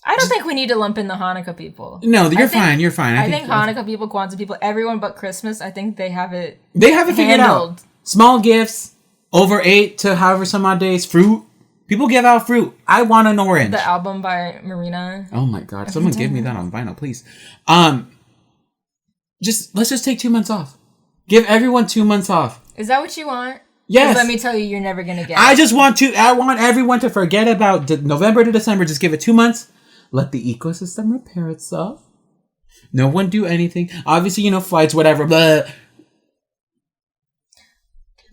I don't think we need to lump in the Hanukkah people. No, you're fine. You're fine. I think Hanukkah people, Kwanzaa people, everyone but Christmas, I think they have it figured out. handled. Small gifts, over 8 to however some odd days. Fruit. People give out fruit. I want an orange. The album by Marina. Oh my god! Someone give me that on vinyl, please. Let's just take 2 months off. Give everyone 2 months off. Is that what you want? 'Cause Yes. let me tell you, you're never gonna get I it. want everyone to forget about November to December. Just give it 2 months. Let the ecosystem repair itself. No one do anything. Obviously, flights, whatever. But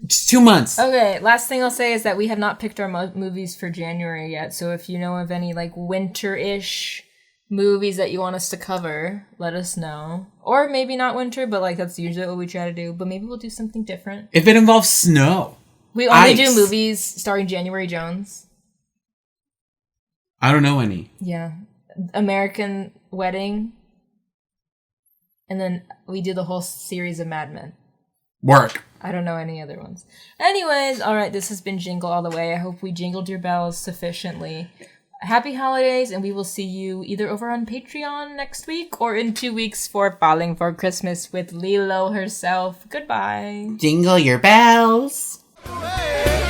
just 2 months. Okay, last thing I'll say is that we have not picked our movies for January yet. So if you know of any like winter-ish movies that you want us to cover, let us know. Or maybe not winter, but like that's usually what we try to do. But maybe we'll do something different. If it involves snow. We only Ice. do movies starring January Jones. I don't know any. Yeah. American Wedding. And then we do the whole series of Mad Men. Work. I don't know any other ones. Anyways, all right, this has been Jingle All the Way. I hope we jingled your bells sufficiently. Happy holidays, and we will see you either over on Patreon next week or in 2 weeks for Falling for Christmas with Lilo herself. Goodbye. Jingle your bells. Hey.